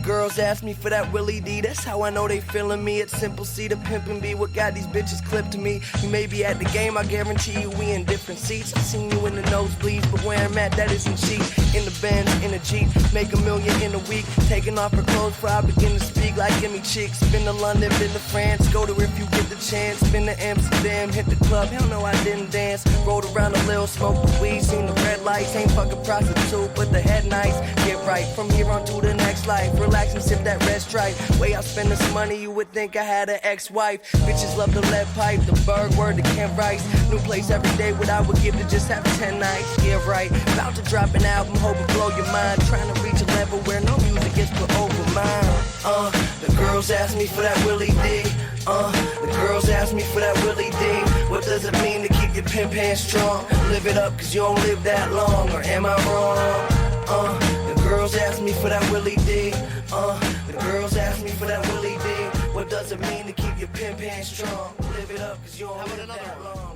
Girls ask me for that Willie D, that's how I know they feeling me. It's simple C, the pimping be what got these bitches clipped to me. You may be at the game, I guarantee you we in different seats. I seen you in the nosebleeds, but where I'm at, that isn't cheap. In the Benz, in a Jeep, make $1 million in a week. Taking off her clothes before I begin to speak like give me cheeks. Been to London, been to France, go to if you get the chance. Been to Amsterdam, hit the club, hell no I didn't dance. Rolled around a little, smoked the weed, seen the red lights. Ain't fucking prostitute, but the head nice. Get right, from here on to the next life. Relax and sip that red stripe. Way I spend this money, you would think I had an ex-wife. Bitches love the lead pipe, the Berg word, the Kent Rice. New place every day, what I would give to just have 10 nights. Yeah, right. About to drop an album, hope it blow your mind. Trying to reach a level where no music gets put over mine. The girls ask me for that Willie D. The girls ask me for that Willie D. What does it mean to keep your pimp hand strong? Live it up, cause you don't live that long. Or am I wrong? The girls ask me for that Willie D. The girls ask me for that Willie D. What does it mean to keep your pimp hand strong? Live it up, cause you don't live that long.